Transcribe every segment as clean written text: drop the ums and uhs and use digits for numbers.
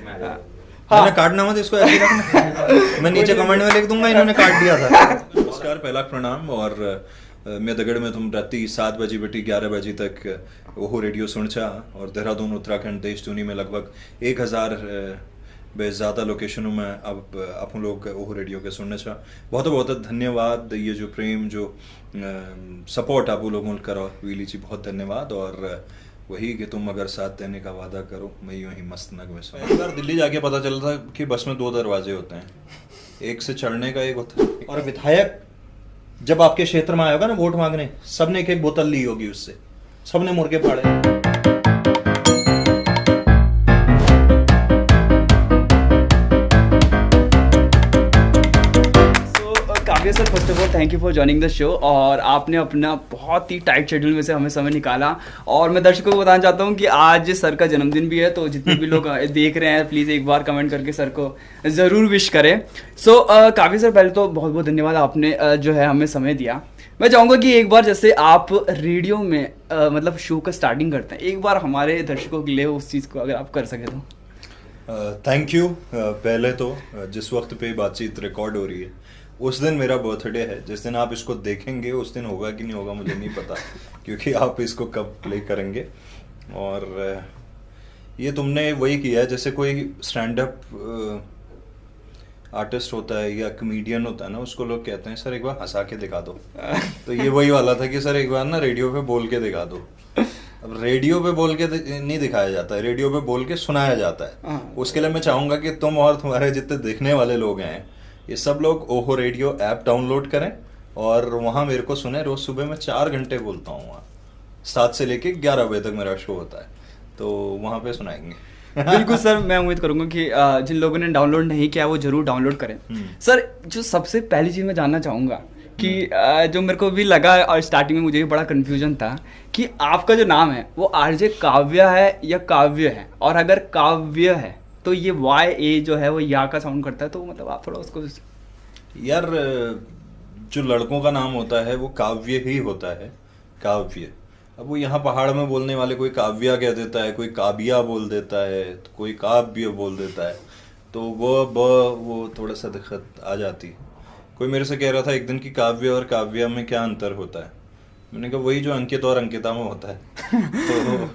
मैंने काटना मत इसको, ऐसे ही रखना। मैं नीचे कमेंट में लिख दूंगा इन्होंने काट दिया था। नमस्कार, पहला प्रणाम। और मैं दगड़ में तुम राती 7 बजे बटी 11 बजे तक ओहो रेडियो सुनचा। और देहरादून उत्तराखंड देश दुनिया में लगभग 1000 बे ज़्यादा लोकेशनों में अब आप लोग ओहो रेडियो के सुनने चाह। बहुत बहुत धन्यवाद। ये जो प्रेम जो सपोर्ट आप लोगों ने करो वीली जी, बहुत धन्यवाद। और वही कि तुम अगर साथ देने का वादा करो, मैं यूँ ही मस्त नग में सुना। एक बार दिल्ली जाके पता चला था कि बस में 2 दरवाजे होते हैं, एक से चढ़ने का, एक होता है। और विधायक जब आपके क्षेत्र में आएगा ना वोट मांगने, सबने एक एक बोतल ली होगी उससे, सबने मुर्गे फाड़े। Kavya sir, first of all thank you for joining the show. और आपने अपना बहुत ही टाइट शेड्यूल में से हमें समय निकाला। और मैं दर्शकों को बताना चाहता हूँ कि आज सर का जन्मदिन भी है, तो जितने भी लोग देख रहे हैं प्लीज़ एक बार कमेंट करके सर को ज़रूर विश करें। सो काव्या सर, पहले तो बहुत बहुत धन्यवाद, आपने जो है हमें समय दिया। मैं चाहूँगा कि एक बार जैसे आप रेडियो में मतलब शो का स्टार्टिंग करते हैं, एक बार हमारे दर्शकों के लिए उस चीज़ को अगर आप कर सकें तो। Thank you. पहले तो जिस वक्त पे बातचीत रिकॉर्ड हो रही है उस दिन मेरा बर्थडे है। जिस दिन आप इसको देखेंगे उस दिन होगा कि नहीं होगा मुझे नहीं पता, क्योंकि आप इसको कब प्ले करेंगे। और ये तुमने वही किया है जैसे कोई स्टैंड अप आर्टिस्ट होता है या कमेडियन होता है ना, उसको लोग कहते हैं सर एक बार हंसा के दिखा दो। तो ये वही वाला था कि सर एक बार ना रेडियो पे बोल के दिखा दो। अब रेडियो पे बोल के नहीं दिखाया जाता है, रेडियो पे बोल के सुनाया जाता है। उसके लिए मैं चाहूँगा कि तुम और तुम्हारे जितने देखने वाले लोग हैं ये सब लोग ओहो रेडियो ऐप डाउनलोड करें और वहाँ मेरे को सुने। रोज सुबह मैं 4 घंटे बोलता हूँ वहाँ, 7 से लेके 11 बजे तक मेरा शो होता है, तो वहाँ पे सुनाएंगे। बिल्कुल सर, मैं उम्मीद करूंगा कि जिन लोगों ने डाउनलोड नहीं किया वो जरूर डाउनलोड करें। सर, जो सबसे पहली चीज़ मैं जानना चाहूँगा कि जो मेरे को भी लगा और स्टार्टिंग में मुझे भी बड़ा कन्फ्यूजन था कि आपका जो नाम है वो आरजे काव्या है या काव्य है। और अगर काव्य है तो ये YA जो है वो या का साउंड करता है, तो मतलब आप थोड़ा उसको। यार, जो लड़कों का नाम होता है वो काव्य ही होता है, काव्य। अब वो यहाँ पहाड़ में बोलने वाले कोई काव्या कह देता है, कोई काबिया बोल देता है, तो कोई काव्य बोल देता है, तो वो थोड़ा सा दिक्कत आ जाती। कोई मेरे से कह रहा था एक दिन कि काव्य और काव्या में क्या अंतर होता है। मैंने कहा वही जो अंकित और अंकिता में होता है। तो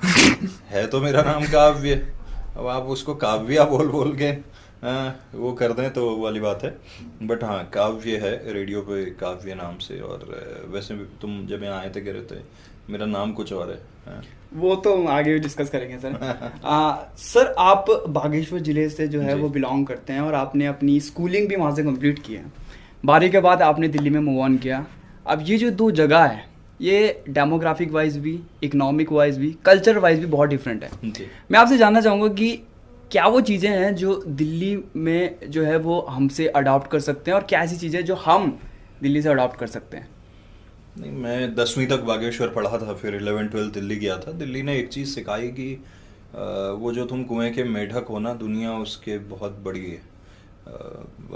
है तो मेरा नाम काव्य, अब आप उसको काव्या बोल बोल के वो कर दें तो वाली बात है। बट हाँ, काव्य है रेडियो पे, काव्य नाम से। और वैसे भी तुम जब यहाँ आए थे कह रहे थे मेरा नाम कुछ और है। वो तो आगे डिस्कस करेंगे सर। सर, आप बागेश्वर जिले से जो है वो बिलोंग करते हैं और आपने अपनी स्कूलिंग भी वहाँ से कंप्लीट की है। 12वीं के बाद आपने दिल्ली में मूव ऑन किया। अब ये जो 2 जगह है ये डेमोग्राफिक वाइज भी, इकोनॉमिक वाइज भी, कल्चर वाइज भी बहुत डिफरेंट है। मैं आपसे जानना चाहूँगा कि क्या वो चीज़ें हैं जो दिल्ली में जो है वो हमसे अडॉप्ट कर सकते हैं और क्या ऐसी चीज़ें जो हम दिल्ली से अडॉप्ट कर सकते हैं। नहीं, मैं 10वीं तक बागेश्वर पढ़ा था, फिर 11-12 दिल्ली गया था। दिल्ली ने एक चीज़ सिखाई कि वो जो तुम कुएं के मेढक हो ना, दुनिया उसके बहुत बड़ी है।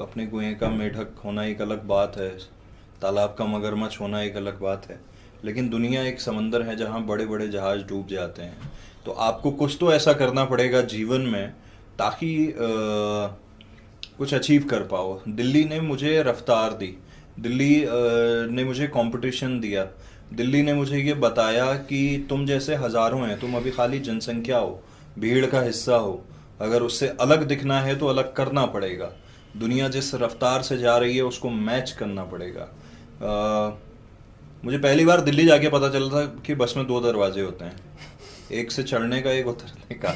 अपने कुएं का मेढक होना एक अलग बात है, तालाब का मगरमच्छ होना एक अलग बात है, लेकिन दुनिया एक समंदर है जहाँ बड़े बड़े जहाज डूब जाते हैं। तो आपको कुछ तो ऐसा करना पड़ेगा जीवन में ताकि कुछ अचीव कर पाओ। दिल्ली ने मुझे रफ्तार दी, दिल्ली ने मुझे कंपटीशन दिया, दिल्ली ने मुझे ये बताया कि तुम जैसे हज़ारों हैं, तुम अभी खाली जनसंख्या हो, भीड़ का हिस्सा हो, अगर उससे अलग दिखना है तो अलग करना पड़ेगा। दुनिया जिस रफ्तार से जा रही है उसको मैच करना पड़ेगा। मुझे पहली बार दिल्ली जाके पता चला था कि बस में 2 दरवाजे होते हैं, एक से चढ़ने का, एक उतरने का।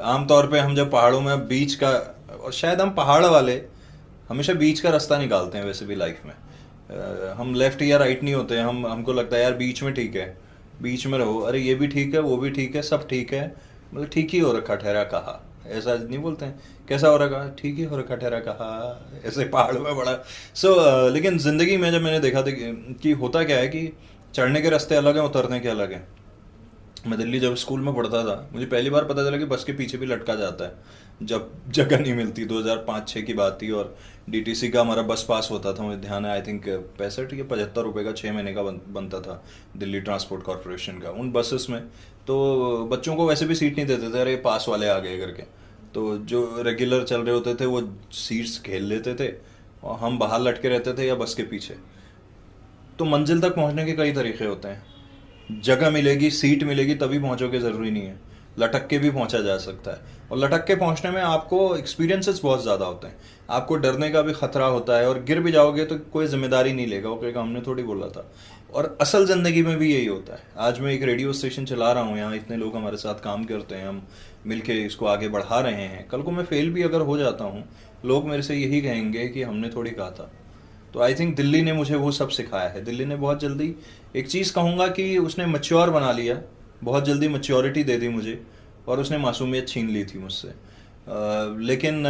आमतौर पे हम जब पहाड़ों में बीच का, और शायद हम पहाड़ वाले हमेशा बीच का रास्ता निकालते हैं वैसे भी लाइफ में। हम लेफ्ट या राइट नहीं होते हैं, हमको लगता है यार बीच में ठीक है, बीच में रहो, अरे ये भी ठीक है वो भी ठीक है, सब ठीक है, मतलब ठीक ही हो रखा ठहरा कहा, ऐसा नहीं बोलते हैं, कैसा हो रखा, ठीक ही हो रखा ठहरा कहा, ऐसे पहाड़ में बड़ा। लेकिन ज़िंदगी में जब मैंने देखा था कि होता क्या है कि चढ़ने के रास्ते अलग हैं, उतरने के अलग हैं। मैं दिल्ली जब स्कूल में पढ़ता था मुझे पहली बार पता चला कि बस के पीछे भी लटका जाता है जब जगह नहीं मिलती। 2005-06 की बात थी और डीटीसी का हमारा बस पास होता था, मुझे ध्यान है, आई थिंक 65 या 75 रुपये का 6 महीने का बनता था दिल्ली ट्रांसपोर्ट कॉरपोरेशन का। उन बसेस में तो बच्चों को वैसे भी सीट नहीं देते थे, अरे पास वाले आ गए करके। तो जो रेगुलर चल रहे होते थे वो सीट्स घेर लेते थे और हम बाहर लटके रहते थे या बस के पीछे। तो मंजिल तक पहुंचने के कई तरीके होते हैं, जगह मिलेगी, सीट मिलेगी तभी पहुंचोगे, ज़रूरी नहीं है, लटक के भी पहुंचा जा सकता है। और लटक के पहुंचने में आपको एक्सपीरियंसेस बहुत ज़्यादा होते हैं, आपको डरने का भी खतरा होता है, और गिर भी जाओगे तो कोई जिम्मेदारी नहीं लेगा, वो कहेगा हमने थोड़ी बोला था। और असल ज़िंदगी में भी यही होता है। आज मैं एक रेडियो स्टेशन चला रहा हूँ, यहाँ इतने लोग हमारे साथ काम करते हैं, हम मिलके इसको आगे बढ़ा रहे हैं। कल को मैं फेल भी अगर हो जाता हूँ, लोग मेरे से यही कहेंगे कि हमने थोड़ी कहा था। तो आई थिंक दिल्ली ने मुझे वो सब सिखाया है। दिल्ली ने बहुत जल्दी, एक चीज़ कहूँगा कि उसने मैच्योर बना लिया, बहुत जल्दी मैच्योरिटी दे दी मुझे, और उसने मासूमियत छीन ली थी मुझसे। लेकिन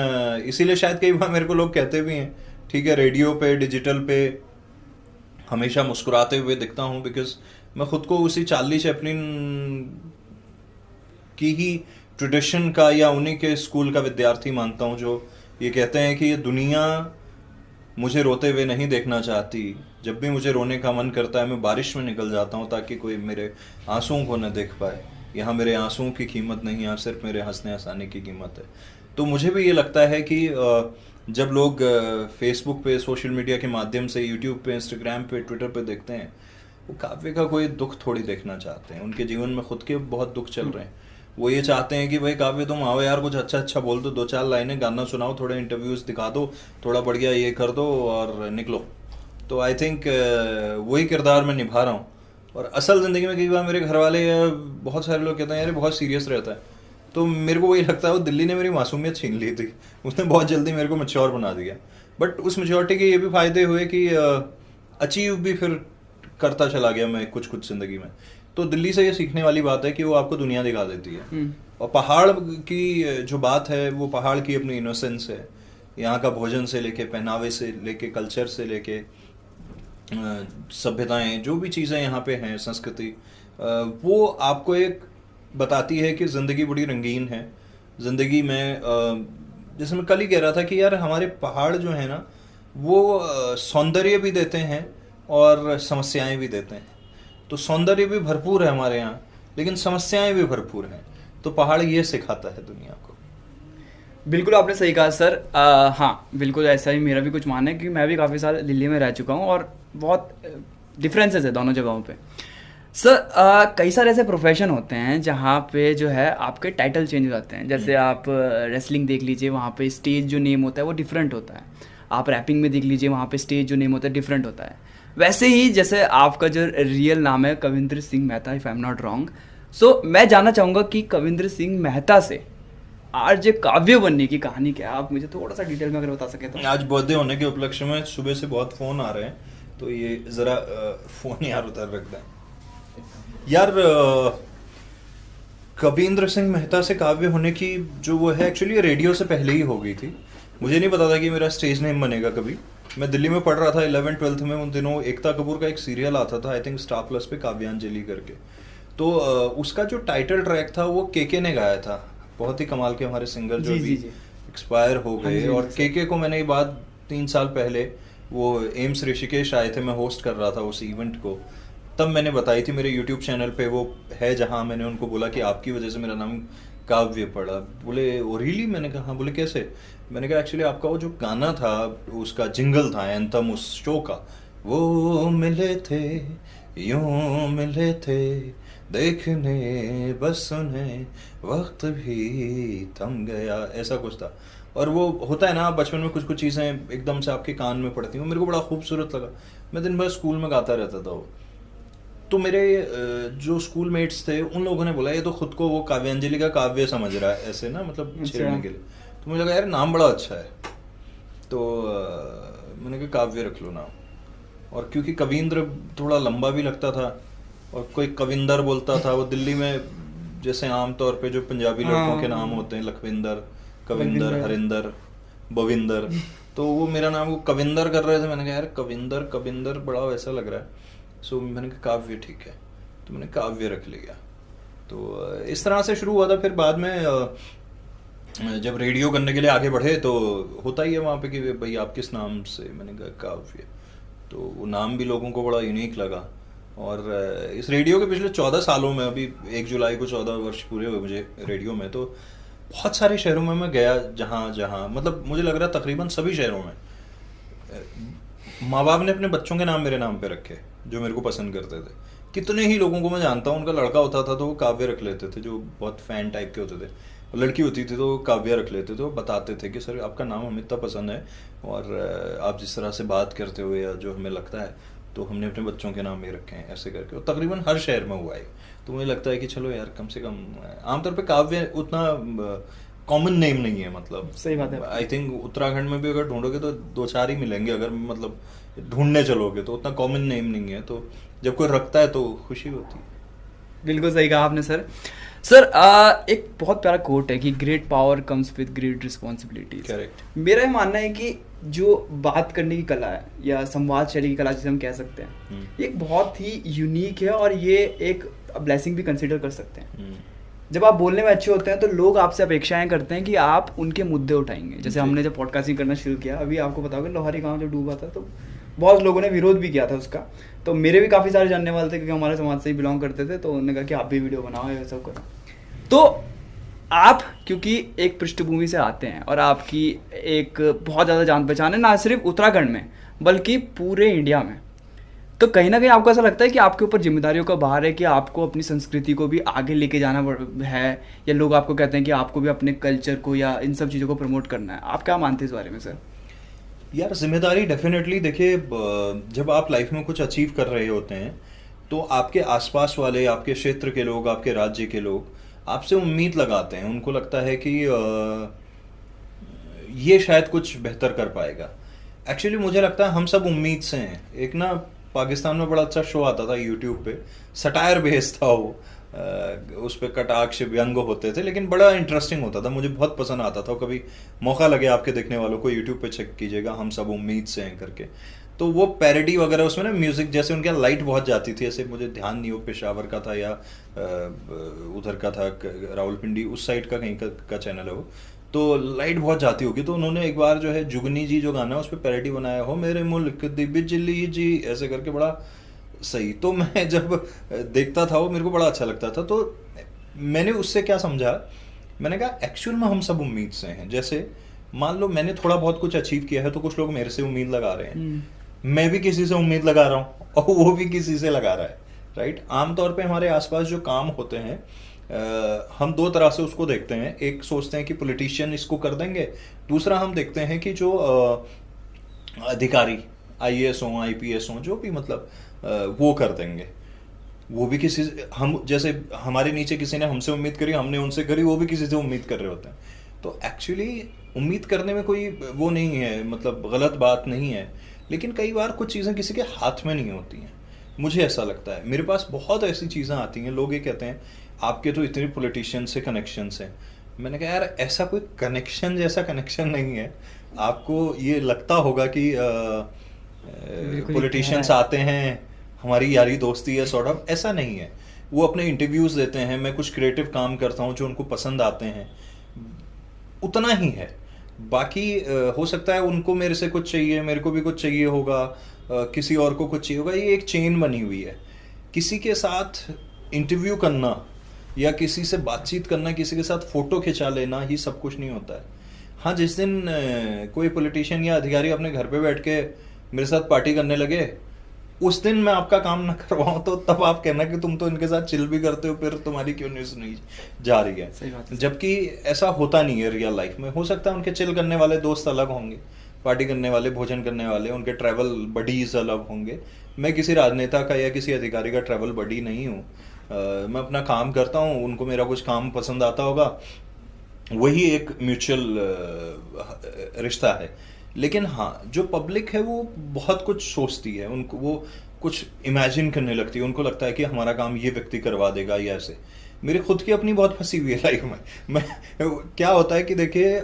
इसीलिए शायद कई बार मेरे को लोग कहते भी हैं, ठीक है, रेडियो पे, डिजिटल पे हमेशा मुस्कुराते हुए दिखता हूँ, बिकॉज मैं खुद को उसी चार्ली चैपलिन की ही ट्रेडिशन का या उन्हीं के स्कूल का विद्यार्थी मानता हूँ, जो ये कहते हैं कि ये दुनिया मुझे रोते हुए नहीं देखना चाहती। जब भी मुझे रोने का मन करता है, मैं बारिश में निकल जाता हूँ ताकि कोई मेरे आंसुओं को न देख पाए। यहाँ मेरे आंसुओं की कीमत नहीं, यहाँ सिर्फ मेरे हंसने हंसाने की कीमत है। तो मुझे भी ये लगता है कि जब लोग फेसबुक पे, सोशल मीडिया के माध्यम से, यूट्यूब पे, इंस्टाग्राम पे, ट्विटर पे देखते हैं, वो काव्य का कोई दुख थोड़ी देखना चाहते हैं। उनके जीवन में खुद के बहुत दुख चल रहे हैं। वो ये चाहते हैं कि भाई काव्य तुम आओ यार, कुछ अच्छा अच्छा बोल दो, 2-4 लाइनें, गाना सुनाओ, थोड़े इंटरव्यूज दिखा दो, थोड़ा बढ़िया ये कर दो और निकलो। तो आई थिंक वही किरदार मैं निभा रहा हूँ। और असल ज़िंदगी में कई बार मेरे घर वाले या बहुत सारे लोग कहते हैं यार बहुत सीरियस रहता है। तो मेरे को वही लगता है वो दिल्ली ने मेरी मासूमियत छीन ली थी, उसने बहुत जल्दी मेरे को मैच्योर बना दिया। बट उस मैच्योरिटी के ये भी फ़ायदे हुए कि अचीव भी फिर करता चला गया मैं कुछ कुछ ज़िंदगी में। तो दिल्ली से ये सीखने वाली बात है कि वो आपको दुनिया दिखा देती है। और पहाड़ की जो बात है, वो पहाड़ की अपनी इनोसेंस है। यहाँ का भोजन से लेके, पहनावे से लेके, कल्चर से लेके, सभ्यताएं, जो भी चीज़ें यहाँ पे हैं, संस्कृति, वो आपको एक बताती है कि ज़िंदगी बड़ी रंगीन है। ज़िंदगी में जैसे मैं कल ही कह रहा था कि यार हमारे पहाड़ जो है ना, वो सौंदर्य भी देते हैं और समस्याएं भी देते हैं। तो सौंदर्य भी भरपूर है हमारे यहाँ, लेकिन समस्याएं भी भरपूर हैं। तो पहाड़ ये सिखाता है दुनिया को। बिल्कुल आपने सही कहा सर। हाँ, बिल्कुल ऐसा ही मेरा भी कुछ मानना है, क्योंकि मैं भी काफ़ी साल दिल्ली में रह चुका हूँ और बहुत डिफरेंसेस है दोनों जगहों पे। सर कई सारे ऐसे प्रोफेशन होते हैं जहाँ पे जो है आपके टाइटल चेंज हो जाते हैं। जैसे आप रेसलिंग देख लीजिए, वहाँ पे स्टेज जो नेम होता है वो डिफरेंट होता है। आप रैपिंग में देख लीजिए, वहाँ पे स्टेज जो नेम होता है डिफरेंट होता है। वैसे ही जैसे आपका जो रियल नाम है Kavindra Singh Mehta, if I am not wrong. So मैं जानना चाहूँगा कि कविंद्र सिंह मेहता से आरजे काव्य बनने की कहानी क्या है, आप मुझे थोड़ा सा डिटेल में अगर बता सके तो। आज बर्थडे होने के उपलक्ष्य में सुबह से बहुत फ़ोन आ रहे हैं, तो ये ज़रा फ़ोन यार उधर रख दें यार। कविंद्र सिंह मेहता से काव्य होने की जो वो है, एक्चुअली रेडियो से पहले ही हो गई थी। मुझे नहीं पता था कि मेरा स्टेज नेम बनेगा कभी। मैं दिल्ली में पढ़ रहा था 11th-12th में, उन दिनों एकता कपूर का एक सीरियल आता था, आई थिंक स्टार प्लस पे, काव्यांजलि करके। तो उसका जो टाइटल ट्रैक था वो केके ने गाया था। बहुत ही कमाल के हमारे सिंगर जो भी एक्सपायर हो गए। और केके को मैंने ये बात 3 साल पहले, वो एम्स ऋषिकेश आए थे, मैं होस्ट कर रहा था उस इवेंट को, तब मैंने बताई थी। मेरे यूट्यूब चैनल पे वो है, जहाँ मैंने उनको बोला कि आपकी वजह से मेरा नाम काव्य पड़ा। बोले ओ रियली? मैंने कहा हाँ। बोले कैसे? मैंने कहा एक्चुअली आपका वो जो गाना था, उसका जिंगल था, एंथम उस शो का, वो मिले थे, यूं मिले थे, देखने बस उन्हें, वक्त भी थम गया, ऐसा कुछ था। और वो होता है ना, बचपन में कुछ कुछ चीज़ें एकदम से आपके कान में पड़ती हैं। मेरे को बड़ा खूबसूरत लगा। मैं दिन भर स्कूल में गाता रहता था वो। तो मेरे जो स्कूल मेट्स थे, उन लोगों ने बोला ये तो खुद को वो काव्यांजलि का काव्य समझ रहा है, ऐसे ना, मतलब छेड़ने के लिए। तो मुझे लगा यार नाम बड़ा अच्छा है, तो मैंने कहा काव्य रख लो नाम। और क्योंकि कविंद्र थोड़ा लंबा भी लगता था, और कोई कविंदर बोलता था। वो दिल्ली में जैसे आमतौर पे जो पंजाबी लड़कों के नाम होते हैं, लखविंदर, कविंदर, हरिंदर, बविंदर, तो वो मेरा नाम वो कविंदर कर रहे थे। मैंने कहा यार कविंदर कविंदर बड़ा वैसा लग रहा है। सो मैंने कहा काव्य ठीक है, तो मैंने काव्य रख लिया। तो इस तरह से शुरू हुआ था। फिर बाद में जब रेडियो करने के लिए आगे बढ़े, तो होता ही है वहाँ पे कि भाई आप किस नाम से? मैंने कहा काव्य। तो वो नाम भी लोगों को बड़ा यूनिक लगा। और इस रेडियो के पिछले 14 सालों में, अभी 1 जुलाई को 14 वर्ष पूरे हुए मुझे रेडियो में, तो बहुत सारे शहरों में मैं गया, जहाँ जहाँ मतलब मुझे लग रहा तकरीबन सभी शहरों में माँ बाप ने अपने बच्चों के नाम मेरे नाम पे रखे जो मेरे को पसंद करते थे। कितने ही लोगों को मैं जानता हूँ, उनका लड़का होता था तो वो काव्य रख लेते थे, जो बहुत फैन टाइप के होते थे। लड़की होती थी तो वो काव्य रख लेते थे। वो बताते थे कि सर आपका नाम हमें इतना पसंद है और आप जिस तरह से बात करते हो या जो हमें लगता है, तो हमने अपने बच्चों के नाम ये रखे हैं, ऐसे करके। और तकरीबन हर शहर में हुआ है। तो मुझे लगता है कि चलो यार, कम से कम आमतौर पे काव्य उतना कॉमन नेम नहीं है। मतलब सही बात है। आई थिंक उत्तराखंड में भी अगर ढूंढोगे तो 2-4 ही मिलेंगे, अगर मतलब ढूंढने चलोगे तो उतना कॉमन नेम नहीं है। तो जब कोई रखता है तो खुशी होती है। बिल्कुल सही कहा आपने सर। सर एक बहुत प्यारा कोट है कि great power comes with great responsibilities. Correct. मेरा ये मानना है कि जो बात करने की कला है या संवाद शैली की कला जिसे हम कह सकते हैं, ये एक बहुत ही यूनिक है और ये एक ब्लेसिंग भी कंसिडर कर सकते हैं। जब आप बोलने में अच्छे होते हैं तो लोग आपसे अपेक्षाएं करते हैं कि आप उनके मुद्दे उठाएंगे। जैसे हमने जब पॉडकास्टिंग करना शुरू किया, अभी आपको बताओगे लोहारी गांव जब डूबा था तो बहुत लोगों ने विरोध भी किया था उसका। तो मेरे भी काफ़ी सारे जानने वाले थे क्योंकि हमारे समाज से ही बिलोंग करते थे, तो उन्होंने कहा कि आप भी वीडियो बनाओ, ये सब करो। तो आप क्योंकि एक पृष्ठभूमि से आते हैं और आपकी एक बहुत ज़्यादा जान पहचान है ना सिर्फ उत्तराखंड में बल्कि पूरे इंडिया में, तो कहीं ना कहीं आपको ऐसा लगता है कि आपके ऊपर जिम्मेदारियों का भार है कि आपको अपनी संस्कृति को भी आगे लेके जाना है, या लोग आपको कहते हैं कि आपको भी अपने कल्चर को या इन सब चीज़ों को प्रमोट करना है? आप क्या मानते हैं इस बारे में सर? यार जिम्मेदारी डेफिनेटली, देखिए जब आप लाइफ में कुछ अचीव कर रहे होते हैं तो आपके आसपास वाले, आपके क्षेत्र के लोग, आपके राज्य के लोग आपसे उम्मीद लगाते हैं। उनको लगता है कि ये शायद कुछ बेहतर कर पाएगा। एक्चुअली मुझे लगता है हम सब उम्मीद से हैं। एक ना पाकिस्तान में बड़ा अच्छा शो आता था यूट्यूब पे, सटायर बेस्ड था वो, उस पर कटाक्ष व्यंग होते थे, लेकिन बड़ा इंटरेस्टिंग होता था, मुझे बहुत पसंद आता था। कभी मौका लगे आपके देखने वालों को, यूट्यूब पे चेक कीजिएगा, हम सब उम्मीद से हैं करके। तो वो पैरोडी वगैरह उसमें ना म्यूजिक जैसे उनके लाइट बहुत जाती थी, ऐसे मुझे ध्यान नहीं हो पेशावर का था या उधर का था, रावलपिंडी उस साइड का कहीं का चैनल है वो, तो लाइट बहुत जाती होगी। तो उन्होंने एक बार जो है जुगनी जी जो गाना है उस पर पैरोडी बनाया, हो मेरे मुल्क दी बिजली जी, ऐसे करके, बड़ा सही। तो मैं जब देखता था वो मेरे को बड़ा अच्छा लगता था। तो मैंने उससे क्या समझा, मैंने कहा एक्चुअल में हम सब उम्मीद से हैं। जैसे मान लो मैंने थोड़ा बहुत कुछ अचीव किया है तो कुछ लोग मेरे से उम्मीद लगा रहे हैं, मैं भी किसी से उम्मीद लगा रहा हूँ और वो भी किसी से लगा रहा है, राइट। आमतौर पे हमारे आसपास जो काम होते हैं हम दो तरह से उसको देखते हैं। एक सोचते हैं कि पॉलिटिशियन इसको कर देंगे, दूसरा हम देखते हैं कि जो अधिकारी IAS हो, IPS हो, जो भी मतलब वो कर देंगे। वो भी किसी से, हम जैसे हमारे नीचे किसी ने हमसे उम्मीद करी, हमने उनसे करी, वो भी किसी से उम्मीद कर रहे होते हैं। तो एक्चुअली उम्मीद करने में कोई वो नहीं है, मतलब गलत बात नहीं है, लेकिन कई बार कुछ चीज़ें किसी के हाथ में नहीं होती हैं। मुझे ऐसा लगता है, मेरे पास बहुत ऐसी चीज़ें आती हैं, लोग ये कहते हैं आपके तो इतने पॉलिटिशियन से कनेक्शंस हैं। मैंने कहा यार ऐसा कोई कनेक्शन जैसा कनेक्शन नहीं है। आपको ये लगता होगा कि पॉलिटिशियंस आते हैं, हमारी यारी दोस्ती है, सॉर्ट ऑफ, ऐसा नहीं है। वो अपने इंटरव्यूज़ देते हैं, मैं कुछ क्रिएटिव काम करता हूँ जो उनको पसंद आते हैं, उतना ही है। बाकी हो सकता है उनको मेरे से कुछ चाहिए, मेरे को भी कुछ चाहिए होगा, किसी और को कुछ चाहिए होगा। ये एक चेन बनी हुई है। किसी के साथ इंटरव्यू करना या किसी से बातचीत करना, किसी के साथ फ़ोटो खिंचा लेना ही सब कुछ नहीं होता है। हाँ, जिस दिन कोई पॉलिटिशियन या अधिकारी अपने घर पे बैठ के मेरे साथ पार्टी करने लगे, उस दिन मैं आपका काम ना करवाऊँ तो तब आप कहना कि तुम तो इनके साथ चिल भी करते हो, फिर तुम्हारी क्यों न्यूज़ नहीं जा रही है। सही बात है। जबकि ऐसा होता नहीं है रियल लाइफ में। हो सकता है उनके चिल करने वाले दोस्त अलग होंगे, पार्टी करने वाले, भोजन करने वाले, उनके ट्रैवल बडीज अलग होंगे। मैं किसी राजनेता का या किसी अधिकारी का ट्रैवल बडी नहीं हूँ। मैं अपना काम करता हूँ, उनको मेरा कुछ काम पसंद आता होगा, वही एक म्यूचुअल रिश्ता है। लेकिन हाँ, जो पब्लिक है वो बहुत कुछ सोचती है, उनको वो कुछ इमेजिन करने लगती है, उनको लगता है कि हमारा काम ये व्यक्ति करवा देगा या ऐसे। मेरी खुद की अपनी बहुत फंसी हुई है लाइफ में। मैं क्या होता है कि देखिए,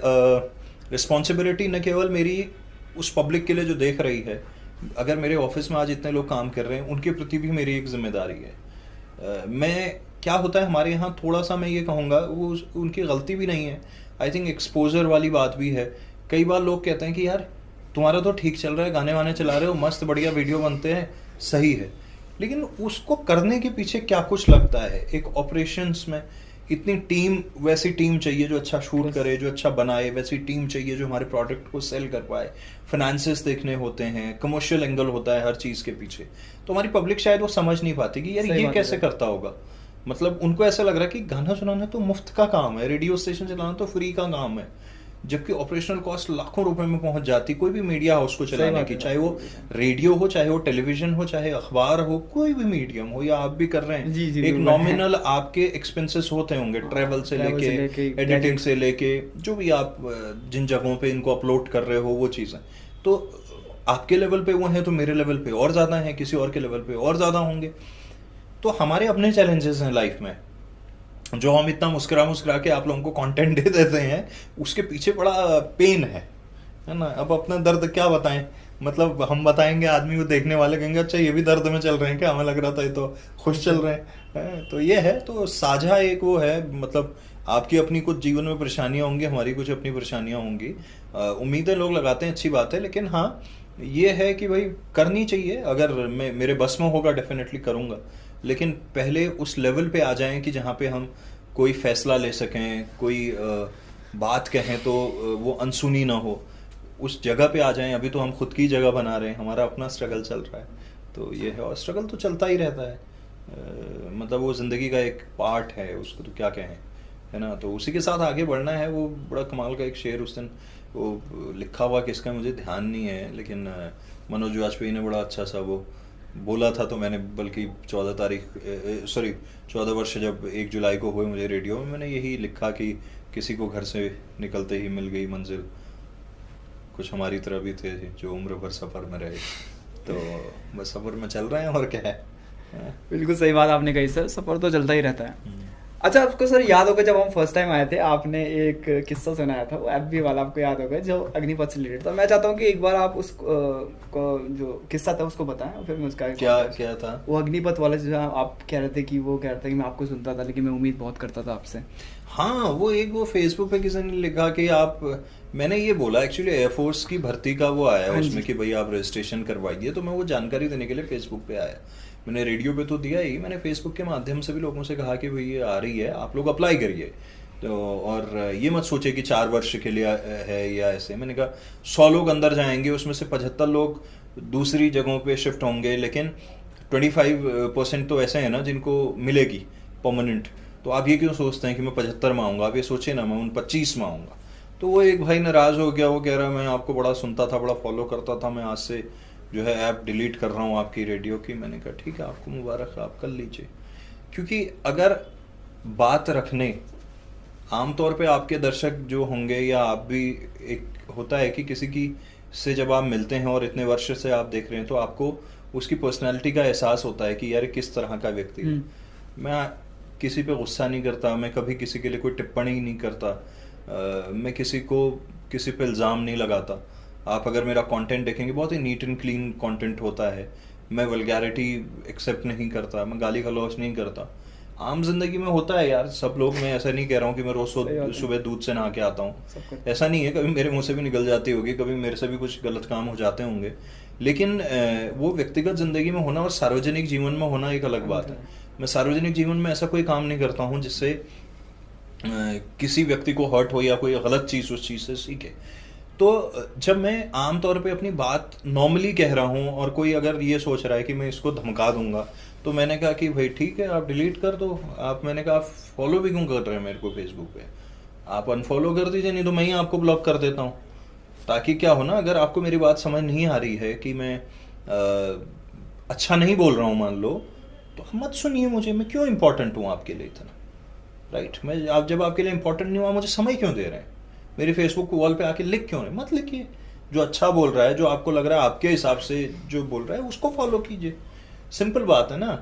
रिस्पॉन्सिबिलिटी न केवल मेरी उस पब्लिक के लिए जो देख रही है, अगर मेरे ऑफिस में आज इतने लोग काम कर रहे हैं उनके प्रति भी मेरी एक जिम्मेदारी है। मैं क्या होता है हमारे यहाँ, थोड़ा सा मैं ये कहूँगा, वो उनकी गलती भी नहीं है, आई थिंक एक्सपोजर वाली बात भी है। कई बार लोग कहते हैं कि यार तुम्हारा तो ठीक चल रहा है, गाने वाने चला रहे हो, मस्त बढ़िया वीडियो बनते हैं, सही है, लेकिन उसको करने के पीछे क्या कुछ लगता है, एक ऑपरेशंस में इतनी टीम, वैसी टीम चाहिए जो अच्छा शूट करे, जो अच्छा बनाए, वैसी टीम चाहिए जो हमारे प्रोडक्ट को सेल कर पाए, फाइनेंसेस देखने होते हैं, कमर्शियल एंगल होता है हर चीज़ के पीछे। तो हमारी पब्लिक शायद वो समझ नहीं पाती कि यार ये कैसे करता होगा। मतलब उनको ऐसा लग रहा है कि गाना सुनाना तो मुफ्त का काम है, रेडियो स्टेशन चलाना तो फ्री का काम है, जबकि ऑपरेशनल कॉस्ट लाखों रुपए में पहुंच जाती कोई भी मीडिया हाउस को चलाने की, चाहे वो रेडियो हो, चाहे वो टेलीविजन हो, चाहे अखबार हो, कोई भी मीडियम हो, या आप भी कर रहे हैं। जी, एक नॉमिनल आपके एक्सपेंसेस होते होंगे, ट्रैवल से लेके एडिटिंग से लेके जो भी आप जिन जगहों पे इनको अपलोड कर रहे हो वो चीज़ें, तो आपके लेवल पे वो हैं तो मेरे लेवल पे और ज़्यादा हैं, किसी और के लेवल पे और ज़्यादा होंगे। तो हमारे अपने चैलेंजेस हैं लाइफ में, जो हम इतना मुस्कुरा के आप लोगों को कंटेंट दे देते हैं, उसके पीछे बड़ा पेन है ना। अब अपना दर्द क्या बताएं, मतलब हम बताएंगे, आदमी को देखने वाले कहेंगे अच्छा ये भी दर्द में चल रहे हैं क्या, हमें लग रहा था ये तो खुश चल रहे हैं। तो ये है, तो साझा एक वो है, मतलब आपकी अपनी कुछ जीवन में परेशानियां होंगी, हमारी कुछ अपनी परेशानियां होंगी, उम्मीदें लोग लगाते हैं, अच्छी बात है, लेकिन हाँ ये है कि भाई करनी चाहिए। अगर मैं मेरे बस में होगा डेफिनेटली करूँगा, लेकिन पहले उस लेवल पे आ जाएं कि जहाँ पे हम कोई फैसला ले सकें, कोई बात कहें तो वो अनसुनी ना हो, उस जगह पे आ जाएं। अभी तो हम खुद की जगह बना रहे हैं, हमारा अपना स्ट्रगल चल रहा है, तो ये है, और स्ट्रगल तो चलता ही रहता है, मतलब वो ज़िंदगी का एक पार्ट है, उसको तो क्या कहें, है ना। तो उसी के साथ आगे बढ़ना है। वो बड़ा कमाल का एक शेर उस दिन वो लिखा हुआ, किसका मुझे ध्यान नहीं है, लेकिन मनोज वाजपेयी ने बड़ा अच्छा सा वो बोला था, तो मैंने बल्कि 14 वर्ष जब 1 जुलाई को हुए मुझे रेडियो में, मैंने यही लिखा कि किसी को घर से निकलते ही मिल गई मंजिल, कुछ हमारी तरह भी थे जो उम्र भर सफ़र में रहे। तो बस सफ़र में चल रहे हैं, और क्या है। बिल्कुल सही बात आपने कही सर, सफ़र तो चलता ही रहता है। अच्छा, आपको सर याद होगा जब हम फर्स्ट टाइम आए थे, आपने एक किस्सा सुनाया था, वो एफबी वाला, आपको याद होगा, जो अग्निपथ से रिलेटेड था। मैं चाहता हूँ कि एक बार आप उस को जो किस्सा था उसको बताएं, और फिर मैं उसका क्या था वो अग्निपथ वाला, जो आप कह रहे थे कि वो कह रहा था कि मैं आपको सुनता था लेकिन मैं उम्मीद बहुत करता था आपसे। हाँ, वो फेसबुक पे किसी ने लिखा कि आप, मैंने ये बोला एक्चुअली एयरफोर्स की भर्ती का वो आया उसमें कि भाई आप रजिस्ट्रेशन करवाइए, तो मैं वो जानकारी देने के लिए फेसबुक पे आया। मैंने रेडियो पे तो दिया ही, मैंने फेसबुक के माध्यम से भी लोगों से कहा कि भाई ये आ रही है, आप लोग अप्लाई करिए। तो और ये मत सोचे कि 4 वर्ष के लिए है या ऐसे। मैंने कहा 100 लोग अंदर जाएंगे, उसमें से 75 लोग दूसरी जगहों पे शिफ्ट होंगे, लेकिन 25% तो ऐसे हैं ना जिनको मिलेगी परमानेंट। तो आप ये क्यों सोचते हैं कि मैं 75 में आऊँगा, आप ये सोचिए ना मैं उन 25 में आऊँगा। तो वो एक भाई नाराज़ हो गया, वो कह रहा मैं आपको बड़ा सुनता था, बड़ा फॉलो करता था, मैं आज से जो है ऐप डिलीट कर रहा हूँ आपकी रेडियो की। मैंने कहा ठीक है, आपको मुबारक है, आप कर लीजिए। क्योंकि अगर बात रखने, आमतौर पे आपके दर्शक जो होंगे, या आप भी, एक होता है कि किसी की से जब आप मिलते हैं और इतने वर्ष से आप देख रहे हैं, तो आपको उसकी पर्सनैलिटी का एहसास होता है कि यार किस तरह का व्यक्ति है। मैं किसी पे गुस्सा नहीं करता, मैं कभी किसी के लिए कोई टिप्पणी नहीं करता, मैं किसी पे इल्ज़ाम नहीं लगाता। आप अगर मेरा कंटेंट देखेंगे, बहुत ही नीट एंड क्लीन कंटेंट होता है। मैं वल्गैरिटी एक्सेप्ट नहीं करता, मैं गाली गलौज नहीं करता। आम जिंदगी में होता है यार, सब लोग, मैं ऐसा नहीं कह रहा हूँ कि मैं रोज सुबह दूध से नहा के आता हूँ, ऐसा नहीं है। कभी मेरे मुंह से भी निकल जाती होगी, कभी मेरे से भी कुछ गलत काम हो जाते होंगे, लेकिन वो व्यक्तिगत जिंदगी में होना और सार्वजनिक जीवन में होना एक अलग बात है। मैं सार्वजनिक जीवन में ऐसा कोई काम नहीं करता हूँ जिससे किसी व्यक्ति को हर्ट हो या कोई गलत चीज़ उस चीज़ से सीखे। तो जब मैं आम तौर पे अपनी बात नॉर्मली कह रहा हूँ और कोई अगर ये सोच रहा है कि मैं इसको धमका दूंगा, तो मैंने कहा कि भाई ठीक है, आप डिलीट कर दो। आप, मैंने कहा आप फॉलो भी क्यों कर रहे हैं मेरे को फेसबुक पे, आप अनफॉलो कर दीजिए, नहीं तो मैं ही आपको ब्लॉक कर देता हूँ। ताकि क्या हो ना, अगर आपको मेरी बात समझ नहीं आ रही है कि मैं अच्छा नहीं बोल रहा हूँ मान लो, तो मत सुनिए मुझे, मैं क्यों इंपॉर्टेंट हूँ आपके लिए इतना, राइट। मैं आप जब आपके लिए इंपॉर्टेंट नहीं हुआ, मुझे समय क्यों दे रहे हैं, मेरे फेसबुक वॉल पे आके लिख क्यों रहे, मत लिखिए। जो अच्छा बोल रहा है, जो आपको लग रहा है आपके हिसाब से जो बोल रहा है, उसको फॉलो कीजिए। सिंपल बात है ना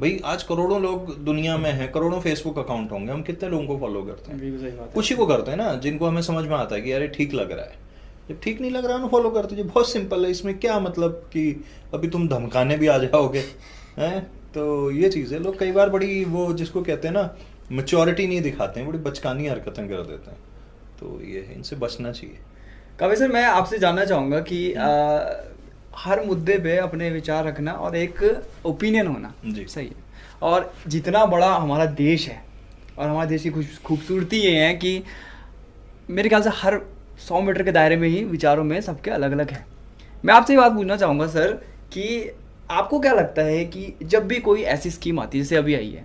भाई। आज करोड़ों लोग दुनिया में हैं, करोड़ों फेसबुक अकाउंट होंगे, हम कितने लोगों को फॉलो करते हैं? कुछ ही को करते हैं ना, जिनको हमें समझ में आता है कि यार ठीक लग रहा है। जब ठीक नहीं लग रहा है ना, फॉलो कर दीजिए, बहुत सिंपल है। इसमें क्या मतलब कि अभी तुम धमकाने भी आ जाओगे, हैं? तो ये चीज़ है, लोग कई बार बड़ी वो जिसको कहते हैं ना मैच्योरिटी नहीं दिखाते हैं, बड़ी बचकानी हरकतें कर देते हैं। तो ये है, इनसे बचना चाहिए। काव्य सर, मैं आपसे जानना चाहूँगा कि हर मुद्दे पे अपने विचार रखना और एक ओपिनियन होना जी सही है। और जितना बड़ा हमारा देश है, और हमारे देश की खूबसूरती ये है कि मेरे ख्याल से हर 100 मीटर के दायरे में ही विचारों में सबके अलग अलग है। मैं आपसे ये बात पूछना चाहूँगा सर कि आपको क्या लगता है कि जब भी कोई ऐसी स्कीम आती है जैसे अभी आई है,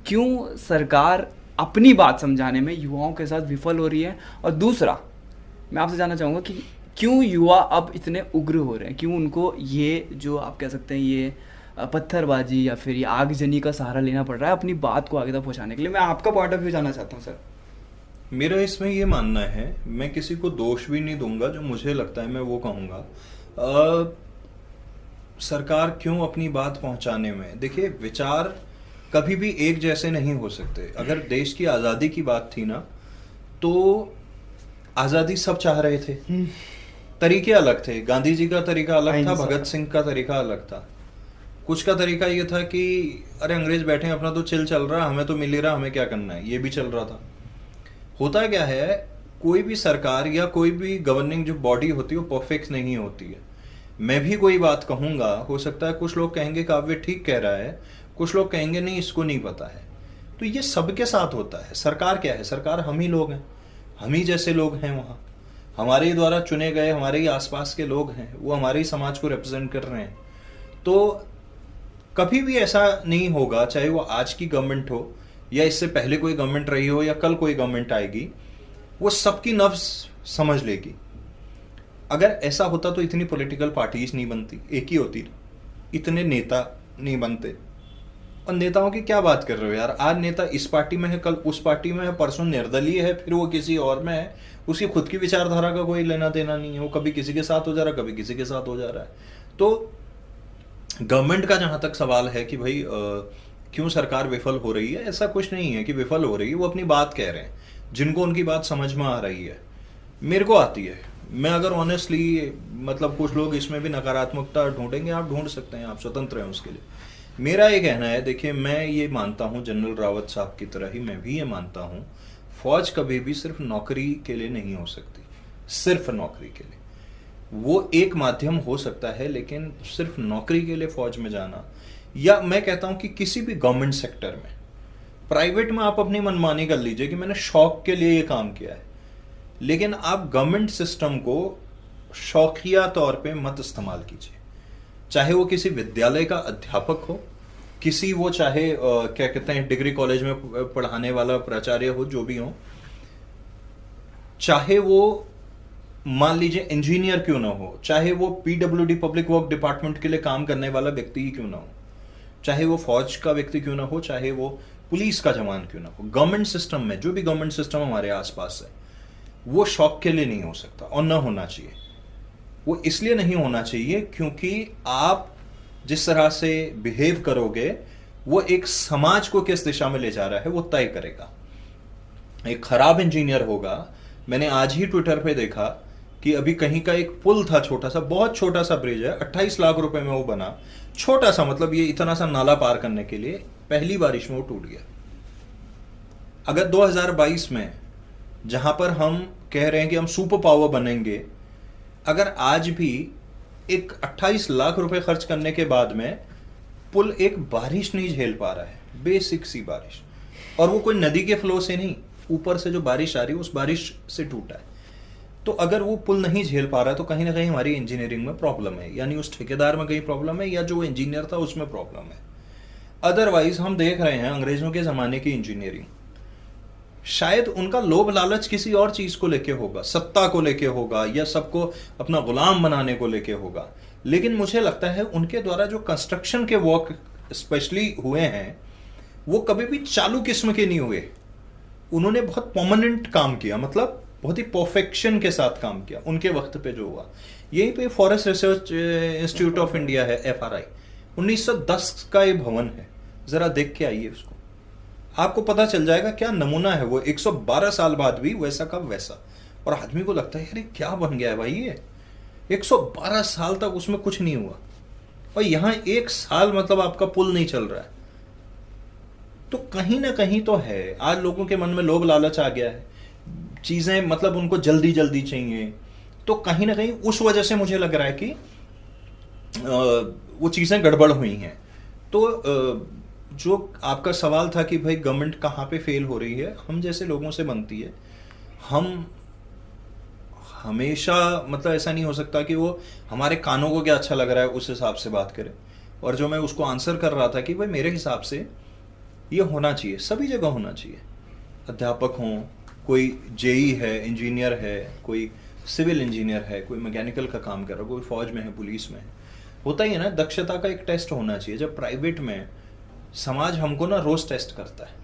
क्यों सरकार अपनी बात समझाने में युवाओं के साथ विफल हो रही है? और दूसरा मैं आपसे जानना चाहूँगा कि क्यों युवा अब इतने उग्र हो रहे हैं, क्यों उनको ये जो आप कह सकते हैं ये पत्थरबाजी या फिर ये आगजनी का सहारा लेना पड़ रहा है अपनी बात को आगे तक पहुँचाने के लिए? मैं आपका पॉइंट ऑफ व्यू जानना चाहता हूँ सर। मेरा इसमें ये मानना है, मैं किसी को दोष भी नहीं दूंगा, जो मुझे लगता है मैं वो कहूँगा। सरकार क्यों अपनी बात पहुंचाने में, देखिए विचार कभी भी एक जैसे नहीं हो सकते। अगर देश की आज़ादी की बात थी ना, तो आज़ादी सब चाह रहे थे, तरीके अलग थे। गांधी जी का तरीका अलग था, भगत सिंह का तरीका अलग था। कुछ का तरीका ये था कि अरे अंग्रेज बैठे हैं, अपना तो चिल चल रहा, हमें तो मिल ही रहा, हमें क्या करना है, ये भी चल रहा था। होता क्या है, कोई भी सरकार या कोई भी गवर्निंग जो बॉडी होती है वो परफेक्ट नहीं होती है। मैं भी कोई बात कहूंगा, हो सकता है कुछ लोग कहेंगे काव्य ठीक कह रहा है, कुछ लोग कहेंगे नहीं इसको नहीं पता है। तो ये सबके साथ होता है। सरकार क्या है, सरकार हम ही लोग हैं, हम ही जैसे लोग हैं वहाँ, हमारे ही द्वारा चुने गए, हमारे ही आसपास के लोग हैं, वो हमारे ही समाज को रिप्रेजेंट कर रहे हैं। तो कभी भी ऐसा नहीं होगा, चाहे वो आज की गवर्नमेंट हो या इससे पहले कोई गवर्नमेंट रही हो या कल कोई गवर्नमेंट आएगी, वो सबकी नब्ज समझ लेगी। अगर ऐसा होता तो इतनी पॉलिटिकल पार्टीज नहीं बनती, एक ही होती, इतने नेता नहीं बनते। और नेताओं की क्या बात कर रहे हो यार, आज नेता इस पार्टी में है, कल उस पार्टी में है, परसों निर्दलीय है, फिर वो किसी और में है, उसकी खुद की विचारधारा का कोई लेना देना नहीं है, वो कभी किसी के साथ हो जा रहा है, कभी किसी के साथ हो जा रहा है। तो गवर्नमेंट का जहां तक सवाल है कि भाई क्यों सरकार विफल हो रही है, ऐसा कुछ नहीं है कि विफल हो रही है, वो अपनी बात कह रहे हैं, जिनको उनकी बात समझ में आ रही है। मेरे को आती है, मैं अगर ऑनेस्टली, मतलब कुछ लोग इसमें भी नकारात्मकता ढूंढेंगे, आप ढूंढ सकते हैं, आप स्वतंत्र हैं उसके लिए। मेरा ये कहना है, देखिए मैं ये मानता हूँ जनरल रावत साहब की तरह ही मैं भी ये मानता हूँ, फौज कभी भी सिर्फ नौकरी के लिए नहीं हो सकती, सिर्फ नौकरी के लिए। वो एक माध्यम हो सकता है, लेकिन सिर्फ नौकरी के लिए फौज में जाना, या मैं कहता हूं कि किसी भी गवर्नमेंट सेक्टर में, प्राइवेट में आप अपनी मनमानी कर लीजिए कि मैंने शौक के लिए ये काम किया है, लेकिन आप गवर्नमेंट सिस्टम को शौकिया तौर पे मत इस्तेमाल कीजिए। चाहे वो किसी विद्यालय का अध्यापक हो, किसी वो चाहे क्या कहते हैं डिग्री कॉलेज में पढ़ाने वाला प्राचार्य हो, जो भी हो, चाहे वो मान लीजिए इंजीनियर क्यों ना हो, चाहे वो पीडब्ल्यूडी पब्लिक वर्क डिपार्टमेंट के लिए काम करने वाला व्यक्ति ही क्यों ना हो, चाहे वो फौज का व्यक्ति क्यों ना हो, चाहे वो पुलिस का जवान क्यों ना हो, गवर्नमेंट सिस्टम में जो भी गवर्नमेंट सिस्टम हमारे आसपास है, वो शौक के लिए नहीं हो सकता और ना होना चाहिए। वो इसलिए नहीं होना चाहिए क्योंकि आप जिस तरह से बिहेव करोगे वो एक समाज को किस दिशा में ले जा रहा है वो तय करेगा। एक खराब इंजीनियर होगा, मैंने आज ही ट्विटर पे देखा कि अभी कहीं का एक पुल था, छोटा सा, बहुत छोटा सा ब्रिज है, 28 लाख रुपए में वो बना, छोटा सा, मतलब ये इतना सा नाला पार करने के लिए, पहली बारिश में वो टूट गया। अगर 2022 में जहां पर हम कह रहे हैं कि हम सुपर पावर बनेंगे, अगर आज भी एक 28 लाख रुपए खर्च करने के बाद में पुल एक बारिश नहीं झेल पा रहा है, बेसिक सी बारिश, और वो कोई नदी के फ्लो से नहीं, ऊपर से जो बारिश आ रही है उस बारिश से टूटा है, तो अगर वो पुल नहीं झेल पा रहा है तो कहीं ना कहीं हमारी इंजीनियरिंग में प्रॉब्लम है, यानी उस ठेकेदार में कहीं प्रॉब्लम है या जो इंजीनियर था उसमें प्रॉब्लम है। अदरवाइज हम देख रहे हैं अंग्रेजों के जमाने की इंजीनियरिंग, शायद उनका लोभ लालच किसी और चीज को लेके होगा, सत्ता को लेके होगा या सबको अपना गुलाम बनाने को लेके होगा, लेकिन मुझे लगता है उनके द्वारा जो कंस्ट्रक्शन के वर्क स्पेशली हुए हैं वो कभी भी चालू किस्म के नहीं हुए। उन्होंने बहुत परमानेंट काम किया, मतलब बहुत ही परफेक्शन के साथ काम किया उनके वक्त पे जो हुआ। यहीं पे forest research institute of India है, FRI, 1910 का ये भवन है, जरा देख के आइए उसको, आपको पता चल जाएगा क्या नमूना है वो। 112 साल बाद भी वैसा का वैसा, और आदमी को लगता है यार क्या बन गया है भाई ये, 112 साल तक उसमें कुछ नहीं हुआ, और यहाँ 1 साल मतलब आपका पुल नहीं चल रहा है। तो कहीं ना कहीं तो है, आज लोगों के मन में लोभ लालच आ गया है, चीजें मतलब उनको जल्दी जल्दी चाहिए, तो कहीं ना कहीं उस वजह से मुझे लग रहा है कि वो चीजें गड़बड़ हुई हैं। तो जो आपका सवाल था कि भाई गवर्नमेंट कहाँ पे फेल हो रही है, हम जैसे लोगों से बनती है। हम हमेशा मतलब ऐसा नहीं हो सकता कि वो हमारे कानों को क्या अच्छा लग रहा है उस हिसाब से बात करें। और जो मैं उसको आंसर कर रहा था कि भाई मेरे हिसाब से ये होना चाहिए, सभी जगह होना चाहिए। अध्यापक हों, कोई जेई है, इंजीनियर है, कोई सिविल इंजीनियर है, कोई मैकेनिकल का काम कर रहा है, कोई फौज में है, पुलिस में है, होता ही है ना। दक्षता का एक टेस्ट होना चाहिए। जब प्राइवेट में समाज हमको ना रोज टेस्ट करता है।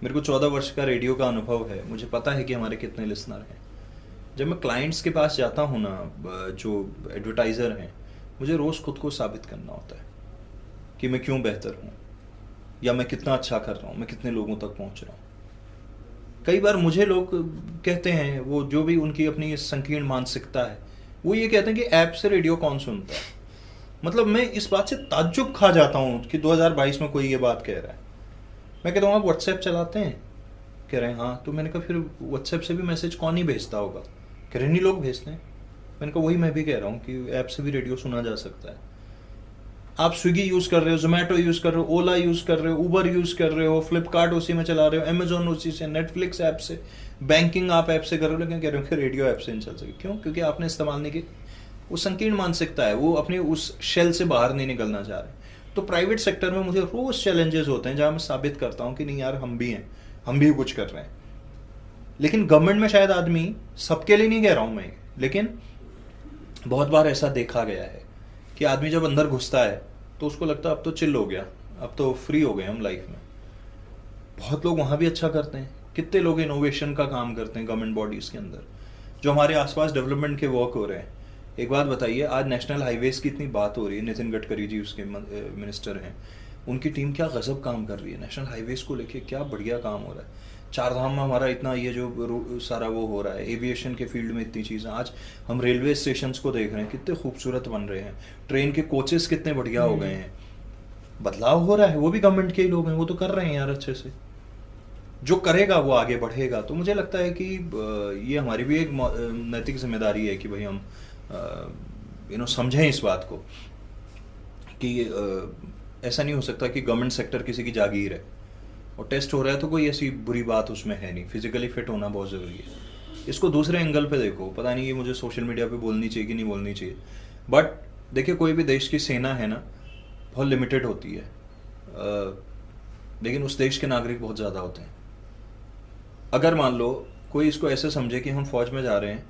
मेरे को 14 वर्ष का रेडियो का अनुभव है, मुझे पता है कि हमारे कितने लिसनर हैं। जब मैं क्लाइंट्स के पास जाता हूँ ना, जो एडवर्टाइज़र हैं, मुझे रोज़ खुद को साबित करना होता है कि मैं क्यों बेहतर हूँ, या मैं कितना अच्छा कर रहा हूँ, मैं कितने लोगों तक पहुँच रहा हूँ। कई बार मुझे लोग कहते हैं, वो जो भी उनकी अपनी संकीर्ण मानसिकता है, वो ये कहते हैं कि ऐप से रेडियो कौन सुनता है। मतलब मैं इस बात से ताज्जुब खा जाता हूँ कि 2022 में कोई ये बात कह रहा है। मैं कहता हूँ आप व्हाट्सएप चलाते हैं? कह रहे हैं हाँ। तो मैंने कहा फिर व्हाट्सएप से भी मैसेज कौन ही भेजता होगा? कह रहे नहीं, लोग भेजते हैं। मैंने कहा वही मैं भी कह रहा हूँ कि ऐप से भी रेडियो सुना जा सकता है। आप स्विगी यूज़ कर रहे हो, जोमेटो यूज़ कर रहे हो, ओला यूज़ कर रहे हो, उबर यूज़ कर रहे हो, फ्लिपकार्ट उसी में चला रहे हो, अमेजोन उसी से, नेटफ्लिक्स ऐप से, बैंकिंग आप ऐप से कर रहे हो, लेकिन कह रहे हो कि रेडियो ऐप से नहीं चल सके। क्यों? क्योंकि आपने इस्तेमाल नहीं की। वो संकीर्ण मानसिकता है, वो अपने उस शेल से बाहर नहीं निकलना चाह रहे। तो प्राइवेट सेक्टर में मुझे रोज़ चैलेंजेस होते हैं जहाँ मैं साबित करता हूँ कि नहीं यार, हम भी हैं, हम भी कुछ कर रहे हैं। लेकिन गवर्नमेंट में शायद आदमी, सबके लिए नहीं कह रहा हूँ मैं, लेकिन बहुत बार ऐसा देखा गया है कि आदमी जब अंदर घुसता है तो उसको लगता है अब तो चिल हो गया, अब तो फ्री हो गए हम लाइफ में। बहुत लोग वहाँ भी अच्छा करते हैं। कितने लोग इनोवेशन का काम करते हैं गवर्नमेंट बॉडीज़ के अंदर, जो हमारे आसपास डेवलपमेंट के वर्क हो रहे हैं। एक बात बताइए, आज नेशनल हाईवेज की इतनी बात हो रही है, नितिन गडकरी जी उसके मिनिस्टर हैं, उनकी टीम क्या गजब काम कर रही है नेशनल हाईवेज को लेके, क्या बढ़िया काम हो रहा है। चार धाम में हमारा इतना ये जो सारा वो हो रहा है, एविएशन के फील्ड में इतनी चीज़ें। आज हम रेलवे स्टेशंस को देख रहे हैं, कितने खूबसूरत बन रहे हैं, ट्रेन के कोचेस कितने बढ़िया हो गए हैं। बदलाव हो रहा है, वो भी गवर्नमेंट के ही लोग हैं, वो तो कर रहे हैं यार अच्छे से। जो करेगा वो आगे बढ़ेगा। तो मुझे लगता है कि ये हमारी भी एक नैतिक जिम्मेदारी है कि भाई हम समझें इस बात को कि ऐसा नहीं हो सकता कि गवर्नमेंट सेक्टर किसी की जागीर है और टेस्ट हो रहा है तो कोई ऐसी बुरी बात उसमें है नहीं। फिजिकली फिट होना बहुत ज़रूरी है। इसको दूसरे एंगल पे देखो, पता नहीं ये मुझे सोशल मीडिया पे बोलनी चाहिए कि नहीं बोलनी चाहिए, बट देखिए कोई भी देश की सेना है ना, बहुत लिमिटेड होती है, लेकिन उस देश के नागरिक बहुत ज़्यादा होते हैं। अगर मान लो कोई इसको ऐसे समझे कि हम फौज में जा रहे हैं,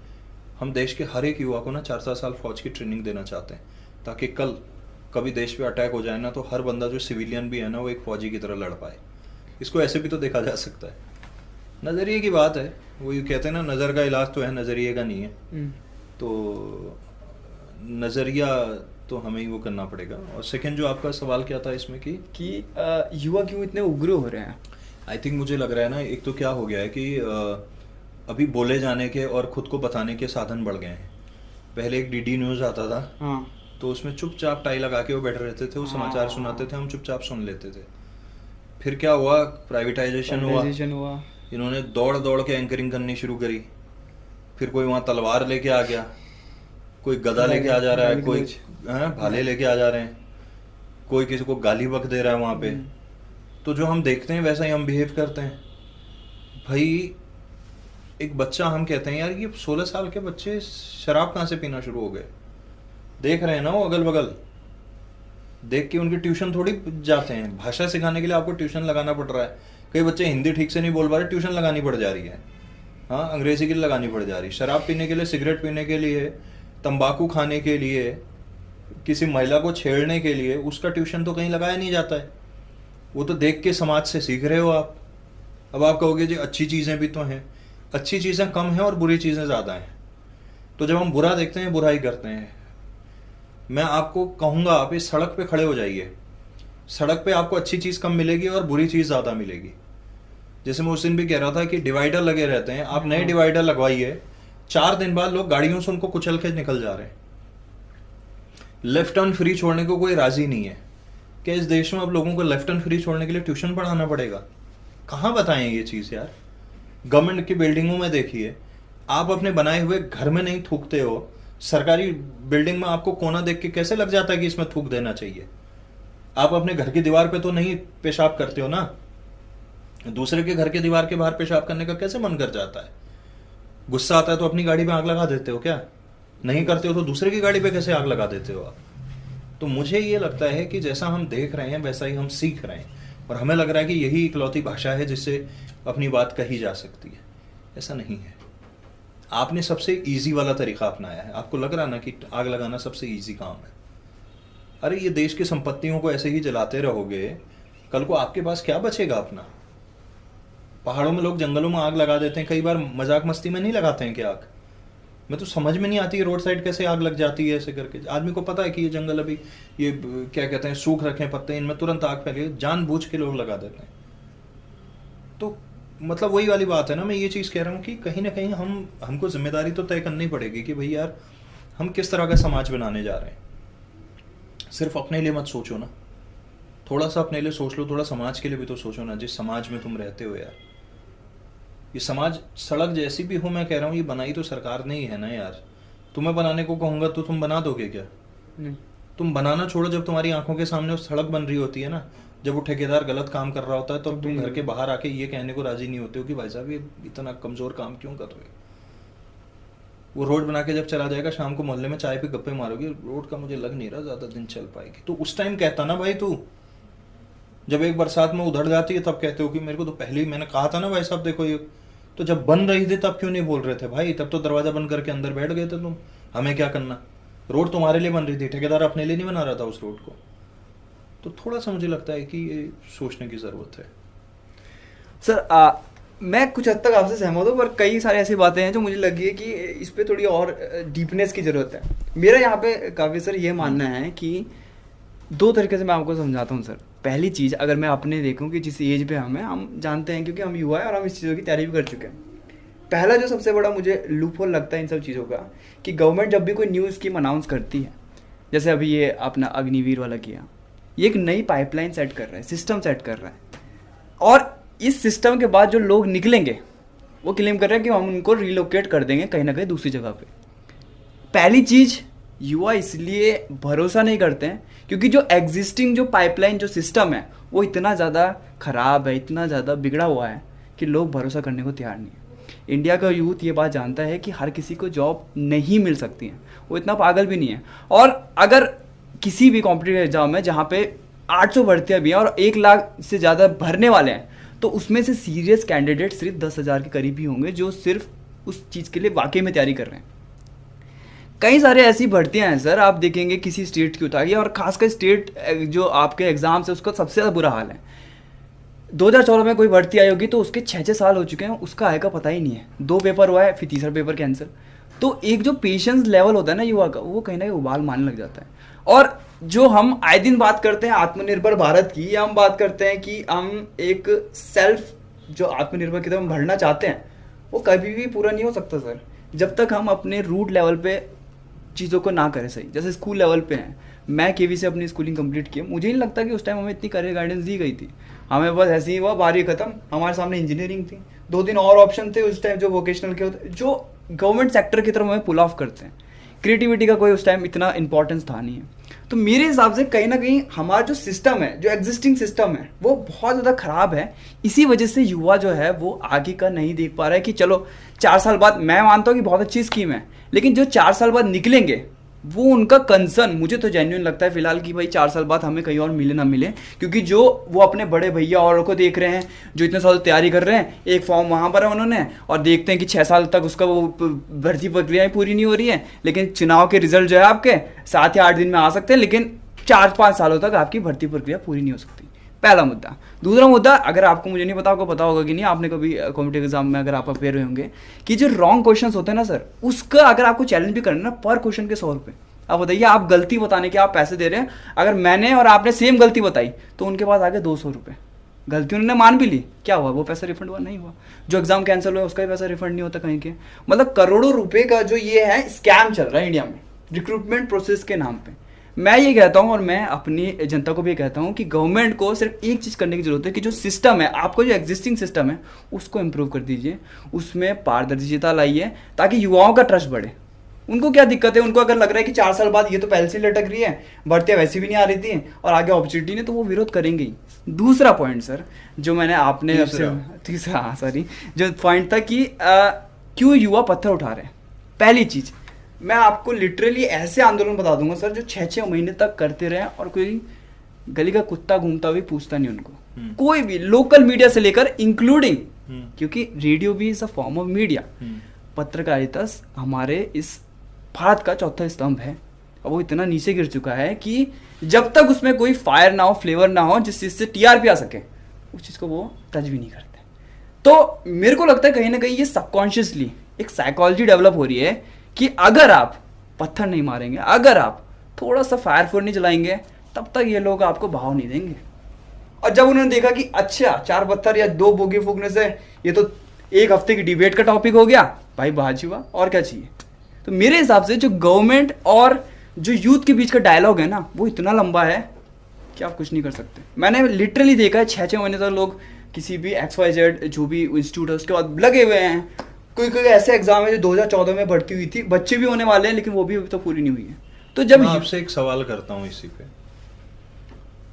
हम देश के हर एक युवा को ना 4-4 साल फौज की ट्रेनिंग देना चाहते हैं, ताकि कल कभी देश पे अटैक हो जाए ना, तो हर बंदा जो सिविलियन भी है ना, वो एक फौजी की तरह लड़ पाए। इसको ऐसे भी तो देखा जा सकता है। नज़रिए की बात है, वो ये कहते हैं ना, नज़र का इलाज तो है, नज़रिए का नहीं है। तो नज़रिया तो हमें ही वो करना पड़ेगा। और सेकंड जो आपका सवाल क्या था इसमें कि युवा क्यों इतने उग्र हो रहे हैं? आई थिंक मुझे लग रहा है ना, एक तो क्या हो गया है कि अभी बोले जाने के और खुद को बताने के साधन बढ़ गए हैं। पहले एक डीडी न्यूज़ आता था, हाँ, तो उसमें चुपचाप टाई लगा के वो बैठे रहते थे, वो समाचार सुनाते थे, हम चुपचाप सुन लेते थे। फिर क्या हुआ, प्राइवेटाइजेशन हुआ, इन्होंने दौड़ दौड़ के एंकरिंग करनी शुरू करी। फिर कोई वहाँ तलवार लेके आ गया, कोई गदा लेके आ जा रहा है, कोई भाले लेके आ जा रहे हैं, कोई किसी को गाली बक दे रहा है वहाँ पे। तो जो हम देखते हैं वैसा ही हम बिहेव करते हैं। भाई एक बच्चा, हम कहते हैं यार ये 16 साल के बच्चे शराब कहाँ से पीना शुरू हो गए, देख रहे हैं ना वो अगल बगल, देख के उनकी ट्यूशन थोड़ी जाते हैं। भाषा सिखाने के लिए आपको ट्यूशन लगाना पड़ रहा है। कई बच्चे हिंदी ठीक से नहीं बोल पा रहे, ट्यूशन लगानी पड़ जा रही है। हाँ, अंग्रेजी के लिए लगानी पड़ जा रही है, शराब पीने के लिए, सिगरेट पीने के लिए, तंबाकू खाने के लिए, किसी महिला को छेड़ने के लिए, उसका ट्यूशन तो कहीं लगाया नहीं जाता है। वो तो देख के समाज से सीख रहे हो आप। अब आप कहोगे जी अच्छी चीज़ें भी तो हैं, अच्छी चीज़ें कम हैं और बुरी चीज़ें ज़्यादा हैं। तो जब हम बुरा देखते हैं, बुराई करते हैं। मैं आपको कहूँगा, आप इस सड़क पे खड़े हो जाइए, सड़क पे आपको अच्छी चीज़ कम मिलेगी और बुरी चीज़ ज़्यादा मिलेगी। जैसे मैं उस दिन भी कह रहा था कि डिवाइडर लगे रहते हैं, आप नए डिवाइडर लगवाइए, 4 दिन बाद लोग गाड़ियों से उनको कुचल के निकल जा रहे हैं। लेफ्ट टर्न फ्री छोड़ने को कोई राजी नहीं है। क्या इस देश में अब लोगों को लेफ्ट टर्न फ्री छोड़ने के लिए ट्यूशन पढ़ाना पड़ेगा? कहाँ बताएं ये चीज़ यार। गवर्नमेंट की बिल्डिंगों में देखिए, आप अपने बनाए हुए घर में नहीं थूकते हो, सरकारी बिल्डिंग में आपको कोना देख के कैसे लग जाता है कि इसमें थूक देना चाहिए? आप अपने घर की दीवार पे तो नहीं पेशाब करते हो ना, दूसरे के घर के दीवार के बाहर पेशाब करने का कैसे मन कर जाता है? गुस्सा आता है तो अपनी गाड़ी में आग लगा देते हो क्या? नहीं करते हो तो दूसरे की गाड़ी पे कैसे आग लगा देते हो आप? तो मुझे ये लगता है कि जैसा हम देख रहे हैं वैसा ही हम सीख रहे हैं, और हमें लग रहा है कि यही इकलौती भाषा है जिससे अपनी बात कही जा सकती है। ऐसा नहीं है। आपने सबसे इजी वाला तरीका अपनाया है। आपको लग रहा ना कि आग लगाना सबसे इजी काम है। अरे ये देश की संपत्तियों को ऐसे ही जलाते रहोगे, कल को आपके पास क्या बचेगा अपना? पहाड़ों में लोग जंगलों में आग लगा देते हैं, कई बार मजाक मस्ती में नहीं लगाते हैं क्या आग? मैं तो समझ में नहीं आती है रोड साइड कैसे आग लग जाती है ऐसे करके। आदमी को पता है कि ये जंगल अभी ये क्या कहते हैं सूख रखे हैं पत्ते, इनमें तुरंत आग फैली, जानबूझ के लोग लगा देते हैं। तो मतलब वही वाली बात है ना, मैं ये चीज़ कह रहा हूँ कि कहीं ना कहीं हमको जिम्मेदारी तो तय करनी पड़ेगी कि भाई यार हम किस तरह का समाज बनाने जा रहे हैं। सिर्फ अपने लिए मत सोचो ना, थोड़ा सा अपने लिए सोच लो, थोड़ा समाज के लिए भी तो सोचो ना, जिस समाज में तुम रहते हो यार। ये समाज सड़क जैसी भी हो, मैं कह रहा हूँ ये बनाई तो सरकार ने ही है ना यार। तुम्हें बनाने को कहूँगा तो तुम बना दोगे क्या? नहीं। तुम बनाना छोड़ो, जब तुम्हारी आंखों के सामने उस सड़क बन रही होती है ना, जब वो ठेकेदार गलत काम कर रहा होता है, तो तुम घर के बाहर आके ये कहने को राजी नहीं होते हो कि भाई साहब ये इतना कमजोर काम क्यों कर रहे हो? वो रोड बना के जब चला जाएगा, शाम को मोहल्ले में चाय पे गप्पे मारोगे, रोड का मुझे लग नहीं रहा ज्यादा दिन चल पाएगी। तो उस टाइम कहता ना भाई तू, जब एक बरसात में उधड़ जाती है तब कहते हो कि मेरे को तो पहले ही मैंने कहा था ना भाई साहब देखो ये। तो जब बन रही थी तब क्यों नहीं बोल रहे थे भाई? तब तो दरवाजा बंद करके अंदर बैठ गए थे तुम। हमें क्या करना? रोड तुम्हारे लिए बन रही थी, ठेकेदार अपने लिए नहीं बना रहा था उस रोड को। तो थोड़ा सा मुझे लगता है कि ये सोचने की जरूरत है। सर मैं कुछ हद तक आपसे सहमत हूँ, पर कई सारी ऐसी बातें हैं जो मुझे लगी है कि इस पे थोड़ी और डीपनेस की ज़रूरत है। मेरा यहाँ पे काफ़ी सर ये मानना है कि दो तरीके से मैं आपको समझाता हूँ सर। पहली चीज़, अगर मैं अपने देखूँ कि जिस एज पे हम जानते हैं, क्योंकि हम युवा हैं और हम इस चीज़ों की तैयारी भी कर चुके हैं। पहला जो सबसे बड़ा मुझे लूपहोल लगता है इन सब चीज़ों का, कि गवर्नमेंट जब भी कोई न्यू स्कीम अनाउंस करती है, जैसे अभी ये अपना अग्निवीर वाला किया, ये एक नई पाइपलाइन सेट कर रहा है, सिस्टम सेट कर रहा है, और इस सिस्टम के बाद जो लोग निकलेंगे वो क्लेम कर रहे हैं कि हम उनको रिलोकेट कर देंगे कहीं ना कहीं दूसरी जगह पे। पहली चीज़, युवा इसलिए भरोसा नहीं करते हैं क्योंकि जो एग्जिस्टिंग जो पाइपलाइन जो सिस्टम है वो इतना ज़्यादा ख़राब है, इतना ज़्यादा बिगड़ा हुआ है कि लोग भरोसा करने को तैयार नहीं है। इंडिया का यूथ ये बात जानता है कि हर किसी को जॉब नहीं मिल सकती है, वो इतना पागल भी नहीं है। और अगर किसी भी कॉम्पिटिटिव एग्जाम में जहाँ पे 800 भर्तियाँ भी हैं और 1 लाख से ज़्यादा भरने वाले हैं, तो उसमें से सीरियस कैंडिडेट सिर्फ 10,000 के करीब ही होंगे जो सिर्फ उस चीज़ के लिए वाकई में तैयारी कर रहे हैं। कई सारे ऐसी भर्तियां हैं सर, आप देखेंगे किसी स्टेट की उठाइए, और खासकर स्टेट जो आपके एग्जाम्स है उसका सबसे ज़्यादा बुरा हाल है। 2014 में कोई भर्ती आई होगी तो उसके 6-6 साल हो चुके हैं, उसका आय का पता ही नहीं है। 2 पेपर हुआ है, फिर तीसरा पेपर कैंसिल। तो एक जो पेशेंस लेवल होता है ना युवा का, वो कहीं ना कहीं उबाल मारने लग जाता है। और जो हम आए दिन बात करते हैं आत्मनिर्भर भारत की, या हम बात करते हैं कि हम एक सेल्फ जो आत्मनिर्भर की तरफ हम बढ़ना चाहते हैं, वो कभी भी पूरा नहीं हो सकता सर, जब तक हम अपने रूट लेवल पे चीज़ों को ना करें सही। जैसे स्कूल लेवल पे हैं, मैं केवी से अपनी स्कूलिंग कंप्लीट की, मुझे नहीं लगता कि उस टाइम हमें इतनी करियर गाइडेंस दी गई थी। हमें बस ऐसे ही हुआ 12वीं खत्म, हमारे सामने इंजीनियरिंग थी, 2 और ऑप्शन थे उस टाइम जो वोकेशनल के होते, जो गवर्नमेंट सेक्टर की तरफ हमें पुल ऑफ करते हैं। क्रिएटिविटी का कोई उस टाइम इतना इंपॉर्टेंस था नहीं है। तो मेरे हिसाब से कहीं ना कहीं हमारा जो सिस्टम है, जो एग्जिस्टिंग सिस्टम है, वो बहुत ज़्यादा ख़राब है। इसी वजह से युवा जो है वो आगे का नहीं देख पा रहा है कि चलो 4 साल बाद, मैं मानता हूँ कि बहुत अच्छी स्कीम है, लेकिन जो 4 साल बाद निकलेंगे वो उनका कंसर्न मुझे तो जेन्युइन लगता है फिलहाल कि भाई 4 साल बाद हमें कहीं और मिले ना मिले, क्योंकि जो वो अपने बड़े भैया और को देख रहे हैं जो इतने साल तैयारी कर रहे हैं, एक फॉर्म वहाँ पर है उन्होंने, और देखते हैं कि 6 साल तक उसका वो भर्ती प्रक्रिया पूरी नहीं हो रही है, लेकिन चुनाव के रिजल्ट जो है आपके 7 या 8 दिन में आ सकते हैं, लेकिन 4-5 सालों तक आपकी भर्ती प्रक्रिया पूरी नहीं हो सकती। पहला मुद्दा। दूसरा मुद्दा, अगर आपको, मुझे नहीं पता, आपको पता होगा कि नहीं, आपने कभी कॉम्पिटिटिव एग्जाम में अगर आप अपेयर हुए होंगे, कि जो रॉन्ग क्वेश्चंस होते हैं ना सर, उसका अगर आपको चैलेंज भी करना ना, पर क्वेश्चन के 100 रुपये। आप बताइए, आप गलती बताने के आप पैसे दे रहे हैं, अगर मैंने और आपने सेम गलती बताई तो उनके पास आगे 200 रुपये। गलती उन्होंने मान भी ली, क्या हुआ? वो पैसा रिफंड हुआ? नहीं हुआ। जो एग्जाम कैंसिल हुआ उसका भी पैसा रिफंड नहीं होता कहीं के। मतलब करोड़ों रुपए का जो ये है स्कैम चल रहा है इंडिया में रिक्रूटमेंट प्रोसेस के नाम पे। मैं ये कहता हूँ और मैं अपनी जनता को भी कहता हूँ कि गवर्नमेंट को सिर्फ एक चीज़ करने की जरूरत है कि जो सिस्टम है, आपको जो एग्जिस्टिंग सिस्टम है उसको इम्प्रूव कर दीजिए, उसमें पारदर्शिता लाइए ताकि युवाओं का ट्रस्ट बढ़े। उनको क्या दिक्कत है? उनको अगर लग रहा है कि 4 साल बाद ये तो पहले से ही लटक रही है, भर्तियां वैसे भी नहीं आ रही थी और आगे अपॉर्चुनिटी नहीं, तो वो विरोध करेंगे ही। दूसरा पॉइंट सर, जो मैंने आपने तीसरा हाँ सॉरी, जो पॉइंट था कि क्यों युवा पत्थर उठा रहे हैं। पहली चीज, मैं आपको लिटरली ऐसे आंदोलन बता दूंगा सर जो 6-6 महीने तक करते रहे और कोई गली का कुत्ता घूमता भी पूछता नहीं उनको। कोई भी लोकल मीडिया से लेकर इंक्लूडिंग, क्योंकि रेडियो भी is a form of media, पत्रकारिता हमारे इस भारत का चौथा स्तंभ है। और वो इतना नीचे गिर चुका है कि जब तक उसमें कोई फायर ना हो, फ्लेवर ना हो, जिस चीज से टीआरपी आ सके, उस चीज को वो टच भी नहीं करते। तो मेरे को लगता है कहीं ना कहीं ये सबकॉन्शियसली एक साइकोलॉजी डेवलप हो रही है कि अगर आप पत्थर नहीं मारेंगे, अगर आप थोड़ा सा फायर फोर नहीं जलाएंगे, तब तक ये लोग आपको भाव नहीं देंगे। और जब उन्होंने देखा कि अच्छा 4 पत्थर या 2 बोगे फूकने से ये तो 1 हफ्ते की डिबेट का टॉपिक हो गया, भाई बाजी हुआ, और क्या चाहिए। तो मेरे हिसाब से जो गवर्नमेंट और जो यूथ के बीच का डायलॉग है ना, वो इतना लंबा है कि आप कुछ नहीं कर सकते। मैंने लिटरली देखा है 6-6 महीने तक लोग किसी भी XYZ जो भी इंस्टीट्यूट है उसके बाद लगे हुए हैं। कोई कोई ऐसे एग्जाम है जो 2014 में भर्ती हुई थी, बच्चे भी होने वाले हैं, लेकिन वो भी अभी तो पूरी नहीं हुई है। तो जब मैं आपसे एक सवाल करता हूँ इसी पे,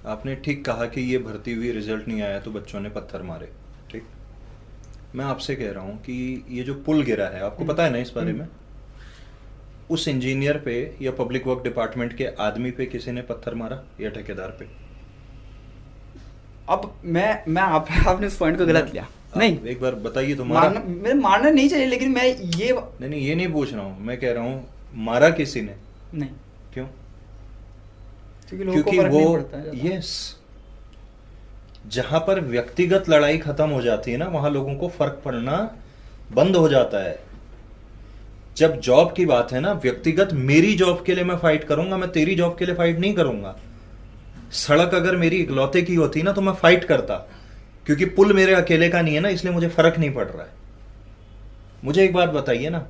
आपने ठीक कहा कि ये भर्ती हुई, रिजल्ट नहीं आया तो बच्चों ने पत्थर मारे, ठीक। मैं आपसे कह रहा हूँ कि ये जो पुल गिरा है, आपको पता है ना इस बारे में? उस इंजीनियर पे या पब्लिक वर्क डिपार्टमेंट के आदमी पे किसी ने पत्थर मारा या ठेकेदार पे? अब मैं आपने उस पॉइंट को गलत लिया। नहीं, एक बार बताइए तो। मारना नहीं चाहिए, लेकिन मैं ये नहीं ये नहीं पूछ रहा हूँ, मैं कह रहा हूँ मारा किसी ने? नहीं। क्यों? क्योंकि वो यस, जहां पर व्यक्तिगत लड़ाई खत्म हो जाती है ना, वहां लोगों को फर्क पड़ना बंद हो जाता है। जब जॉब की बात है ना, व्यक्तिगत मेरी जॉब के लिए मैं फाइट करूंगा, मैं तेरी जॉब के लिए फाइट नहीं करूंगा। सड़क अगर मेरी इकलौते की होती ना तो मैं फाइट करता, क्योंकि पुल मेरे अकेले का नहीं है ना, इसलिए मुझे फर्क नहीं पड़ रहा है। मुझे एक बात बताइए ना,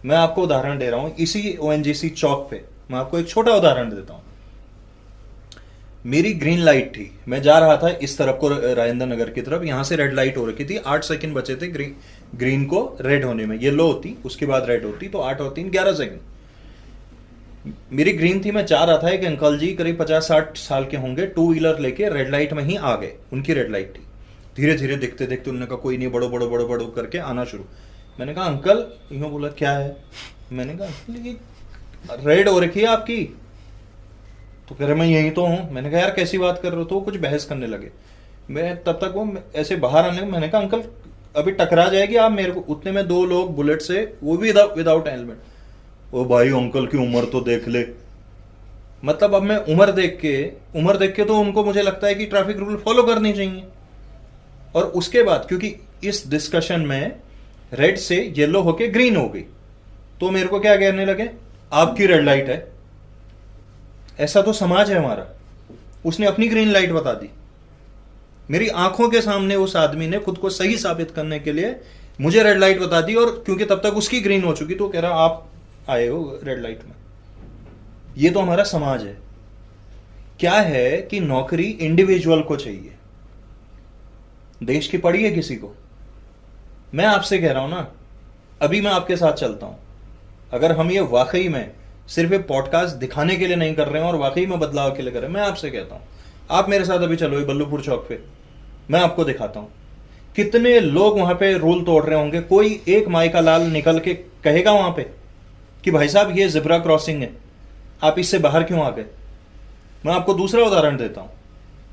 मैं आपको उदाहरण दे रहा हूं, इसी ONGC चौक पे मैं आपको एक छोटा उदाहरण देता हूं। मेरी ग्रीन लाइट थी, मैं जा रहा था इस तरफ को, राजेंद्र नगर की तरफ, यहां से रेड लाइट हो रखी थी, 8 सेकंड बचे थे ग्रीन को रेड होने में। येलो होती, उसके बाद रेड होती, तो 8 और 3 11 सेकंड। मेरी ग्रीन थी, मैं जा रहा था, एक अंकल जी करीब 50-60 साल के होंगे, 2 व्हीलर लेके रेड लाइट में ही आ गए। उनकी रेड लाइट थी, धीरे धीरे देखते देखते उन्होंने कहा कोई नहीं, बड़ो बड़ो बड़ो बड़ो करके आना शुरू। मैंने कहा अंकल, यूं बोला क्या है? मैंने कहा अंकल ये रेड हो रखी है आपकी। तो कह रहे मैं यही तो हूं। मैंने कहा यार कैसी बात कर रहे हो? तो वो कुछ बहस करने लगे। मैं तब तक वो ऐसे बाहर आने, मैंने कहा अंकल अभी टकरा जाएगी आप मेरे को। उतने में 2 लोग बुलेट से, वो भी विदाउट हेलमेट। ओ भाई अंकल की उम्र तो देख ले। मतलब अब मैं उम्र देख के तो उनको, मुझे लगता है कि ट्रैफिक रूल फॉलो करनी चाहिए। और उसके बाद क्योंकि इस डिस्कशन में रेड से येलो होके ग्रीन हो गई, तो मेरे को क्या कहने लगे, आपकी रेड लाइट है। ऐसा तो समाज है हमारा। उसने अपनी ग्रीन लाइट बता दी मेरी आंखों के सामने। उस आदमी ने खुद को सही साबित करने के लिए मुझे रेड लाइट बता दी, और क्योंकि तब तक उसकी ग्रीन हो चुकी, तो कह रहा आप आए हो रेड लाइट में। ये तो हमारा समाज है। क्या है कि नौकरी इंडिविजुअल को चाहिए, देश की पड़ी है किसी को। मैं आपसे कह रहा हूं ना, अभी मैं आपके साथ चलता हूं। अगर हम ये वाकई में सिर्फ एक पॉडकास्ट दिखाने के लिए नहीं कर रहे हैं और वाकई में बदलाव के लिए कर रहे हैं, मैं आपसे कहता हूं आप मेरे साथ अभी चलो बल्लूपुर चौक पे, मैं आपको दिखाता हूं कितने लोग वहां पे रूल तोड़ रहे होंगे। कोई एक माई का लाल निकल के कहेगा वहां पे कि भाई साहब ये जिब्रा क्रॉसिंग है, आप इससे बाहर क्यों आ गए? मैं आपको दूसरा उदाहरण देता हूं।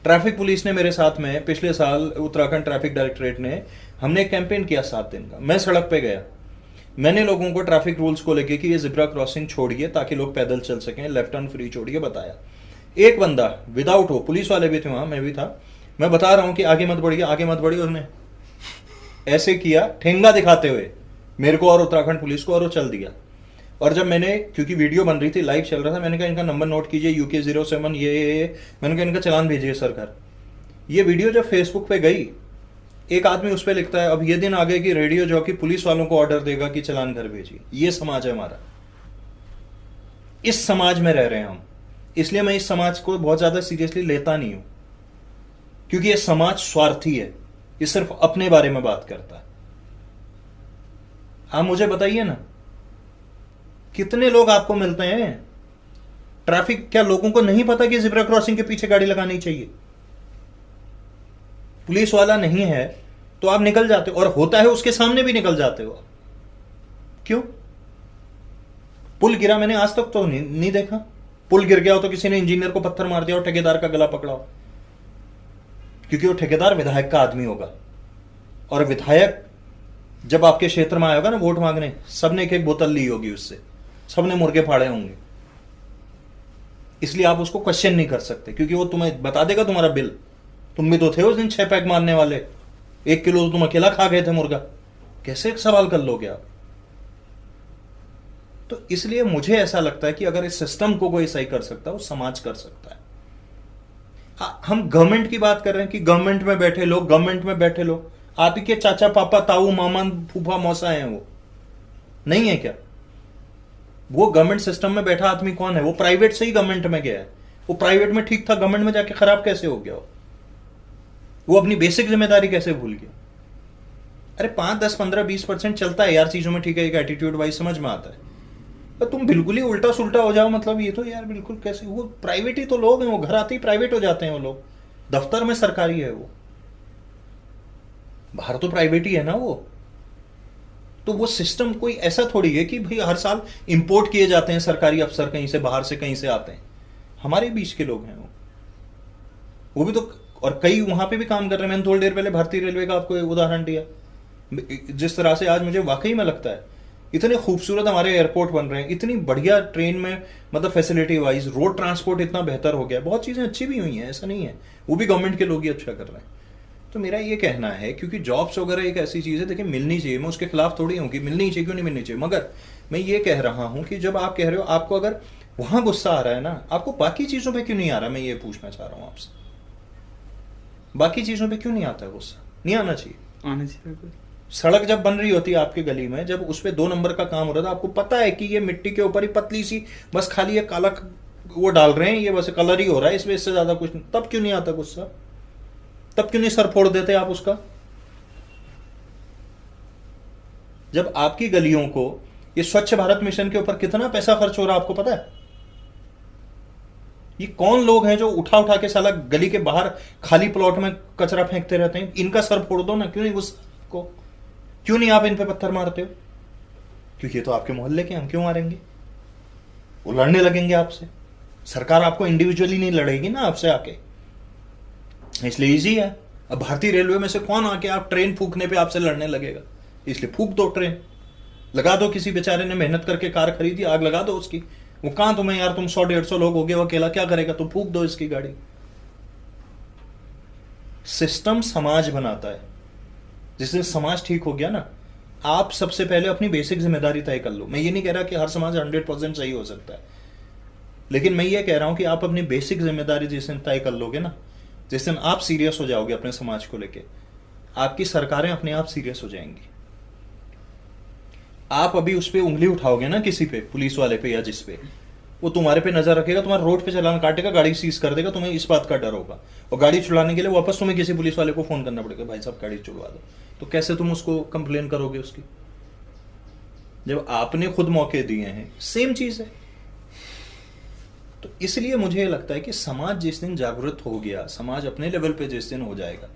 ट्रैफिक पुलिस ने मेरे साथ में पिछले साल, उत्तराखंड ट्रैफिक डायरेक्टरेट ने, हमने एक कैंपेन किया 7 दिन का। मैं सड़क पे गया, मैंने लोगों को ट्रैफिक रूल्स को लेके कि ये जिब्रा क्रॉसिंग छोड़िए ताकि लोग पैदल चल सकें, लेफ्ट टर्न फ्री छोड़िए, बताया। एक बंदा विदाउट हो, पुलिस वाले भी थे वहां, मैं भी था, मैं बता रहा हूं कि आगे मत बढ़िए आगे मत बढ़िए, उसने ऐसे किया ठेंगा दिखाते हुए मेरे को और उत्तराखंड पुलिस को, और वो चल दिया। और जब मैंने, क्योंकि वीडियो बन रही थी, लाइव चल रहा था, मैंने कहा इनका नंबर नोट कीजिए, UK 07 ये मैंने कहा इनका चालान भेजिए सर घर। ये वीडियो जब फेसबुक पे गई, एक आदमी उस पर लिखता है अब ये दिन आ गए कि रेडियो जॉकी पुलिस वालों को ऑर्डर देगा कि चालान घर भेजिए। ये समाज है हमारा, इस समाज में रह रहे हैं हम। इसलिए मैं इस समाज को बहुत ज्यादा सीरियसली लेता नहीं हूं, क्योंकि ये समाज स्वार्थी है, ये सिर्फ अपने बारे में बात करता है। आप मुझे बताइए ना कितने लोग आपको मिलते हैं? ट्रैफिक, क्या लोगों को नहीं पता कि ज़ेब्रा क्रॉसिंग के पीछे गाड़ी लगानी चाहिए? पुलिस वाला नहीं है तो आप निकल जाते हो, और होता है उसके सामने भी निकल जाते हो। क्यों? पुल गिरा, मैंने आज तक तो नहीं देखा पुल गिर गया हो तो किसी ने इंजीनियर को पत्थर मार दिया और ठेकेदार का गला पकड़ा हो, क्योंकि वो ठेकेदार विधायक का आदमी होगा। और विधायक जब आपके क्षेत्र में आया होगा ना वोट मांगने, सबने एक एक बोतल ली होगी उससे, सबने मुर्गे फाड़े होंगे, इसलिए आप उसको क्वेश्चन नहीं कर सकते, क्योंकि वो तुम्हें बता देगा तुम्हारा बिल। तुम भी तो थे उस दिन 6 पैक मारने वाले, 1 किलो तो तुम अकेला खा गए थे मुर्गा, कैसे एक सवाल कर लोगे आप? तो इसलिए मुझे ऐसा लगता है कि अगर इस सिस्टम को कोई सही कर सकता है वो समाज कर सकता है। हम गवर्नमेंट की बात कर रहे हैं कि गवर्नमेंट में बैठे लोग, गवर्नमेंट में बैठे लोग, आप ही के चाचा पापा ताऊ मामा फूफा मौसा हैं, वो नहीं है क्या? वो गवर्नमेंट सिस्टम में बैठा आदमी कौन है? वो प्राइवेट से ही गवर्नमेंट में गया है। वो प्राइवेट में ठीक था, गवर्नमेंट में जाके खराब कैसे हो गया? वो अपनी बेसिक जिम्मेदारी कैसे भूल गया? अरे 5, 10, 15, 20% चलता है यार चीजों में, ठीक है, एक एटीट्यूड वाइज समझ में आता है। तो तुम बिल्कुल ही उल्टा सुल्टा हो जाओ, मतलब ये तो यार बिल्कुल कैसे? वो प्राइवेट ही तो लोग हैं, वो घर आते ही प्राइवेट हो जाते हैं वो लोग, दफ्तर में सरकारी है वो, बाहर तो प्राइवेट ही है ना वो। तो वो सिस्टम कोई ऐसा थोड़ी है कि भाई हर साल इंपोर्ट किए जाते हैं सरकारी अफसर, कहीं से बाहर से कहीं से आते हैं, हमारे बीच के लोग हैं वो भी तो, और कई वहां पे भी काम कर रहे हैं। मैंने थोड़ी देर पहले भारतीय रेलवे का आपको उदाहरण दिया, जिस तरह से आज मुझे वाकई में लगता है इतने खूबसूरत हमारे एयरपोर्ट बन रहे हैं, इतनी बढ़िया ट्रेन में मतलब फैसिलिटी वाइज रोड ट्रांसपोर्ट इतना बेहतर हो गया, बहुत चीजें अच्छी भी हुई हैं, ऐसा नहीं है, वो भी गवर्नमेंट के लोग ही अच्छा कर रहे हैं। तो मेरा ये कहना है, क्योंकि जॉब्स वगैरह एक ऐसी चीज़ है, देखिए मिलनी चाहिए, मैं उसके खिलाफ थोड़ी हूँ कि मिलनी चाहिए, क्यों नहीं मिलनी चाहिए, मगर मैं ये कह रहा हूँ कि जब आप कह रहे हो आपको अगर वहां गुस्सा आ रहा है ना, आपको बाकी चीज़ों पे क्यों नहीं आ रहा? मैं ये पूछना चाह रहा हूँ आपसे, बाकी चीज़ों पे क्यों नहीं आता गुस्सा? नहीं आना चाहिए, आना चाहिए। सड़क जब बन रही होती है आपकी गली में, जब उस पर 2 नंबर का काम हो रहा था, आपको पता है कि ये मिट्टी के ऊपर ही पतली सी बस खाली ये काला वो डाल रहे हैं, ये बस कलर ही हो रहा है इसमें, इससे ज्यादा कुछ नहीं, तब क्यों नहीं आता गुस्सा? तब क्यों नहीं सर फोड़ देते आप उसका? जब आपकी गलियों को ये स्वच्छ भारत मिशन के ऊपर कितना पैसा खर्च हो रहा है आपको पता है? ये कौन लोग हैं जो उठा उठा के साला गली के बाहर खाली प्लॉट में कचरा फेंकते रहते हैं? इनका सर फोड़ दो ना, क्यों नहीं गुस्सा को? क्यों नहीं आप इन पे पत्थर मारते हो? क्योंकि ये तो आपके मोहल्ले के, हम क्यों मारेंगे? वो लड़ने लगेंगे आपसे, सरकार आपको इंडिविजुअली नहीं लड़ेगी ना आपसे आके, इसलिए इजी है। अब भारतीय रेलवे में से कौन आके आप ट्रेन फूकने पे आपसे लड़ने लगेगा? इसलिए फूक दो, ट्रेन लगा दो, किसी बेचारे ने मेहनत करके कार खरीदी, आग लगा दो उसकी। वो कहां तुम्हें यार, तुम 100-150 लोग हो गए, वो अकेला क्या करेगा? तो फूक दो इसकी गाड़ी। सिस्टम समाज बनाता है, जिस दिन समाज ठीक हो गया ना, आप सबसे पहले अपनी बेसिक जिम्मेदारी तय कर लो। मैं ये नहीं कह रहा कि हर समाज 100% सही हो सकता है, लेकिन मैं ये कह रहा हूं कि आप अपनी बेसिक जिम्मेदारी जिस दिन तय कर लोगे ना, जिस दिन आप सीरियस हो जाओगे अपने समाज को लेके, आपकी सरकारें अपने आप सीरियस हो जाएंगी। आप अभी उस पर उंगली उठाओगे ना किसी पे, पुलिस वाले पे या जिस पे, वो तुम्हारे पे नजर रखेगा, तुम्हारे रोड पे चालान काटेगा, गाड़ी सीज कर देगा, तुम्हें इस बात का डर होगा, और गाड़ी छुड़ाने के लिए वापस तुम्हें किसी पुलिस वाले को फोन करना पड़ेगा, भाई साहब गाड़ी छुड़वा दो। तो कैसे तुम उसको कंप्लेन करोगे उसकी, जब आपने खुद मौके दिए हैं? सेम चीज है। तो इसलिए मुझे लगता है कि समाज जिस दिन जागरूक हो गया, समाज अपने लेवल पे जिस दिन हो जाएगा,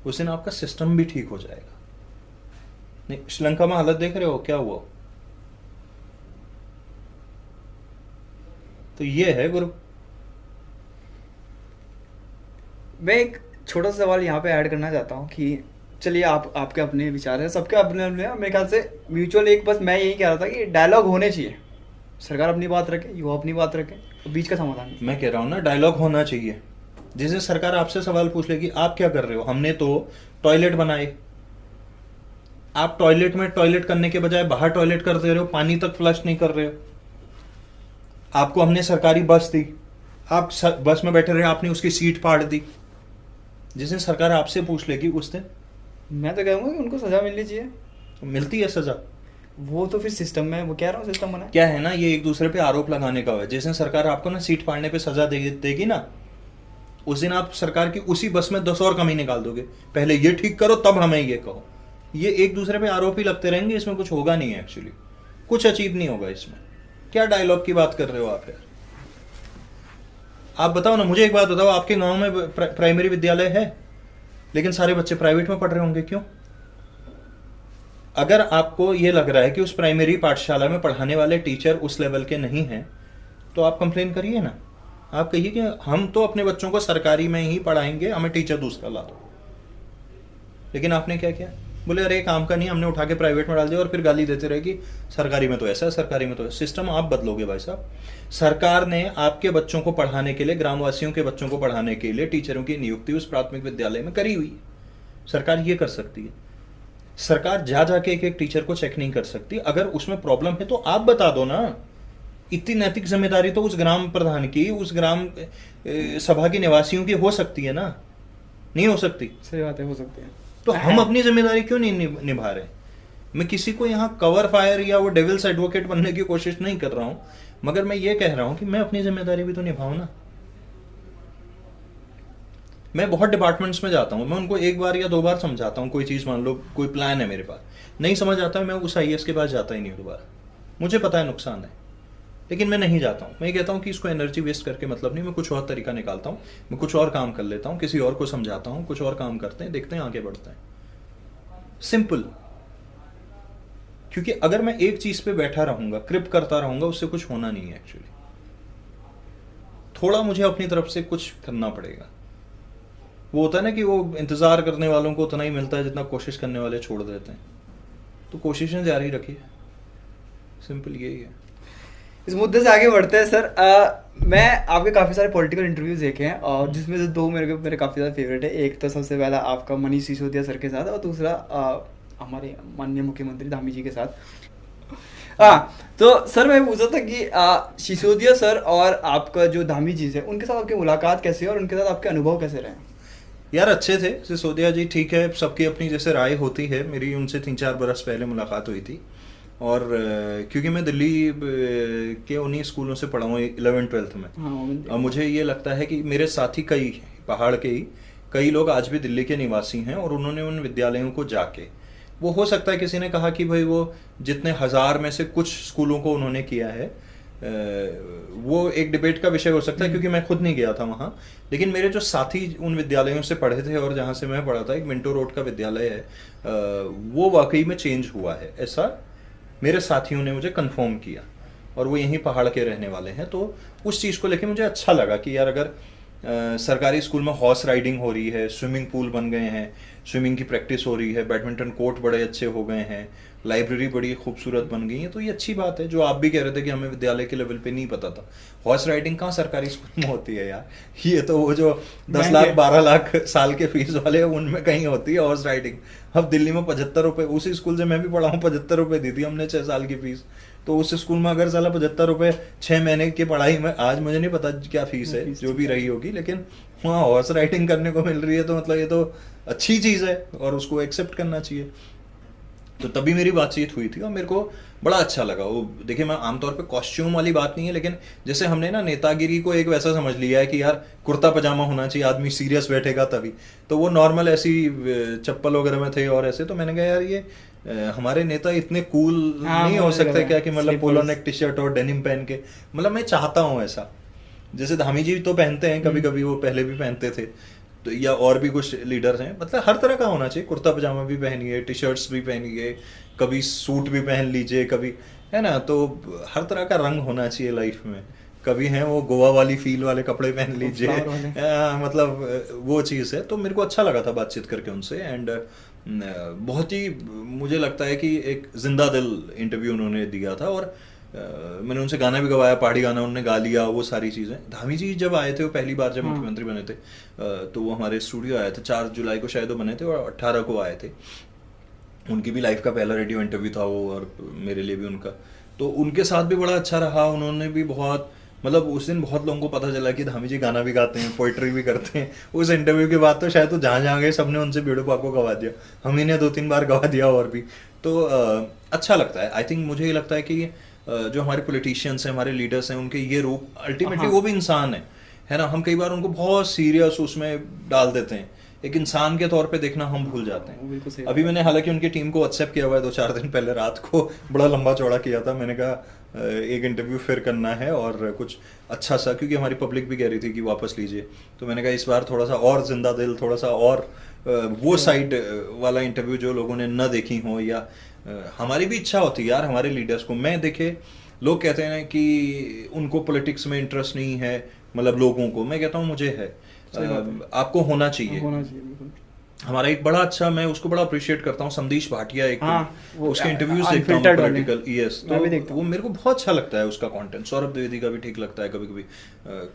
उस दिन आपका सिस्टम भी ठीक हो जाएगा। नहीं, श्रीलंका में हालत देख रहे हो क्या हुआ? तो ये है गुरु। मैं एक छोटा सा सवाल यहाँ पे ऐड करना चाहता हूँ कि चलिए आपके अपने विचार हैं, सबके अपने अपने हैं, मेरे ख्याल से म्यूचुअल एक, बस मैं यही कह रहा था कि डायलॉग होने चाहिए, सरकार अपनी बात रखे, युवा अपनी बात रखे, तो बीच का समाधान। मैं कह रहा हूँ ना, डायलॉग होना चाहिए। जैसे सरकार आपसे सवाल पूछ लेगी आप क्या कर रहे हो, हमने तो टॉयलेट बनाए, आप टॉयलेट में टॉयलेट करने के बजाय बाहर टॉयलेट कर दे रहे हो, पानी तक फ्लश नहीं कर रहे हो। आपको हमने सरकारी बस दी, आप बस में बैठे रहे, आपने उसकी सीट फाड़ दी। जिस दिन सरकार आपसे पूछ लेगी उस दिन मैं तो कहूँगा कि उनको सजा मिलनी चाहिए। तो मिलती है सजा, वो तो फिर सिस्टम में, वो कह रहा हूँ सिस्टम बना क्या है ना, ये एक दूसरे पे आरोप लगाने का है। जिस दिन सरकार आपको ना सीट फाड़ने पे सजा देगी ना, उस दिन आप सरकार की उसी बस में 10 और कमी निकाल दोगे, पहले ये ठीक करो तब हमें ये कहो। ये एक दूसरे पे आरोप ही लगते रहेंगे, इसमें कुछ होगा नहीं है, एक्चुअली कुछ अचीव नहीं होगा इसमें। क्या डायलॉग की बात कर रहे हो आप यार? आप बताओ ना, मुझे एक बात बताओ, आपके गांव में प्राइमरी विद्यालय है लेकिन सारे बच्चे प्राइवेट में पढ़ रहे होंगे, क्यों? अगर आपको ये लग रहा है कि उस प्राइमरी पाठशाला में पढ़ाने वाले टीचर उस लेवल के नहीं हैं तो आप कंप्लेन करिए ना। आप कहिए कि हम तो अपने बच्चों को सरकारी में ही पढ़ाएंगे, हमें टीचर दूसरा ला दो। लेकिन आपने क्या किया? बोले अरे काम का नहीं, हमने उठा के प्राइवेट में डाल दिया, और फिर गाली देते रहे कि सरकारी में तो ऐसा है, सरकारी में तो ऐसा। सिस्टम आप बदलोगे भाई साहब। सरकार ने आपके बच्चों को पढ़ाने के लिए, ग्रामवासियों के बच्चों को पढ़ाने के लिए टीचरों की नियुक्ति उस प्राथमिक विद्यालय में करी हुई है। सरकार ये कर सकती है। सरकार जा जाके एक एक टीचर को चेक नहीं कर सकती। अगर उसमें प्रॉब्लम है तो आप बता दो ना। इतनी नैतिक जिम्मेदारी तो उस ग्राम प्रधान की, उस ग्राम सभा के निवासियों की हो सकती है ना, नहीं हो सकती? सही बात है, हो सकती है। तो हम अपनी जिम्मेदारी क्यों नहीं निभा रहे? मैं किसी को यहाँ कवर फायर या वो डेविल्स एडवोकेट बनने की कोशिश नहीं कर रहा हूं, मगर मैं ये कह रहा हूं कि मैं अपनी जिम्मेदारी भी तो निभाऊं ना। मैं बहुत डिपार्टमेंट्स में जाता हूं, मैं उनको एक बार या 2 बार समझाता हूं। कोई चीज, मान लो कोई प्लान है मेरे पास, नहीं समझ आता है, मैं उस आईएएस के पास जाता ही नहीं दोबारा। मुझे पता है नुकसान है, लेकिन मैं नहीं जाता हूँ। मैं ये कहता हूँ कि इसको एनर्जी वेस्ट करके मतलब नहीं, मैं कुछ और तरीका निकालता हूँ, मैं कुछ और काम कर लेता हूँ, किसी और को समझाता हूँ, कुछ और काम करते हैं, देखते हैं आगे बढ़ते हैं। सिंपल। क्योंकि अगर मैं एक चीज पे बैठा रहूंगा, क्रिप करता रहूंगा, उससे कुछ होना नहीं है एक्चुअली। थोड़ा मुझे अपनी तरफ से कुछ करना पड़ेगा। वो होता है ना कि वो इंतजार करने वालों को उतना ही मिलता है जितना कोशिश करने वाले छोड़ देते हैं। तो कोशिशें जारी रखिए, सिंपल यही है। इस मुद्दे से आगे बढ़ते हैं सर। मैं आपके काफ़ी सारे पॉलिटिकल इंटरव्यूज देखे हैं, और जिसमें से 2 मेरे काफ़ी ज़्यादा फेवरेट है। एक तो सबसे पहला आपका मनीष सिसोदिया सर के साथ, और दूसरा हमारे माननीय मुख्यमंत्री धामी जी के साथ। तो सर मैं पूछा था कि सिसोदिया सर और आपका जो धामी जी से, उनके साथ आपकी मुलाकात कैसी है और उनके साथ आपके अनुभव कैसे रहे? यार अच्छे थे सिसोदिया जी, ठीक है, सबकी अपनी जैसे राय होती है। मेरी उनसे 3-4 बरस पहले मुलाकात हुई थी, और क्योंकि मैं दिल्ली के उन्हीं स्कूलों से पढ़ा हूँ 11th-12th में। हाँ, और मुझे ये लगता है कि मेरे साथी कई पहाड़ के ही कई लोग आज भी दिल्ली के निवासी हैं, और उन्होंने उन विद्यालयों को जाके, वो हो सकता है किसी ने कहा कि भाई वो जितने 1000 में से कुछ स्कूलों को उन्होंने किया है, वो एक डिबेट का विषय हो सकता है, क्योंकि मैं खुद नहीं गया था वहाँ। लेकिन मेरे जो साथी उन विद्यालयों से पढ़े थे और जहाँ से मैं पढ़ा था, एक मिंटो रोड का विद्यालय है, वो वाकई में चेंज हुआ है, ऐसा मेरे साथियों ने मुझे कंफर्म किया, और वो यहीं पहाड़ के रहने वाले हैं। तो उस चीज़ को लेके मुझे अच्छा लगा कि यार अगर सरकारी स्कूल में हॉर्स राइडिंग हो रही है, स्विमिंग पूल बन गए हैं, स्विमिंग की प्रैक्टिस हो रही है, बैडमिंटन कोर्ट बड़े अच्छे हो गए हैं, लाइब्रेरी बड़ी खूबसूरत बन गई है, तो ये अच्छी बात है। जो आप भी कह रहे थे कि हमें विद्यालय के लेवल पे नहीं पता था, हॉर्स राइडिंग कहाँ सरकारी स्कूल में होती है यार? ये तो वो जो 10 लाख 12 लाख साल के फीस वाले हैं उनमें कहीं होती है हॉर्स राइडिंग। अब दिल्ली में 75 रुपये, उसी स्कूल से मैं भी पढ़ा हूँ, 75 रुपये दी थी हमने 6 साल की फीस। तो उस स्कूल में अगर साला 75 रुपये 6 महीने की पढ़ाई में, आज मुझे नहीं पता क्या फीस है, जो भी रही होगी, लेकिन वहाँ हॉर्स राइडिंग करने को मिल रही है, तो मतलब ये तो अच्छी चीज़ है और उसको एक्सेप्ट करना चाहिए। तो तभी मेरी बातचीत हुई थी और मेरे को बड़ा अच्छा लगा वो। देखिए, मैं आमतौर पे कॉस्ट्यूम वाली बात नहीं है, लेकिन जैसे हमने ना नेतागिरी को एक वैसा समझ लिया है कि यार कुर्ता पजामा होना चाहिए, आदमी सीरियस बैठेगा तभी, तो वो नॉर्मल ऐसी चप्पल वगैरह में थे और ऐसे। तो मैंने कहा यार ये हमारे नेता इतने कूल नहीं हो सकते क्या कि मतलब पोलो नेक टी शर्ट और डेनिम पहन के, मतलब मैं चाहता हूँ ऐसा। जैसे धामी जी तो पहनते हैं कभी कभी, वो पहले भी पहनते थे, तो या और भी कुछ लीडर्स हैं, मतलब हर तरह का होना चाहिए। कुर्ता पजामा भी पहनिए, टी शर्ट्स भी पहनिए, कभी सूट भी पहन लीजिए, कभी, है ना, तो हर तरह का रंग होना चाहिए लाइफ में। कभी हैं वो गोवा वाली फील वाले कपड़े पहन लीजिए, मतलब वो चीज़ है। तो मेरे को अच्छा लगा था बातचीत करके उनसे, एंड बहुत ही मुझे लगता है कि एक जिंदा दिल इंटरव्यू उन्होंने दिया था। और मैंने उनसे गाना भी गवाया, पहाड़ी गाना उन्होंने गा लिया, वो सारी चीज़ें। धामी जी जब आए थे, वो पहली बार जब मुख्यमंत्री बने थे, तो वो हमारे स्टूडियो आए थे, 4 जुलाई को शायद वो बने थे और 18 को आए थे। उनकी भी लाइफ का पहला रेडियो इंटरव्यू था वो, और मेरे लिए भी उनका। तो उनके साथ भी बड़ा अच्छा रहा। उन्होंने भी बहुत, मतलब उस दिन बहुत लोगों को पता चला कि धामी जी गाना भी गाते हैं, पोइट्री भी करते हैं। उस इंटरव्यू के बाद तो शायद तो जहाँ जहाँ गए सबने उनसे बेड़ो पाको गवा दिया, हम इन्हें 2-3 बार गवा दिया और भी। तो अच्छा लगता है। आई थिंक मुझे ये लगता है कि जो हमारे पॉलिटिशियंस हैं, हमारे लीडर्स हैं, उनके ये रूप अल्टीमेटली वो भी इंसान है ना। हम कई बार उनको बहुत सीरियस उसमें डाल देते हैं एक इंसान के तौर पे देखना हम भूल जाते हैं। बिल्कुल सही अभी मैंने हालांकि उनकी टीम को व्हाट्सएप किया हुआ है 2-4 दिन पहले रात को, बड़ा लंबा चौड़ा किया था। मैंने कहा एक इंटरव्यू फिर करना है और कुछ अच्छा सा, क्योंकि हमारी पब्लिक भी कह रही थी कि वापस लीजिए, तो मैंने कहा इस बार थोड़ा सा और जिंदा दिल, थोड़ा सा और वो साइड वाला इंटरव्यू जो लोगों ने न देखी हो, या हमारी भी इच्छा होती है यार हमारे लीडर्स को। मैं देखे लोग कहते हैं कि उनको पॉलिटिक्स में इंटरेस्ट नहीं है, मतलब लोगों को, मैं कहता हूँ मुझे है। आपको होना चाहिए, बिल्कुल। हमारा एक बड़ा अच्छा, मैं उसको बड़ा अप्रिशिएट करता हूँ, संदेश भाटिया, एक उसके इंटरव्यूज देखता हूँ unfiltered पॉलिटिकल, यस, मैं भी देखता तो वो मेरे को बहुत अच्छा लगता है उसका कंटेंट। सौरभ द्विवेदी का भी ठीक लगता है कभी कभी,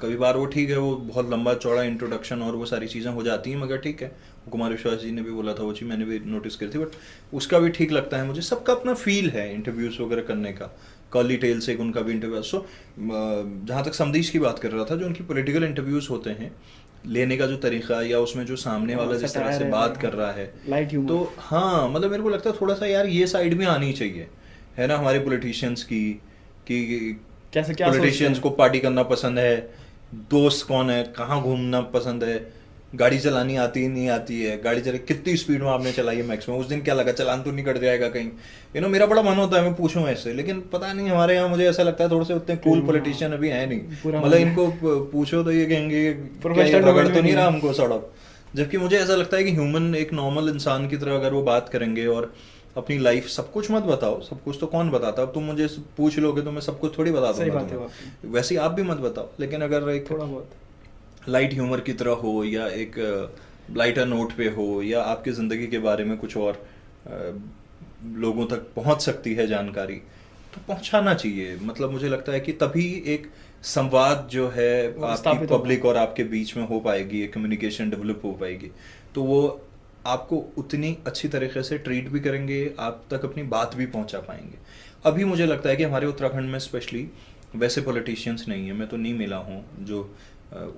कभी बार वो ठीक है, वो बहुत लंबा चौड़ा इंट्रोडक्शन और वो सारी चीज़ें हो जाती हैं, मगर ठीक है। कुमार विश्वास जी ने भी बोला था वो चीज़, मैंने भी नोटिस करी थी, बट उसका भी ठीक लगता है मुझे। सबका अपना फील है इंटरव्यूज वगैरह करने का। कॉली टेल से उनका भी इंटरव्यू, सो जहाँ तक संदेश की बात कर रहा था, जो उनकी पॉलिटिकल इंटरव्यूज होते हैं, लेने का जो तरीका, या उसमें जो सामने वाला जिस तरह से बात कर रहा है, तो हाँ, मतलब मेरे को लगता है थोड़ा सा यार ये साइड भी आनी चाहिए, है ना, हमारे पॉलिटिशियंस की, कि कैसे क्या पॉलिटिशियंस को पार्टी करना पसंद है, दोस्त कौन है, कहाँ घूमना पसंद है, गाड़ी चलानी आती है नहीं आती है, गाड़ी चले कितनी स्पीड में आपने चलाई है मैक्सिमम, उस दिन क्या लगा चालान तो नहीं कट जाएगा कहीं, मेरा बड़ा मन होता है मैं पूछूं ऐसे, लेकिन पता नहीं हमारे यहाँ मुझे ऐसा लगता है थोड़े से उतने कूल पॉलिटिशियन अभी है नहीं, मतलब इनको पूछो तो ये कहेंगे रगड़ तो नहीं रहा हमको सड़क, जबकि मुझे ऐसा लगता है कि ह्यूमन एक नॉर्मल इंसान की तरह अगर वो बात करेंगे, और अपनी लाइफ, सब कुछ मत बताओ, सब कुछ तो कौन बताता, अब तुम मुझे पूछ लोगे तो मैं सब कुछ थोड़ी बता दूंगा, वैसे आप भी मत बताओ, लेकिन अगर एक थोड़ा बहुत लाइट ह्यूमर की तरह हो, या एक लाइटर नोट पे हो, या आपकी ज़िंदगी के बारे में कुछ और लोगों तक पहुंच सकती है जानकारी, तो पहुंचाना चाहिए। मतलब मुझे लगता है कि तभी एक संवाद जो है आपकी पब्लिक और आपके बीच में हो पाएगी, एक कम्युनिकेशन डेवलप हो पाएगी, तो वो आपको उतनी अच्छी तरीके से ट्रीट भी करेंगे, आप तक अपनी बात भी पहुंचा पाएंगे। अभी मुझे लगता है कि हमारे उत्तराखंड में स्पेशली वैसे पॉलिटिशियंस नहीं है, मैं तो नहीं मिला हूँ जो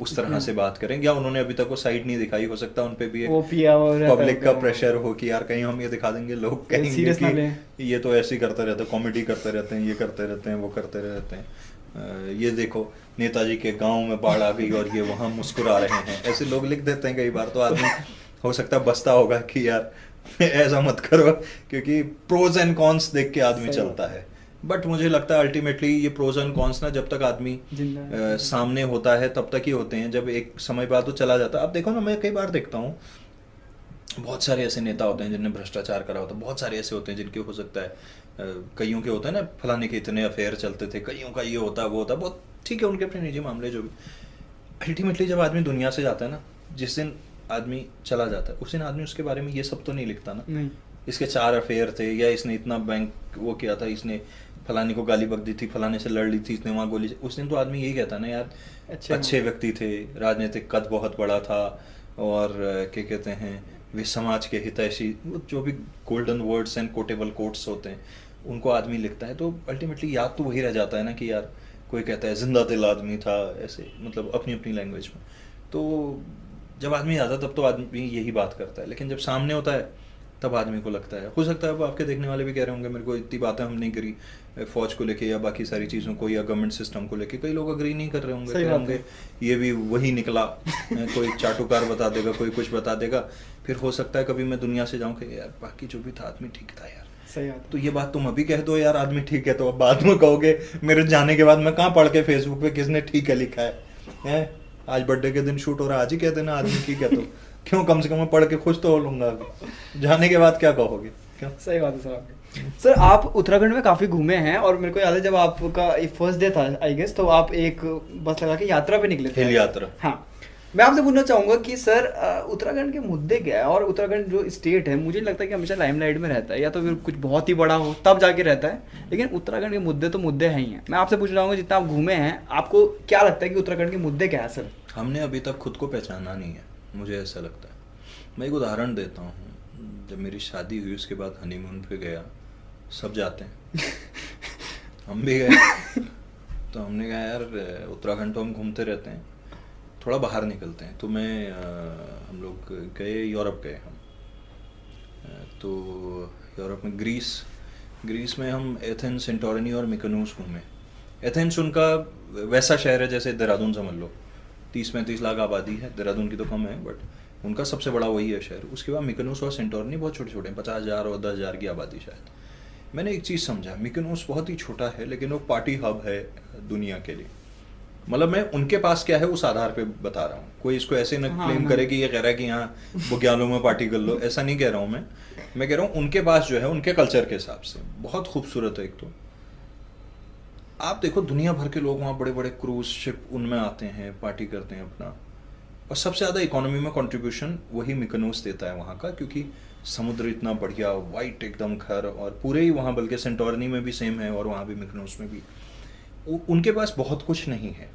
उस तरह से बात करें, या उन्होंने अभी तक वो साइड नहीं दिखाई, हो सकता है उन पे भी एक पब्लिक का प्रेशर हो कि यार कहीं हम ये दिखा देंगे, लोग कहेंगे कि ये तो ऐसे ही करते रहते हैं, कॉमेडी करते रहते हैं, ये करते रहते हैं, वो करते रहते हैं, ये देखो नेताजी के गांव में बाढ़ आ गई और ये वहाँ मुस्कुरा रहे हैं, ऐसे लोग लिख देते हैं कई बार, तो आदमी हो सकता है बसता होगा कि यार ऐसा मत करो, क्योंकि प्रोज एंड कॉन्स देख के आदमी चलता है। बट मुझे लगता है अल्टीमेटली ये प्रोज एंड कॉन्स ना जब तक आदमी सामने होता है तब तक ही होते हैं, जब एक समय बाद तो चला जाता है। आप देखो ना, मैं कई बार देखता हूँ बहुत सारे ऐसे नेता होते हैं जिन्होंने भ्रष्टाचार करा होता है, बहुत सारे ऐसे होते हैं जिनके हो सकता है कईयों के होता है ना, फलाने के इतने अफेयर चलते थे, कईयों का ये होता है वो होता है, बहुत ठीक है उनके अपने निजी मामले जो भी। अल्टीमेटली जब आदमी दुनिया से जाता है ना, जिस दिन आदमी चला जाता है उस दिन आदमी उसके बारे में ये सब तो नहीं लिखता ना, इसके 4 अफेयर थे, या इसने इतना बैंक वो किया था, इसने फलाने को गाली बक दी थी, फलाने से लड़ ली थी, इसने वहाँ गोली, उस दिन तो आदमी यही कहता ना यार अच्छे व्यक्ति थे, राजनीतिक कद बहुत बड़ा था, और क्या कहते हैं वे समाज के हितैषी, जो भी golden words and quotable quotes होते हैं उनको आदमी लिखता है, तो अल्टीमेटली याद तो वही रह जाता है ना कि यार कोई कहता है जिंदा दिल आदमी था, ऐसे मतलब अपनी अपनी लैंग्वेज में। तो जब आदमी आता तब तो आदमी यही बात करता है, लेकिन जब सामने होता है तब आदमी को लगता है, हो सकता है अब आपके देखने वाले भी कह रहे होंगे मेरे को इतनी बातें हम नहीं करी फौज को लेके या बाकी सारी चीज़ों को या गवर्नमेंट सिस्टम को लेके, कई लोग अग्री नहीं कर रहे होंगे, कह होंगे ये भी वही निकला, कोई चाटुकार बता देगा, कोई कुछ बता देगा, फिर हो सकता है कभी मैं दुनिया से जाऊँ कि यार बाकी जो भी था आदमी ठीक था यार, तो ये बात तुम अभी कह दो यार आदमी ठीक है, तो अब बाद में कहोगे मेरे जाने के बाद मैं कहाँ पढ़ के फेसबुक पे किसने ठीक है लिखा है, आज बर्थडे के दिन शूट हो रहा है, आज ही कह देना आदमी ठीक है, तो क्यों, कम से कम मैं पढ़ के खुश तो हो लूंगा, अभी जाने के बाद क्या कहोगे, क्यों? सही बात है सर आपकी। सर आप उत्तराखंड में काफ़ी घूमे हैं, और मेरे को याद है जब आपका फर्स्ट डे था आई गेस, तो आप एक बस लगा के यात्रा पे निकले थे, हिल यात्रा। हाँ, मैं आपसे पूछना चाहूँगा कि सर उत्तराखंड के मुद्दे क्या है, और उत्तराखंड जो स्टेट है मुझे लगता है कि हमेशा लाइमलाइट में रहता है, या तो फिर कुछ बहुत ही बड़ा हो तब जाके रहता है, लेकिन उत्तराखंड के मुद्दे तो मुद्दे हैं ही हैं। मैं आपसे पूछना चाहूँगा जितना आप घूमे हैं, आपको क्या लगता है कि उत्तराखंड के मुद्दे क्या है सर? हमने अभी तक खुद को पहचाना नहीं है, मुझे ऐसा लगता है। मैं एक उदाहरण देता हूँ, जब मेरी शादी हुई उसके बाद हनीमून पे गया, सब जाते हैं हम भी गए, तो हमने कहा यार उत्तराखंड तो हम घूमते रहते हैं, थोड़ा बाहर निकलते हैं, तो हम लोग गए यूरोप गए हम, तो यूरोप में ग्रीस में हम एथेंस, सेंटोरिनी और मिकोनोस घूमे। एथेंस उनका वैसा शहर है जैसे देहरादून समझ लो, 30-35 लाख आबादी है, देहरादून की तो कम है, बट उनका सबसे बड़ा वही है शहर। उसके बाद मिकोनोस और सेंटोरनी बहुत छोटे छोटे हैं, 50,000 और 10,000 की आबादी शायद। मैंने एक चीज़ समझा, मिकोनोस बहुत ही छोटा है लेकिन वो पार्टी हब है दुनिया के लिए। मतलब मैं उनके पास क्या है उस आधार पे बता रहा हूँ, कोई इसको ऐसे न हाँ, क्लेम हाँ। करे कि ये कह रहा है कि यहाँ बुग्यालों में पार्टी कर लो, ऐसा नहीं कह रहा हूँ मैं कह रहा हूँ उनके पास जो है उनके कल्चर के हिसाब से बहुत खूबसूरत है। एक तो आप देखो दुनिया भर के लोग वहाँ बड़े बड़े क्रूज शिप उनमें आते हैं, पार्टी करते हैं अपना, और सबसे ज़्यादा इकोनॉमी में कंट्रीब्यूशन वही मिकोनोस देता है वहाँ का, क्योंकि समुद्र इतना बढ़िया वाइट एकदम घर, और पूरे ही वहाँ, बल्कि सेंटोरनी में भी सेम है और वहाँ भी मिकोनोस में भी। उनके पास बहुत कुछ नहीं है।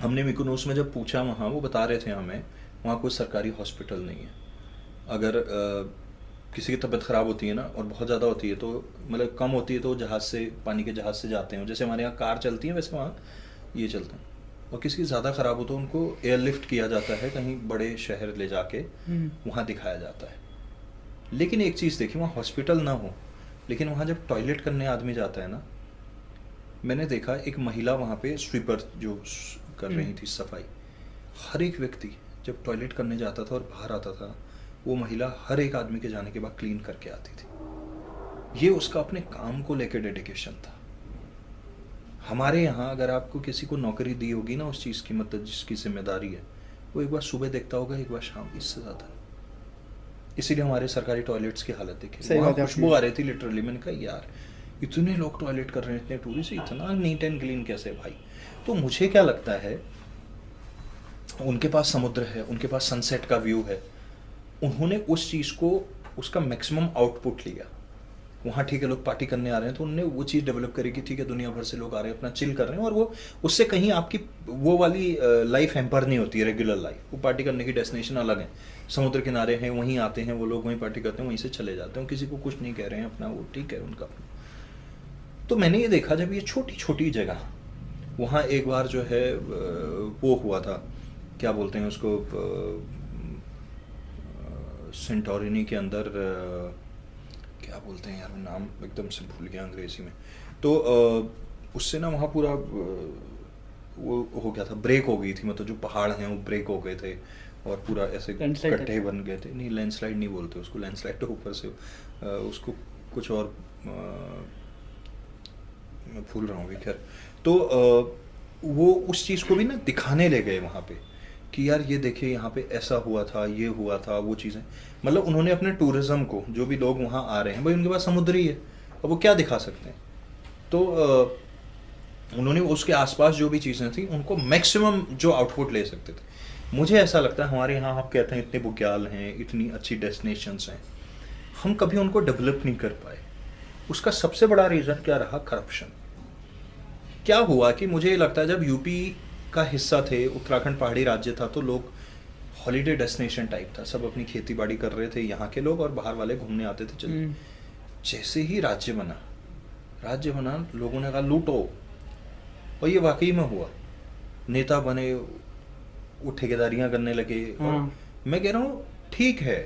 हमने मिकोनोस में जब पूछा वहाँ, वो बता रहे थे हमें वहाँ कोई सरकारी हॉस्पिटल नहीं है। अगर किसी की तबीयत ख़राब होती है ना, और बहुत ज़्यादा होती है तो मतलब कम होती है तो जहाज़ से, पानी के जहाज़ से जाते हैं, जैसे हमारे यहाँ कार चलती है वैसे वहाँ ये चलते हैं। और किसी की ज़्यादा ख़राब हो तो उनको एयरलिफ्ट किया जाता है, कहीं बड़े शहर ले जाके वहाँ दिखाया जाता है। लेकिन एक चीज़ देखी, वहाँ हॉस्पिटल ना हो लेकिन वहाँ जब टॉयलेट करने आदमी जाता है ना, मैंने देखा एक महिला वहाँ पे स्वीपर जो कर रही थी सफाई, हर एक व्यक्ति जब टॉयलेट करने जाता था और बाहर आता था, वो महिला हर एक आदमी के जाने के बाद क्लीन करके आती थी। ये उसका अपने काम को लेकर डेडिकेशन था। हमारे यहाँ अगर आपको किसी को नौकरी दी होगी ना उस चीज़ की, मतलब जिसकी जिम्मेदारी है, वो एक बार सुबह देखता होगा, एक बार शाम, इससे ज़्यादा। इसीलिए हमारे सरकारी टॉयलेट्स की हालत देखी, वहाँ खुशबू आ रही थी लिटरली। मैंने कहा यार इतने लोग टॉयलेट कर रहे हैं, इतने टूरिस्ट, इतना नीट एंड क्लीन कैसे भाई। तो मुझे क्या लगता है, उनके पास समुद्र है, उनके पास सनसेट का व्यू है, उन्होंने उस चीज़ को, उसका मैक्सिमम आउटपुट लिया। वहाँ ठीक है लोग पार्टी करने आ रहे हैं तो उन्होंने वो चीज़ डेवलप करी कि ठीक है दुनिया भर से लोग आ रहे हैं, अपना चिल कर रहे हैं, और वो उससे कहीं आपकी वो वाली लाइफ हैम्पर नहीं होती है, रेगुलर लाइफ। वो पार्टी करने की डेस्टिनेशन अलग है, समुद्र किनारे हैं, वहीं आते हैं वो लोग, वहीं पार्टी करते हैं, वहीं से चले जाते हैं, किसी को कुछ नहीं कह रहे हैं, अपना वो ठीक है उनका अपना। तो मैंने ये देखा जब ये छोटी छोटी जगह, वहाँ एक बार जो है वो हुआ था, क्या बोलते हैं उसको, सेंटोरिनी के अंदर क्या बोलते हैं यार, नाम एकदम से भूल गया अंग्रेजी में। तो उससे ना वहाँ पूरा वो हो गया था, ब्रेक हो गई थी, मतलब जो पहाड़ हैं वो ब्रेक हो गए थे और पूरा ऐसे गड्ढे बन गए थे। नहीं लैंडस्लाइड नहीं बोलते उसको, लैंडस्लाइड तो ऊपर से उसको कुछ और मैं भूल रहा हूँ, खैर। तो वो उस चीज़ को भी ना दिखाने ले गए वहाँ पे कि यार ये देखिए यहाँ पे ऐसा हुआ था, ये हुआ था, वो चीज़ें, मतलब उन्होंने अपने टूरिज़्म को, जो भी लोग वहाँ आ रहे हैं भाई उनके पास समुद्र ही है, अब वो क्या दिखा सकते हैं। तो उन्होंने उसके आसपास जो भी चीज़ें थी उनको मैक्सिमम जो आउटपुट ले सकते थे। मुझे ऐसा लगता है हमारे यहाँ आप कहते हैं इतने बुग्याल हैं, इतनी अच्छी डेस्टिनेशंस हैं, हम कभी उनको डेवलप नहीं कर पाए। उसका सबसे बड़ा रीज़न क्या रहा, करप्शन। क्या हुआ कि मुझे लगता है जब यूपी का हिस्सा थे, उत्तराखंड पहाड़ी राज्य था, तो लोग हॉलीडे डेस्टिनेशन टाइप था, सब अपनी खेती बाड़ी कर रहे थे यहाँ के लोग, और बाहर वाले घूमने आते थे। चलिए जैसे ही राज्य बना लोगों ने कहा लूटो, और ये वाकई में हुआ। नेता बने, वो ठेकेदारियाँ करने लगे। और मैं कह रहा हूँ ठीक है,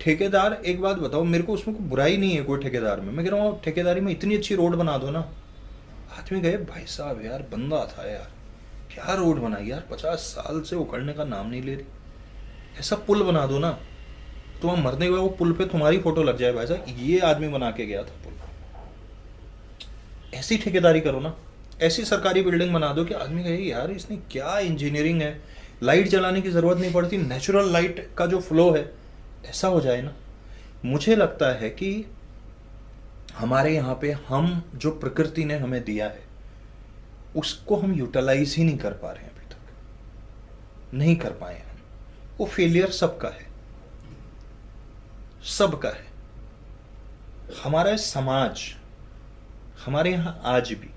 ठेकेदार, एक बात बताओ मेरे को, उसमें कोई बुराई नहीं है कोई ठेकेदार में, मैं कह रहा हूँ ठेकेदारी में इतनी अच्छी रोड बना दो ना। आदमी गए, भाई साहब यार बंदा था यार, क्या रोड बनाई यार, 50 साल से उखड़ने का नाम नहीं ले रही, ऐसा पुल बना दो ना, तो वहाँ मरने के बाद वो पुल पे तुम्हारी फोटो लग जाए, भाई साहब ये आदमी बना के गया था पुल। ऐसी ठेकेदारी करो ना, ऐसी सरकारी बिल्डिंग बना दो कि आदमी कहे यार इसने क्या इंजीनियरिंग है, लाइट जलाने की ज़रूरत नहीं पड़ती, नेचुरल लाइट का जो फ्लो है ऐसा हो जाए ना। मुझे लगता है कि हमारे यहाँ पे हम जो प्रकृति ने हमें दिया है उसको हम यूटिलाइज ही नहीं कर पा रहे हैं, अभी तक नहीं कर पाए हैं। वो फेलियर सबका है, सबका है। हमारा समाज, हमारे यहाँ आज भी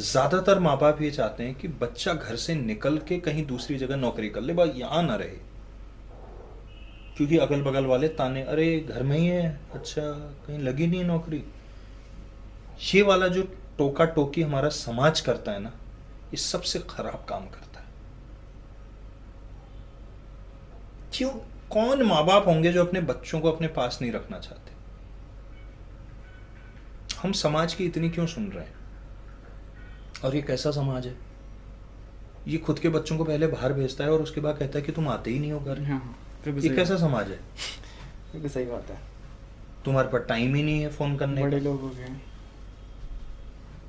ज़्यादातर माँ बाप ये चाहते हैं कि बच्चा घर से निकल के कहीं दूसरी जगह नौकरी कर ले, बस यहाँ ना रहे, क्योंकि अगल बगल वाले ताने, अरे घर में ही है, अच्छा कहीं लगी नहीं नौकरी। ये वाला जो टोका टोकी हमारा समाज करता है ना, ये सबसे खराब काम करता है। क्यों? कौन माँ बाप होंगे जो अपने बच्चों को अपने पास नहीं रखना चाहते? हम समाज की इतनी क्यों सुन रहे हैं? और ये कैसा समाज है? ये खुद के बच्चों को पहले बाहर भेजता है और उसके बाद कहता है कि तुम आते ही नहीं हो घर। हाँ, ये कैसा समाज है? बिल्कुल सही बात है। तुम्हारे पास टाइम ही नहीं है फोन करने बड़े का। लोग हो गए।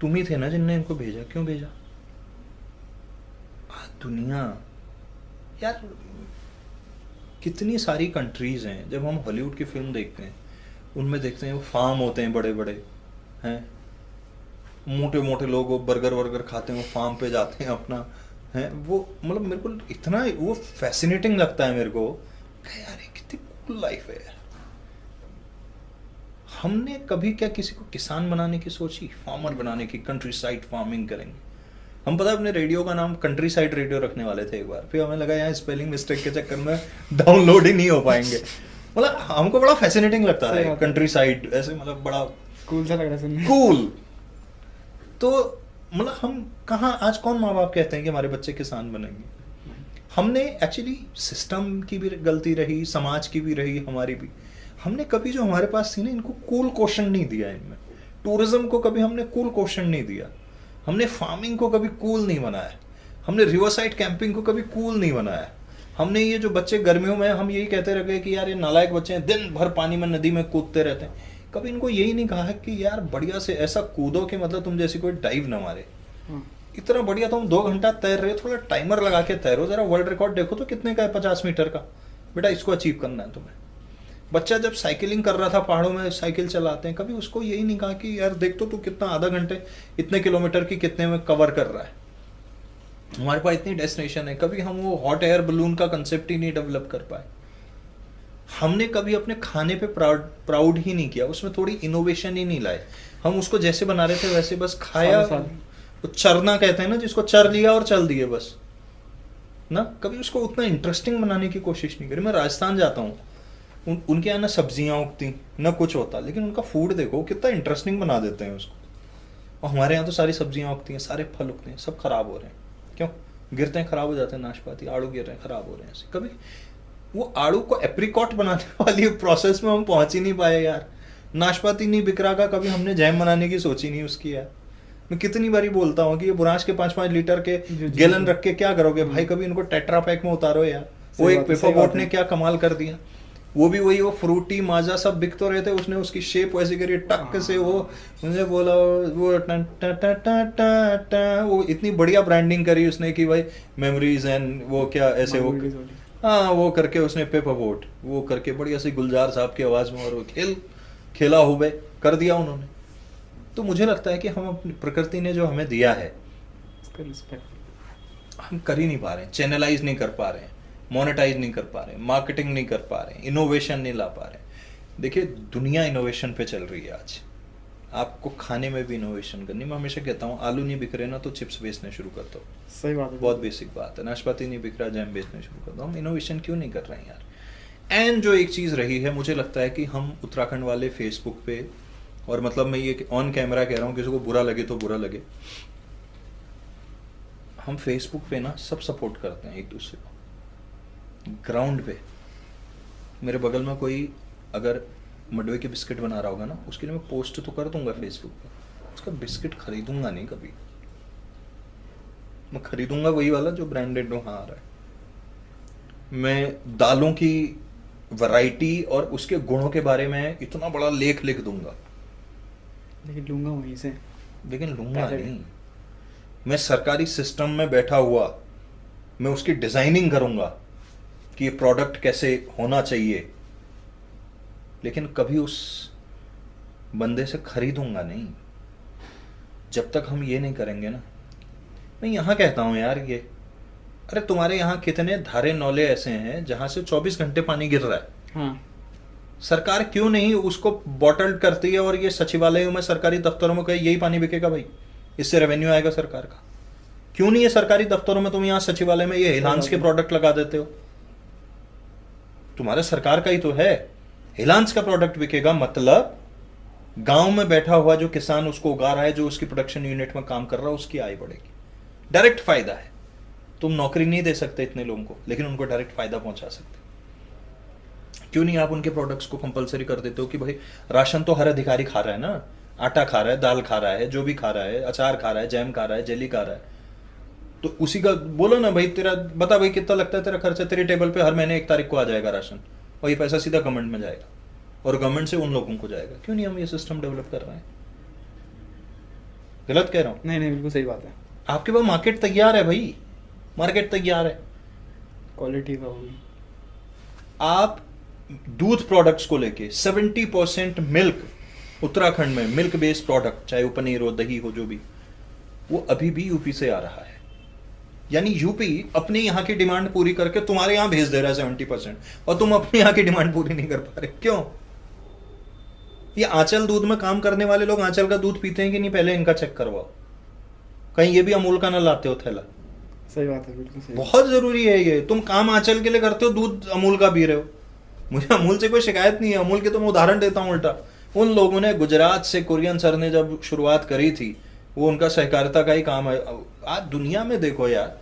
तुम ही थे ना जिनने इनको भेजा, क्यों भेजा? दुनिया यार, कितनी सारी कंट्रीज हैं, जब हम हॉलीवुड की फिल्म देखते हैं उनमें देखते हैं वो फार्म होते हैं बड़े बड़े हैं, मोटे मोटे लोग वो बर्गर वर्गर खाते हैं, वो फार्म पे जाते हैं अपना, है वो, मतलब मेरे को इतना वो फैसिनेटिंग लगता है मेरे को कि यार ये कितनी कूल लाइफ है यार। हमने कभी क्या किसी को किसान बनाने की सोची, फार्मर बनाने की, कंट्री साइड फार्मिंग करेंगे। हम पता है अपने रेडियो का नाम कंट्री साइड रेडियो रखने वाले थे एक बार, फिर हमें लगा यहाँ स्पेलिंग मिस्टेक के चक्कर में डाउनलोड ही नहीं हो पाएंगे। मतलब हमको बड़ा फैसिनेटिंग लगता है कंट्री साइड, ऐसे मतलब बड़ा कूल सा लग रहा है सुनने। कूल। तो मतलब हम कहाँ, आज कौन माँ बाप कहते हैं कि हमारे बच्चे किसान बनेंगे? हमने एक्चुअली सिस्टम की भी गलती रही, समाज की भी रही, हमारी भी। हमने कभी जो हमारे पास थी ना, इनको कूल क्वेश्चन नहीं दिया इनमें। टूरिज्म को कभी हमने कूल क्वेश्चन नहीं दिया, हमने फार्मिंग को कभी कूल नहीं बनाया, हमने रिवर साइड कैंपिंग को कभी कूल नहीं बनाया। हमने ये जो बच्चे गर्मियों में हम यही कहते रह गए कि यार ये नालायक बच्चे हैं, दिन भर पानी में नदी में कूदते रहते हैं। कभी इनको यही नहीं कहा है कि यार बढ़िया से ऐसा कूदो कि मतलब तुम जैसी कोई डाइव ना मारे। इतना बढ़िया तुम 2 घंटा तैर रहे हो, थोड़ा टाइमर लगा के तैरो, जरा वर्ल्ड रिकॉर्ड देखो तो कितने का है 50 मीटर का, बेटा इसको अचीव करना है तुम्हें। बच्चा जब साइकिलिंग कर रहा था पहाड़ों में, साइकिल चलाते हैं, कभी उसको यही नहीं कहा कि यार देख तो तू कितना आधा घंटे इतने किलोमीटर की कितने में कवर कर रहा है। हमारे पास इतनी डेस्टिनेशन है, कभी हम वो हॉट एयर बलून का कंसेप्ट ही नहीं डेवलप कर पाए। हमने कभी अपने खाने पे प्राउड ही नहीं किया, उसमें थोड़ी इनोवेशन ही नहीं लाए। हम उसको जैसे बना रहे थे वैसे बस खाया, वो चरना कहते हैं ना जिसको, चर लिया और चल दिए बस ना। कभी उसको उतना इंटरेस्टिंग बनाने की कोशिश नहीं करी। मैं राजस्थान जाता हूँ, उनके यहाँ ना सब्जियाँ उगती ना कुछ होता, लेकिन उनका फूड देखो कितना इंटरेस्टिंग बना देते हैं उसको। और हमारे यहाँ तो सारी सब्जियाँ उगती हैं, सारे फल उगते हैं, सब खराब हो रहे हैं। क्यों गिरते हैं, खराब हो जाते हैं, नाशपाती आड़ू गिर रहे हैं, खराब हो रहे हैं। ऐसे कभी वो आड़ू को एप्रिकॉट बनाने वाली प्रोसेस में हम पहुंच ही नहीं पाए यार। नाशपाती नहीं बिक रहा का कभी हमने जैम बनाने की सोची नहीं उसकी यार। मैं कितनी बारी बोलता हूँ कि ये बुरांश के 5-5 लीटर के गैलन रख के क्या करोगे भाई, कभी इनको टेट्रा पैक में उतारो यार। वो एक पेपर बोट ने क्या कमाल कर दिया, वो भी वही, वो फ्रूटी माजा सब बिक तो रहे थे, उसने उसकी शेप वैसी करी टक से, वो मुझे बोला वो टा टा टा टा टा टा, वो इतनी बढ़िया ब्रांडिंग करी उसने कि भाई मेमोरीज एंड वो क्या ऐसे वो, हाँ वो करके उसने पेपर बोट वो करके बढ़िया सी गुलजार साहब की आवाज में, और वो खेला हुए कर दिया उन्होंने। तो मुझे लगता है कि हम अपनी प्रकृति ने जो हमें दिया है हम कर ही नहीं पा रहे हैं, चैनलाइज नहीं कर पा रहे हैं, मोनेटाइज नहीं कर पा रहे हैं, मार्केटिंग नहीं कर पा रहे हैं, इनोवेशन नहीं ला पा रहे हैं। देखिए दुनिया इनोवेशन पे चल रही है आज। आपको खाने में भी इनोवेशन करनी। मैं हमेशा कहता हूँ आलू नहीं बिक रहे ना तो चिप्स बेचने शुरू कर दो। सही बात है, बहुत बेसिक बात है। नाशपाती नहीं बिक रहा, जैम बेचने शुरू कर दो। हम इनोवेशन क्यों नहीं कर रहे हैं यार? एंड जो एक चीज़ रही है, मुझे लगता है कि हम उत्तराखंड वाले फेसबुक पे, और मतलब मैं ये ऑन कैमरा कह रहा हूँ, किसी को बुरा लगे तो बुरा लगे, हम फेसबुक पे ना सब सपोर्ट करते हैं एक दूसरे को। ग्राउंड पे मेरे बगल में कोई अगर मडवे के बिस्किट बना रहा होगा ना, उसके लिए मैं पोस्ट तो कर दूंगा फेसबुक पे, उसका बिस्किट खरीदूंगा नहीं कभी। मैं खरीदूंगा वही वाला जो ब्रांडेड वहाँ आ रहा है। मैं दालों की वैरायटी और उसके गुणों के बारे में इतना बड़ा लेख लिख दूंगा, लेकिन लूंगा वहीं से, लेकिन लूंगा नहीं। मैं सरकारी सिस्टम में बैठा हुआ मैं उसकी डिजाइनिंग करूंगा कि ये प्रोडक्ट कैसे होना चाहिए, लेकिन कभी उस बंदे से खरीदूंगा नहीं जब तक हम ये नहीं करेंगे ना। मैं यहाँ कहता हूँ यार, ये अरे तुम्हारे यहाँ कितने धारे नौले ऐसे हैं जहां से 24 घंटे पानी गिर रहा है। हाँ। सरकार क्यों नहीं उसको बॉटल करती है, और ये सचिवालयों में सरकारी दफ्तरों में कहीं यही पानी बिकेगा भाई, इससे रेवेन्यू आएगा सरकार का। क्यों नहीं है सरकारी दफ्तरों में तुम यहाँ सचिवालय में ये हिलांस के प्रोडक्ट लगा देते हो? तुम्हारे सरकार का ही तो है, हिलांस का प्रोडक्ट बिकेगा, मतलब गांव में बैठा हुआ जो किसान उसको उगा रहा है, जो उसकी प्रोडक्शन यूनिट में काम कर रहा है, उसकी आय बढ़ेगी। डायरेक्ट फायदा है। तुम नौकरी नहीं दे सकते इतने लोगों को, लेकिन उनको डायरेक्ट फायदा पहुंचा सकते। क्यों नहीं आप उनके प्रोडक्ट्स को कंपलसरी कर देते हो कि भाई राशन तो हर अधिकारी खा रहा है ना, आटा खा रहा है, दाल खा रहा है, जो भी खा रहा है, अचार खा रहा है, जैम खा रहा है, जेली खा रहा है, तो उसी का बोलो ना भाई, तेरा बता भाई कितना लगता है तेरा खर्चा, तेरी टेबल पे हर महीने 1 तारीख को आ जाएगा राशन, और ये पैसा सीधा गवर्नमेंट में जाएगा और गवर्नमेंट से उन लोगों को जाएगा। क्यों नहीं हम ये सिस्टम डेवलप कर रहे हैं? गलत कह रहा हूँ? नहीं नहीं, बिल्कुल सही बात है। आपके पास मार्केट तैयार है भाई, मार्केट तैयार है। क्वालिटी का होगी। आप दूध प्रोडक्ट्स को लेके 70% मिल्क उत्तराखंड में, मिल्क बेस्ड प्रोडक्ट, चाहे वो पनीर हो, दही हो, जो भी, वो अभी भी यूपी से आ रहा है। यानी यूपी अपने यहाँ की डिमांड पूरी करके तुम्हारे यहाँ भेज दे रहा है 70%, और तुम अपने यहाँ की डिमांड पूरी नहीं कर पा रहे। क्यों? ये आंचल दूध में काम करने वाले लोग आंचल का दूध पीते हैं कि नहीं, पहले इनका चेक करवाओ। कहीं ये भी अमूल का ना लाते हो थैला। सही बात है, बिल्कुल सही। बहुत जरूरी है ये। तुम काम आंचल के लिए करते हो, दूध अमूल का पी रहे हो। मुझे अमूल से कोई शिकायत नहीं है, अमूल के तो मैं उदाहरण देता हूँ उल्टा। उन लोगों ने गुजरात से, कुरियन सर ने जब शुरुआत करी थी, वो उनका सहकारिता का ही काम है। आज दुनिया में देखो यार,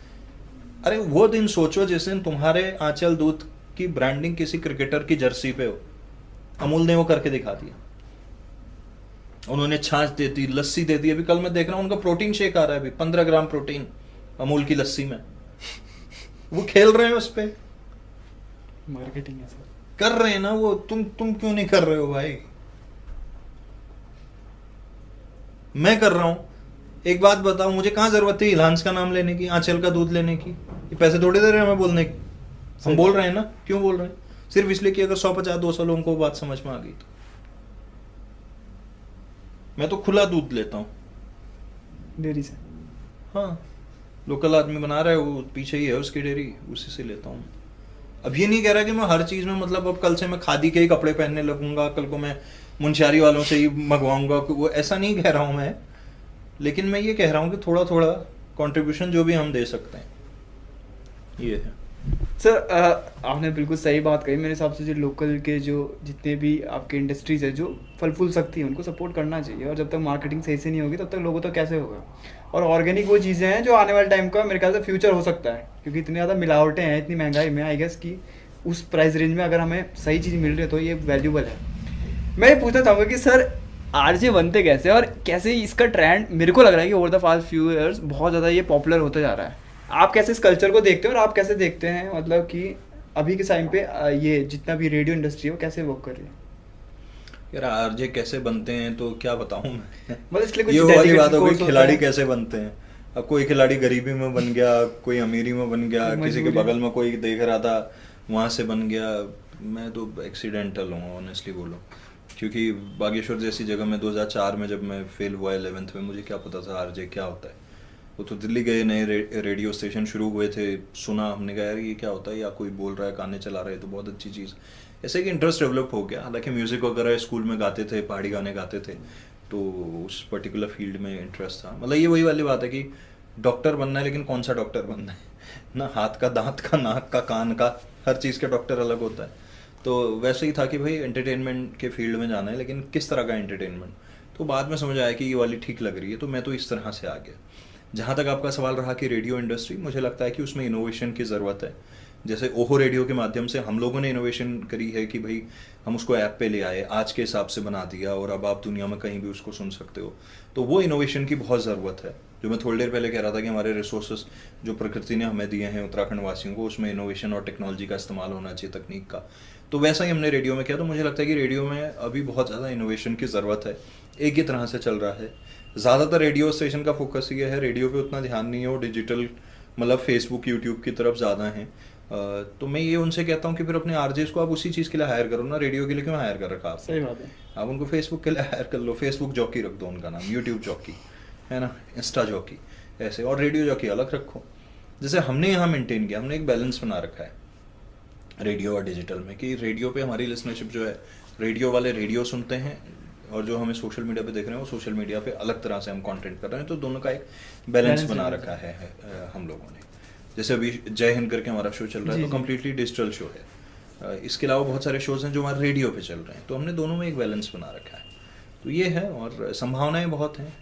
अरे वो दिन सोचो जिस दिन तुम्हारे आंचल दूध की ब्रांडिंग किसी क्रिकेटर की जर्सी पे हो। अमूल ने वो करके दिखा दिया। उन्होंने छाछ देती, लस्सी देती। अभी कल मैं देख रहा हूँ उनका प्रोटीन शेक आ रहा है, अभी 15 ग्राम प्रोटीन अमूल की लस्सी में। वो खेल रहे हैं उस पे, मार्केटिंग है सर, कर रहे हैं ना वो। तुम क्यों नहीं कर रहे हो भाई? मैं कर रहा हूं। एक बात बताओ, मुझे कहां जरूरत थी इलांस का नाम लेने की, आंचल का दूध लेने की? ये पैसे थोड़े दे रहे हैं हमें बोलने की। हम बोल रहे हैं ना। क्यों बोल रहे हैं? सिर्फ इसलिए कि अगर 150-200 लोगों को बात समझ में आ गई तो। मैं तो खुला दूध लेता हूं डेयरी से। हाँ, लोकल आदमी बना रहा है, वो पीछे ही है उसकी डेयरी, उसी से लेता हूँ। अब ये नहीं कह रहा कि मैं हर चीज में, मतलब अब कल से मैं खादी के ही कपड़े पहनने लगूंगा, कल को मैं मुंशियारी वालों से ही मंगवाऊंगा, वो ऐसा नहीं कह रहा हूं मैं। लेकिन मैं ये कह रहा हूँ कि थोड़ा थोड़ा कंट्रीब्यूशन जो भी हम दे सकते हैं, ये है। सर आपने बिल्कुल सही बात कही। मेरे हिसाब से जो लोकल के जो जितने भी आपके इंडस्ट्रीज है जो फल फूल सकती है, उनको सपोर्ट करना चाहिए। और जब तक मार्केटिंग सही से नहीं होगी तब तक लोगों तक कैसे होगा? और ऑर्गेनिक वो चीज़ें हैं जो आने वाले टाइम का मेरे ख्याल से फ्यूचर हो सकता है, क्योंकि इतनी ज़्यादा मिलावटें हैं, इतनी महंगाई में, आई गेस कि उस प्राइस रेंज में अगर हमें सही चीज़ मिल रही है तो ये वैल्यूबल है। मैं ये पूछना चाहूँगा कि सर आरजे बनते कैसे, और कैसे इसका ट्रेंड, मेरे को लग रहा है कि over the past few years बहुत ज़्यादा ये पॉपुलर होता जा रहा है। आप कैसे इस कल्चर को देखते हैं और आप कैसे देखते हैं, मतलब कि अभी के टाइम पे ये जितना भी रेडियो इंडस्ट्री है वो कैसे वर्क कर रही है? यार आरजे कैसे बनते हैं तो क्या बताऊं मैं। मतलब इसलिए कुछ ये वाली बात हो गई, course होता खिलाड़ी है? कैसे बनते हैं। अब कोई खिलाड़ी गरीबी में बन गया, कोई अमीरी में बन गया, किसी के बगल में कोई देख रहा था वहां से बन गया। मैं तो एक्सीडेंटल हूँ ऑनेस्टली बोलूँ, क्योंकि बागेश्वर जैसी जगह में 2004 में जब मैं फेल हुआ 11th में, मुझे क्या पता था आरजे क्या होता है। वो तो दिल्ली गए, नए रेडियो स्टेशन शुरू हुए थे, सुना, हमने कहा यार ये क्या होता है, या कोई बोल रहा है, गाने चला रहे हैं तो बहुत अच्छी चीज़। ऐसे कि इंटरेस्ट डेवलप हो गया। हालांकि म्यूज़िक वगैरह स्कूल में गाते थे, पहाड़ी गाने गाते थे, तो उस पर्टिकुलर फील्ड में इंटरेस्ट था। मतलब ये वही वाली बात है कि डॉक्टर बनना है, लेकिन कौन सा डॉक्टर बनना है ना, हाथ का, दांत का, नाक का, कान का, हर चीज़ का डॉक्टर अलग होता है। तो वैसे ही था कि भाई एंटरटेनमेंट के फील्ड में जाना है, लेकिन किस तरह का एंटरटेनमेंट। तो बाद में समझ आया कि ये वाली ठीक लग रही है, तो मैं तो इस तरह से आ गया। जहाँ तक आपका सवाल रहा कि रेडियो इंडस्ट्री, मुझे लगता है कि उसमें इनोवेशन की ज़रूरत है। जैसे ओहो रेडियो के माध्यम से हम लोगों ने इनोवेशन करी है कि भाई हम उसको ऐप पे ले आए, आज के हिसाब से बना दिया, और अब आप दुनिया में कहीं भी उसको सुन सकते हो। तो वो इनोवेशन की बहुत ज़रूरत है। जो मैं थोड़ी देर पहले कह रहा था कि हमारे रिसोर्सेज जो प्रकृति ने हमें दिए हैं उत्तराखंड वासियों को, उसमें इनोवेशन और टेक्नोलॉजी का इस्तेमाल होना चाहिए, तकनीक का। तो वैसा ही हमने रेडियो में किया। तो मुझे लगता है कि रेडियो में अभी बहुत ज़्यादा इनोवेशन की ज़रूरत है। एक ही तरह से चल रहा है। ज़्यादातर रेडियो स्टेशन का फोकस ये है, रेडियो पे उतना ध्यान नहीं है, वो डिजिटल मतलब फेसबुक, यूट्यूब की तरफ ज़्यादा हैं। तो मैं ये उनसे कहता हूँ कि फिर अपने आरजेस को आप उसी चीज़ के लिए हायर करो ना, रेडियो के लिए क्यों हायर कर रखा आप? सही बात है। आप उनको फेसबुक के लिए हायर कर लो, फेसबुक जॉकी रख दो उनका नाम, यूट्यूब जॉकी है ना, इंस्टा जॉकी ऐसे, और रेडियो जॉकी अलग रखो। जैसे हमने यहाँ मेंटेन किया, हमने एक बैलेंस बना रखा है रेडियो और डिजिटल में, कि रेडियो पे हमारी लिसनरशिप जो है, रेडियो वाले रेडियो सुनते हैं, और जो हमें सोशल मीडिया पे देख रहे हैं वो सोशल मीडिया पे अलग तरह से हम कंटेंट कर रहे हैं। तो दोनों का एक बैलेंस बना रखा है हम लोगों ने। जैसे अभी जय हिंद करके हमारा शो चल रहा है, तो कम्प्लीटली डिजिटल शो है। इसके अलावा बहुत सारे शोज हैं जो हमारे रेडियो पे चल रहे हैं, तो हमने दोनों में एक बैलेंस बना रखा है। तो ये है, और संभावनाएं बहुत हैं।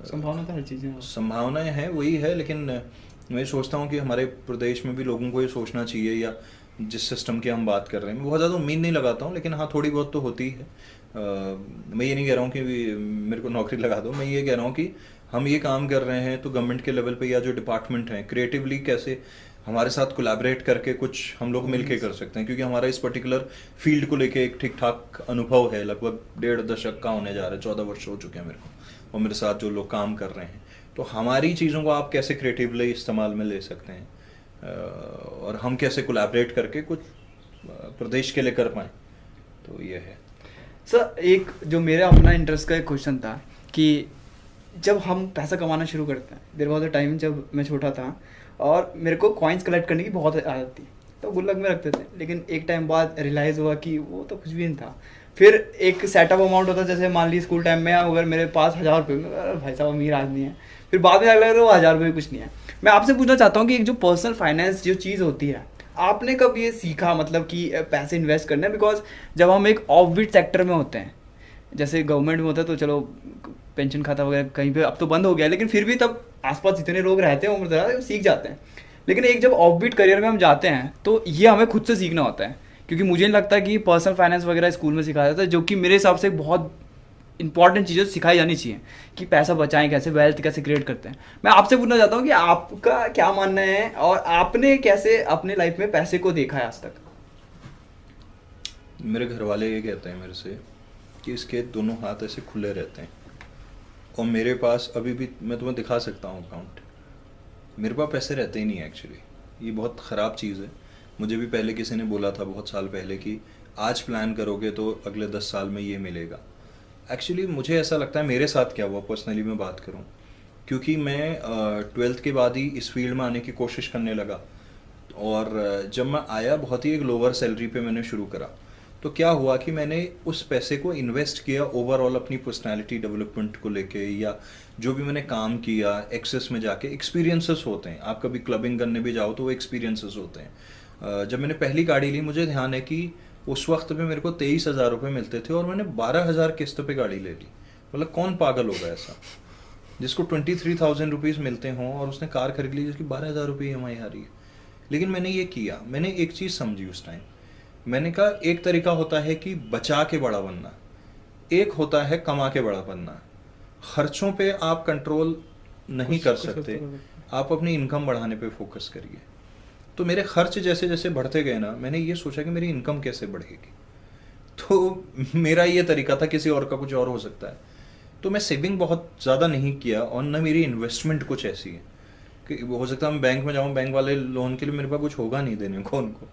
संभावना तो हर चीज़ में संभावनाएं हैं, वही है। लेकिन मैं सोचता हूँ कि हमारे प्रदेश में भी लोगों को ये सोचना चाहिए, या जिस सिस्टम की हम बात कर रहे हैं, मैं बहुत ज़्यादा उम्मीद नहीं लगाता हूँ, लेकिन हाँ थोड़ी बहुत तो होती है। मैं ये नहीं कह रहा हूँ कि मेरे को नौकरी लगा दो, मैं ये कह रहा हूँ कि हम ये काम कर रहे हैं तो गवर्नमेंट के लेवल पे या जो डिपार्टमेंट हैं क्रिएटिवली कैसे हमारे साथ कोलैबोरेट करके कुछ हम लोग मिलके कर सकते हैं, क्योंकि हमारा इस पर्टिकुलर फील्ड को लेके एक ठीक ठाक अनुभव है, लगभग 1.5 दशक का होने जा रहा है, 14 वर्ष हो चुके हैं मेरे को, और मेरे साथ जो लोग काम कर रहे हैं। तो हमारी चीज़ों को आप कैसे क्रिएटिवली इस्तेमाल में ले सकते हैं और हम कैसे कोलैबोरेट करके कुछ प्रदेश के लिए कर पाएँ, तो ये है। सर एक जो मेरा अपना इंटरेस्ट का एक क्वेश्चन था कि जब हम पैसा कमाना शुरू करते हैं, देयर वाज अ टाइम जब मैं छोटा था और मेरे को कॉइन्स कलेक्ट करने की बहुत आदत थी, तो गुल्लक में रखते थे, लेकिन एक टाइम बाद रियलाइज़ हुआ कि वो तो कुछ भी नहीं था। फिर एक सेटअप अमाउंट होता, जैसे मान ली स्कूल टाइम में अगर मेरे पास 1000 रुपये, भाई साहब अमीर आदमी है, फिर बाद में लगा वो 1000 रुपये कुछ नहीं है। मैं आपसे पूछना चाहता हूँ कि एक जो पर्सनल फाइनेंस जो चीज़ होती है, आपने कब ये सीखा, मतलब कि पैसे इन्वेस्ट करना है? बिकॉज जब हम एक ऑफ बीट सेक्टर में होते हैं, जैसे गवर्नमेंट में होता है तो चलो पेंशन खाता वगैरह कहीं पे अब तो बंद हो गया, लेकिन फिर भी तब आसपास जितने लोग रहते हैं उम्र दराज सीख जाते हैं। लेकिन एक जब ऑफ बीट करियर में हम जाते हैं तो ये हमें खुद से सीखना होता है, क्योंकि मुझे नहीं लगता कि पर्सनल फाइनेंस वगैरह स्कूल में सिखाया जाता है, जो कि मेरे हिसाब से बहुत इंपॉर्टेंट चीज़ें सिखाई जानी चाहिए कि पैसा बचाएं कैसे, वेल्थ कैसे क्रिएट करते हैं। मैं आपसे पूछना चाहता हूँ कि आपका क्या मानना है और आपने कैसे अपने लाइफ में पैसे को देखा है आज तक? मेरे घर वाले ये कहते हैं मेरे से कि इसके दोनों हाथ ऐसे खुले रहते हैं, और मेरे पास अभी भी, मैं तुम्हें दिखा सकता हूँ अकाउंट, मेरे पास पैसे रहते ही नहीं है एक्चुअली। ये बहुत ख़राब चीज़ है। मुझे भी पहले किसी ने बोला था बहुत साल पहले कि आज प्लान करोगे तो अगले 10 साल में ये मिलेगा। एक्चुअली मुझे ऐसा लगता है, मेरे साथ क्या हुआ पर्सनली मैं बात करूं, क्योंकि मैं 12th के बाद ही इस फील्ड में आने की कोशिश करने लगा, और जब मैं आया बहुत ही एक लोअर सैलरी पे मैंने शुरू करा, तो क्या हुआ कि मैंने उस पैसे को इन्वेस्ट किया ओवरऑल अपनी पर्सनालिटी डेवलपमेंट को लेके, या जो भी मैंने काम किया एक्सेस में जाके एक्सपीरियंसेस होते हैं, आप कभी क्लबिंग करने भी जाओ तो वो एक्सपीरियंसेस होते हैं। जब मैंने पहली गाड़ी ली, मुझे ध्यान है कि उस वक्त पे मेरे को 23,000 रुपये मिलते थे और मैंने 12,000 किस्त पे गाड़ी ले ली। मतलब कौन पागल होगा ऐसा जिसको 23,000 रुपीज़ मिलते हों और उसने कार खरीद ली जिसकी 12,000 रुपये EMI आ रही है। लेकिन मैंने ये किया, मैंने एक चीज़ समझी उस टाइम, मैंने कहा एक तरीका होता है कि बचा के बड़ा बनना, एक होता है कमा के बड़ा बनना। खर्चों पे आप कंट्रोल नहीं कर सकते, आप अपनी इनकम बढ़ाने पे फोकस करिए। तो मेरे खर्च जैसे जैसे बढ़ते गए ना, मैंने ये सोचा कि मेरी इनकम कैसे बढ़ेगी। तो मेरा ये तरीका था, किसी और का कुछ और हो सकता है। तो मैं सेविंग बहुत ज़्यादा नहीं किया और न मेरी इन्वेस्टमेंट कुछ ऐसी है कि हो सकता है मैं बैंक में जाऊँ, बैंक वाले लोन के लिए मेरे पास कुछ होगा नहीं देने को उनको,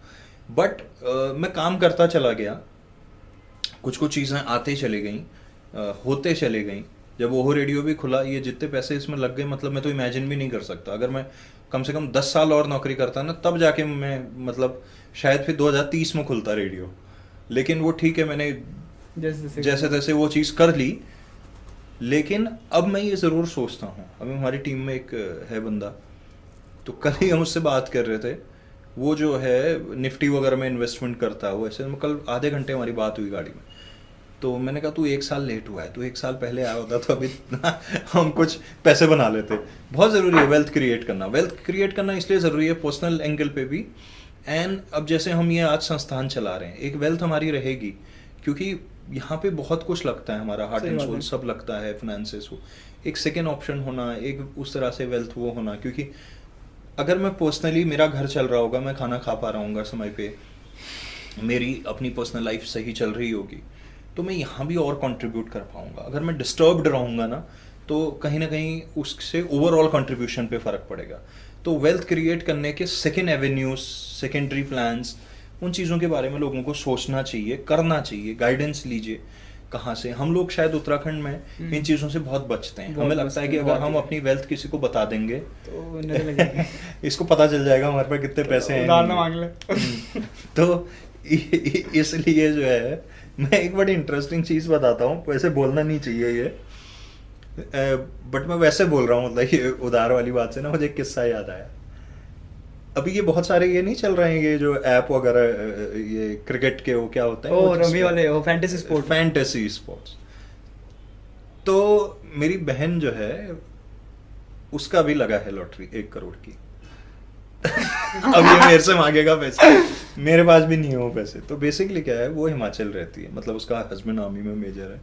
बट मैं काम करता चला गया, कुछ कुछ चीज़ें आते चले गई, होते चले गई। जब वो रेडियो भी खुला, ये जितने पैसे इसमें लग गए, मतलब मैं तो इमेजिन भी नहीं कर सकता। अगर मैं कम से कम 10 साल और नौकरी करता ना, तब जाके मैं, मतलब शायद फिर 2030 में खुलता रेडियो। लेकिन वो ठीक है, मैंने जैसे तैसे वो चीज़ कर ली। लेकिन अब मैं ये ज़रूर सोचता हूँ, अभी हमारी टीम में एक है बंदा, तो कल ही हम उससे बात कर रहे थे, वो जो है निफ्टी वगैरह में इन्वेस्टमेंट करता है। वो ऐसे कल आधे घंटे हमारी बात हुई गाड़ी में, तो मैंने कहा तू 1 साल लेट हुआ है, तू 1 साल पहले आया होता तो अभी हम कुछ पैसे बना लेते। बहुत ज़रूरी है वेल्थ क्रिएट करना। वेल्थ क्रिएट करना इसलिए ज़रूरी है पर्सनल एंगल पे भी, एंड अब जैसे हम ये आज संस्थान चला रहे हैं, एक वेल्थ हमारी रहेगी, क्योंकि यहाँ पे बहुत कुछ लगता है, हमारा हार्ट एंड सोल सब लगता है, फाइनेंसेस हो, एक सेकेंड ऑप्शन होना, एक उस तरह से वेल्थ वो होना। क्योंकि अगर मैं पर्सनली, मेरा घर चल रहा होगा, मैं खाना खा पा रहा हूँ समय पे, मेरी अपनी पर्सनल लाइफ सही चल रही होगी, तो मैं यहाँ भी और कंट्रीब्यूट कर पाऊँगा। अगर मैं डिस्टर्ब्ड रहूँगा ना, तो कहीं ना कहीं उससे ओवरऑल कंट्रीब्यूशन पे फ़र्क पड़ेगा। तो वेल्थ क्रिएट करने के सेकेंड एवेन्यूज, सेकेंडरी प्लान्स, उन चीज़ों के बारे में लोगों को सोचना चाहिए, करना चाहिए। गाइडेंस लीजिए कहाँ से। हम लोग शायद उत्तराखंड में इन चीज़ों से बहुत बचते हैं। हमें लगता है कि अगर हम अपनी वेल्थ किसी को बता देंगे तो इसको पता चल जाएगा हमारे पास कितने पैसे हैं। तो इसलिए जो है, मैं एक बड़ी इंटरेस्टिंग चीज़ बताता हूँ, वैसे बोलना नहीं चाहिए ये, बट मैं वैसे बोल रहा हूँ, मतलब ये उधार वाली बात से ना मुझे एक किस्सा याद आया। अभी ये बहुत सारे ये नहीं चल रहे हैं, ये जो ऐप वगैरह, ये क्रिकेट के, वो क्या होता है, रमी वाले, वो फैंटेसी स्पोर्ट्स। तो मेरी बहन जो है, उसका भी लगा है लॉटरी 1 करोड़ की। अब ये मेरे से मांगेगा पैसे, मेरे पास भी नहीं है वो पैसे। तो बेसिकली क्या है, वो हिमाचल रहती है, मतलब उसका हस्बैंड आर्मी में मेजर है।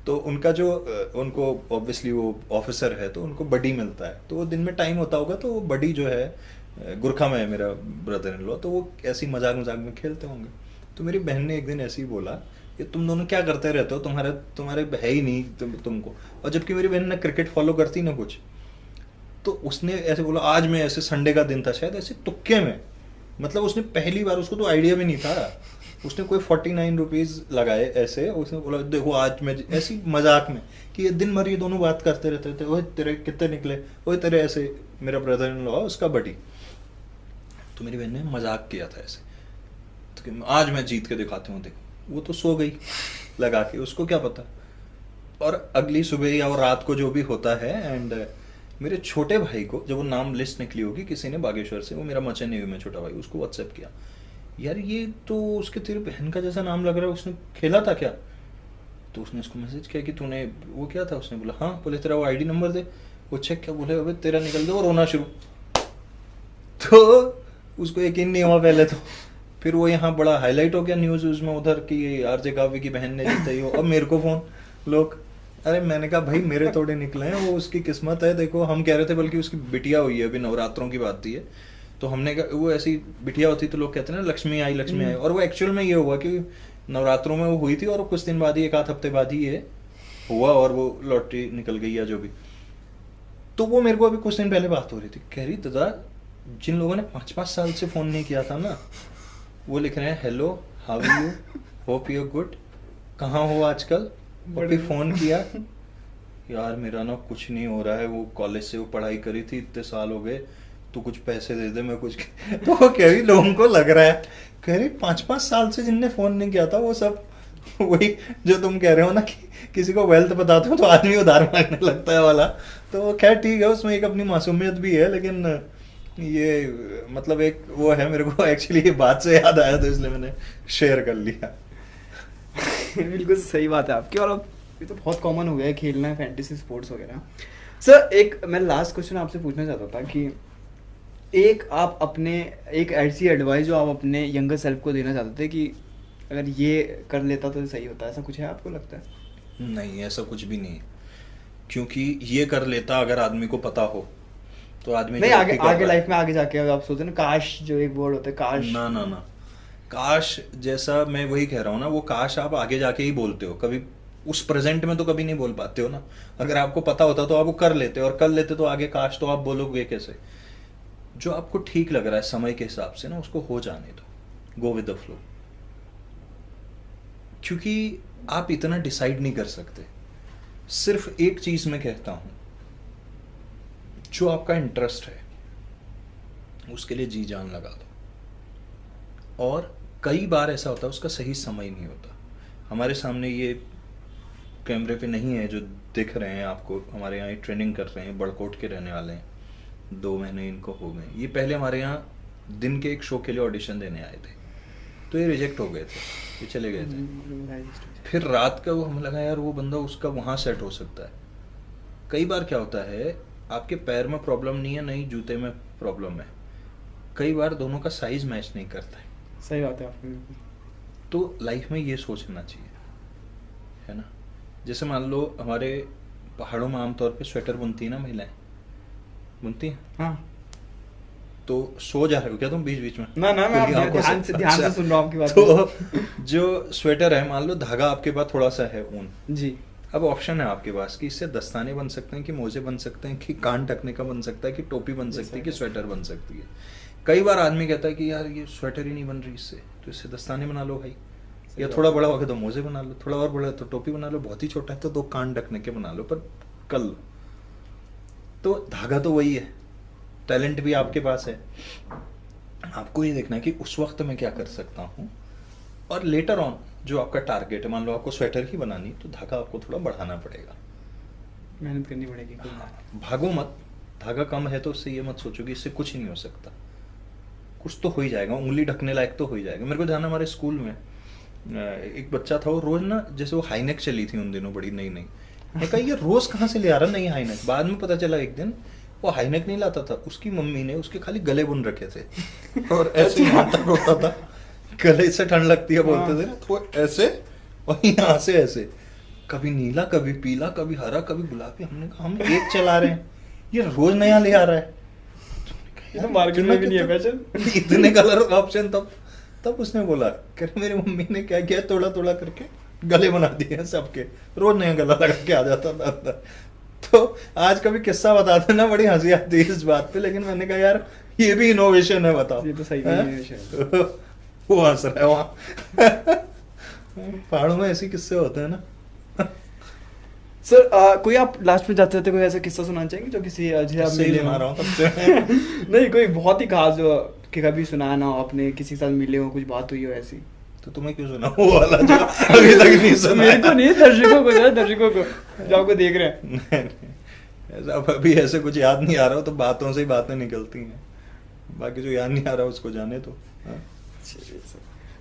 तो उनका जो उनको ऑब्वियसली वो ऑफिसर है तो उनको बडी मिलता है, तो वो दिन में टाइम होता होगा तो वो बडी जो है गुरखा में है मेरा ब्रदर इन लॉ, तो वो ऐसी मजाक मजाक में खेलते होंगे। तो मेरी बहन ने एक दिन ऐसे ही बोला, ये तुम दोनों क्या करते रहते हो, तुम्हारे है ही नहीं तुमको। और जबकि मेरी बहन ना क्रिकेट फॉलो करती ना कुछ, तो उसने ऐसे बोला, आज मैं ऐसे संडे का दिन था शायद, ऐसे तुक्के में, मतलब उसने पहली बार, उसको तो आइडिया भी नहीं था, उसने कोई 49 रुपीज़ लगाए ऐसे, उसने बोला देखो आज मैं ऐसी मजाक में कि ये दिन भर ये दोनों बात करते रहते थे, ओए तेरे कितने निकले, ओए तेरे ऐसे, मेरा ब्रदर इन लॉ उसका बडी। तो मेरी बहन ने मजाक किया था ऐसे, तो आज मैं जीत के दिखाती हूँ, देखो वो तो सो गई लगा के, उसको क्या पता। और अगली सुबह या और रात को जो भी होता है, एंड मेरे छोटे भाई को जब वो नाम लिस्ट निकली होगी किसी ने बागेश्वर से, वो मेरा मर्चेंट नेवी में छोटा भाई, उसको व्हाट्सएप किया, यार ये तो उसके तेरी बहन का जैसा नाम लग रहा है, उसने खेला था क्या। तो उसने उसको मैसेज किया कि तूने वो किया था, उसने बोला हाँ, बोले तेरा वो आईडी नंबर दे, वो चेक किया, बोले अबे तेरा निकल दो, और रोना शुरू। तो उसको यकीन नहीं हुआ पहले तो, फिर वो यहाँ बड़ा हाईलाइट हो गया न्यूज़ में उधर कि आरजे काव्य की बहन ने जीता हो। अब मेरे को फोन लोग, अरे मैंने कहा भाई मेरे थोड़े निकले हैं, वो उसकी किस्मत है, देखो हम कह रहे थे बल्कि उसकी बिटिया हुई है, अभी नवरात्रों की बात थी है, तो हमने कहा वो ऐसी बिटिया होती तो लोग कहते हैं ना लक्ष्मी आई लक्ष्मी आई, और वो एक्चुअल में ये हुआ कि नवरात्रों में वो हुई थी और कुछ दिन बाद ही, एक आध हफ्ते बाद ही ये हुआ और वो लॉटरी निकल गई या जो भी। तो वो मेरे को अभी कुछ दिन पहले बात हो रही थी, कह रही दादा जिन लोगों ने 5-5 साल से फोन नहीं किया था ना, वो लिख रहे हैं hello how are you, hope you are good, कहाँ हो आजकल, अभी फोन किया। यार मेरा ना कुछ नहीं हो रहा है, वो कॉलेज से वो पढ़ाई करी थी, इतने साल हो गए, तू कुछ पैसे दे दे मैं कुछ तो वो कह रही लोगों को लग रहा है, कह रही 5-5 साल से जिनने फोन नहीं किया था वो सब वही जो तुम कह रहे हो ना कि किसी को वेल्थ बताते हो तो आदमी उधार मांगने लगता है वाला। तो खैर ठीक है, उसमें एक अपनी मासूमियत भी है, लेकिन ये मतलब एक वो है, मेरे को एक्चुअली ये बात से याद आया तो इसलिए मैंने शेयर कर लिया। बिल्कुल सही बात है आपकी, और अब ये तो बहुत कॉमन हो गया है खेलना है फैंटेसी स्पोर्ट्स वगैरह। सर एक मैं लास्ट क्वेश्चन आपसे पूछना चाहता था कि एक आप अपने एक ऐसी एडवाइस जो आप अपने यंगर सेल्फ को देना चाहते थे कि अगर ये कर लेता तो सही होता, ऐसा कुछ है आपको लगता है? नहीं, ऐसा कुछ भी नहीं, क्योंकि ये कर लेता अगर आदमी को पता हो तो आदमी नहीं, आगे लाइफ में आगे जाके अगर आप सोचते ना, काश जो एक वर्ड होता है काश, ना काश जैसा मैं वही कह रहा हूँ ना, वो काश आप आगे जाके ही बोलते हो, कभी उस प्रेजेंट में तो कभी नहीं बोल पाते हो ना। अगर आपको पता होता तो आप वो कर लेते, और कर लेते तो आगे काश तो आप बोलोगे कैसे। जो आपको ठीक लग रहा है समय के हिसाब से ना, उसको हो जाने दो, गो विद द फ्लो, क्योंकि आप इतना डिसाइड नहीं कर सकते। सिर्फ एक चीज मैं कहता हूं, जो आपका इंटरेस्ट है उसके लिए जी जान लगा दो। और कई बार ऐसा होता है उसका सही समय नहीं होता। हमारे सामने ये कैमरे पे नहीं है जो दिख रहे हैं आपको, हमारे यहाँ ट्रेनिंग कर रहे हैं, बड़कोट के रहने वाले हैं, 2 महीने इनको हो गए। ये पहले हमारे यहाँ दिन के एक शो के लिए ऑडिशन देने आए थे, तो ये रिजेक्ट हो गए थे, ये चले गए थे। फिर रात का वो हमें लगा यार वो बंदा उसका वहाँ सेट हो सकता है। कई बार क्या होता है, आपके पैर में प्रॉब्लम नहीं है, नहीं जूते में प्रॉब्लम है, कई बार दोनों का साइज मैच नहीं करता है। सही बात है आपकी। तो लाइफ में ये सोचना चाहिए, है ना। जैसे मान लो हमारे पहाड़ों में आमतौर पे स्वेटर बुनती है ना महिलाएं, बुनती हैं। हाँ, तो सो जा रहे हो क्या तुम बीच बीच में? ना मैं ध्यान से सुन रहा हूँ आपकी बात। तो जो स्वेटर है, मान लो धागा आपके पास थोड़ा सा है ऊन जी, अब ऑप्शन है आपके पास कि इससे दस्ताने बन सकते हैं, कि मोजे बन सकते हैं, कि कान ढकने का बन सकता है, कि टोपी बन सकती है, कि स्वेटर बन सकती है। कई बार आदमी कहता है कि यार ये स्वेटर ही नहीं बन रही इससे, तो इससे दस्ताने बना लो भाई, या थोड़ा बड़ा हो गया तो मोजे बना लो, थोड़ा और बड़ा तो टोपी बना लो, बहुत ही छोटा है तो 2 कान ढकने के बना लो, पर कर लो। तो धागा तो वही है, टैलेंट भी आपके पास है, आपको ये देखना है कि उस वक्त मैं क्या कर सकता हूँ, और लेटर ऑन जो आपका टारगेट है, मान लो आपको स्वेटर ही बनानी, तो धागा आपको थोड़ा बढ़ाना पड़ेगा, मेहनत करनी पड़ेगी। भागो मत। धागा कम है तो उससे ये मत सोचो कि इससे कुछ नहीं हो सकता, कुछ तो हो ही जाएगा, उंगली ढकने लायक तो हो ही जाएगा। मेरे को ध्यान, हमारे स्कूल में एक बच्चा था, वो रोज ना, जैसे वो हाईनेक चली थी उन दिनों बड़ी नई, मैं कहा ये रोज कहाँ से ले आ रहा नहीं हाईनेक। बाद में पता चला एक दिन वो हाईनेक नहीं लाता था, उसकी मम्मी ने उसके खाली गले बुन रखे थे, और ऐसे यहाँ तक होता था, गले से ठंड लगती है बोलते थे ना, तो ऐसे और यहाँ से ऐसे, कभी नीला, कभी पीला, कभी हरा, कभी गुलाबी। हमने कहा हम एक चला रहे हैं, ये रोज नया ले आ रहा है। ये तो मार्केट में भी नहीं है फैशन। इतने कलर ऑप्शन। तब उसने बोला कि मेरी मम्मी ने क्या किया, थोड़ा थोड़ा करके गले बना दिए सबके, रोज नया गला लगा के आ जाता था अंदर। तो आज कभी किस्सा बताते ना, बड़ी हंसी आती है इस बात पे, लेकिन मैंने कहा यार ये भी इनोवेशन है, बताओ। ये तो सही इनोवेशन है। वो हंस रहा है वहाँ। पहाड़ों में ऐसे किस्से होते हैं ना। सर कोई आप लास्ट में जाते जाते कोई ऐसा किस्सा सुनाना चाहेंगे जो किसी जिसे आप मिले सुना रहा हूँ तब से। नहीं, कोई बहुत ही खास जो कि कभी सुनाया ना हो आपने, किसी के साथ मिले हो, कुछ बात हुई हो ऐसी। तो तुम्हें क्यों सुना वो वाला जो अभी तक नहीं सुना? मेरे को नहीं, दर्शकों को जो आपको देख रहे हैं। ऐसा अभी ऐसे कुछ याद नहीं आ रहा हो, तो बातों से ही बातें निकलती हैं, बाकी जो याद नहीं आ रहा उसको जाने तो।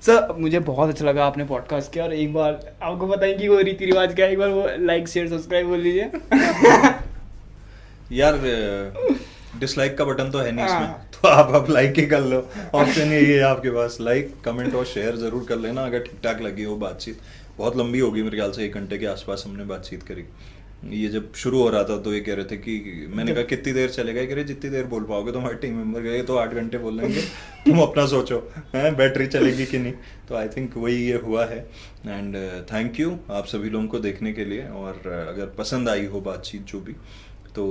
सर मुझे बहुत अच्छा लगा आपने पॉडकास्ट किया, और एक बार आपको बताएं कि वो रीति रिवाज क्या है, एक बार वो लाइक शेयर सब्सक्राइब बोल लीजिए। यार डिसलाइक का बटन तो है नहीं इसमें, तो आप अब लाइक ही कर लो, ऑप्शन यही है आपके पास। लाइक, कमेंट और शेयर जरूर कर लेना अगर ठीक ठाक लगी हो बातचीत। बहुत लंबी होगी मेरे ख्याल से, 1 घंटे के आसपास हमने बातचीत करी। ये जब शुरू हो रहा था तो ये कह रहे थे कि मैंने कहा कितनी देर चलेगा, कह रहे जितनी देर बोल पाओगे। तुम्हारे टीम मेंबर गए तो 8 घंटे बोल लेंगे, तुम अपना सोचो है बैटरी चलेगी कि नहीं। तो आई थिंक वही ये हुआ है। एंड थैंक यू आप सभी लोगों को देखने के लिए, और अगर पसंद आई हो बातचीत जो भी, तो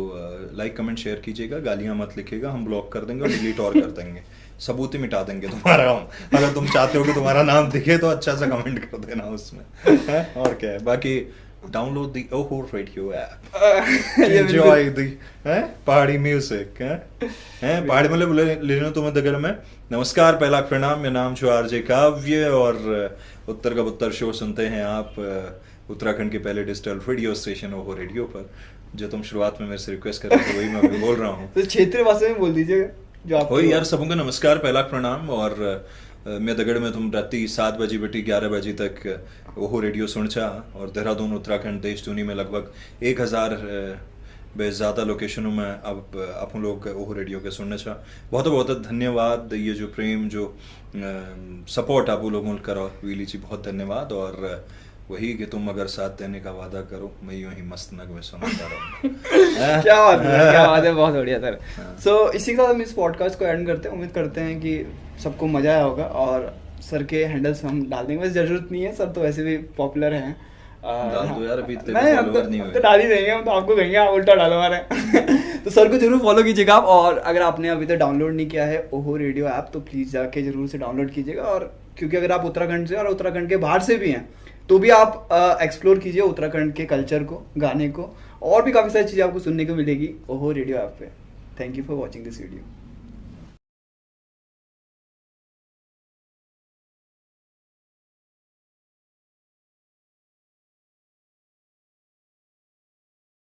लाइक कमेंट शेयर कीजिएगा, गालियाँ मत लिखिएगा, हम ब्लॉक कर देंगे और डिलीट और कर देंगे, सबूत ही मिटा देंगे तुम्हारा हम। अगर तुम चाहते हो कि तुम्हारा नाम दिखे तो अच्छा सा कमेंट कर देना उसमें, है? और क्या है बाकी, डाउनलोड दी ओहो रेडियो ऐप, एंजॉय दी पहाड़ी म्यूजिक है पहाड़ी मतलब लेनो तुम्हें दगर में। नमस्कार, पहला प्रणाम, मेरा नाम छो आरजे काव्य, और उत्तर का उत्तर शो सुनते हैं आप उत्तराखंड के पहले डिजिटल रेडियो स्टेशन ओहो रेडियो पर। जो तुम शुरुआत में मेरे से रिक्वेस्ट कर रहे थे वही मैं अभी बोल रहा हूँ। तो क्षेत्रीय भाषा में बोल दीजिएगा जो आप। वही यार, सबको नमस्कार, पहला प्रणाम। और मैं दगड़ में तुम राती 7 बजे बटी 11 बजे तक ओहो रेडियो सुनचा, और देहरादून उत्तराखंड देश दुनिया में लगभग 1000 बे ज़्यादा लोकेशनों में अब अपन लोग ओहो रेडियो के सुनने छा। बहुत बहुत धन्यवाद, ये जो प्रेम जो सपोर्ट आप लोगों करो वीली जी, बहुत धन्यवाद। और वही कि तुम अगर साथ देने का वादा करो, मैं यूं ही मस्त नग में सुनाता रहूंगा। क्या बात है, क्या बात है, बहुत बढ़िया सर। सो इसी के साथ हम इस पॉडकास्ट को एंड करते हैं। उम्मीद करते हैं कि सबको मजा आया होगा, और सर के हैंडल्स हम डाल देंगे, वैसे जरूरत नहीं है, सर तो वैसे भी पॉपुलर हैं। डाल दो यार, अभी तो डाल ही देंगे हम, तो आपको कहेंगे आप उल्टा डालो हमारे। तो सर को जरूर फॉलो कीजिएगा आप, और अगर आपने अभी तक डाउनलोड नहीं किया है ओहो रेडियो ऐप, तो प्लीज़ जाके जरूर से डाउनलोड कीजिएगा। और क्योंकि अगर आप उत्तराखंड से और उत्तराखंड के बाहर से भी हैं, तो भी आप एक्सप्लोर कीजिए उत्तराखंड के कल्चर को, गाने को, और भी काफ़ी सारी चीज़ें आपको सुनने को मिलेगी ओहो रेडियो ऐप पे। Thank you for watching this video.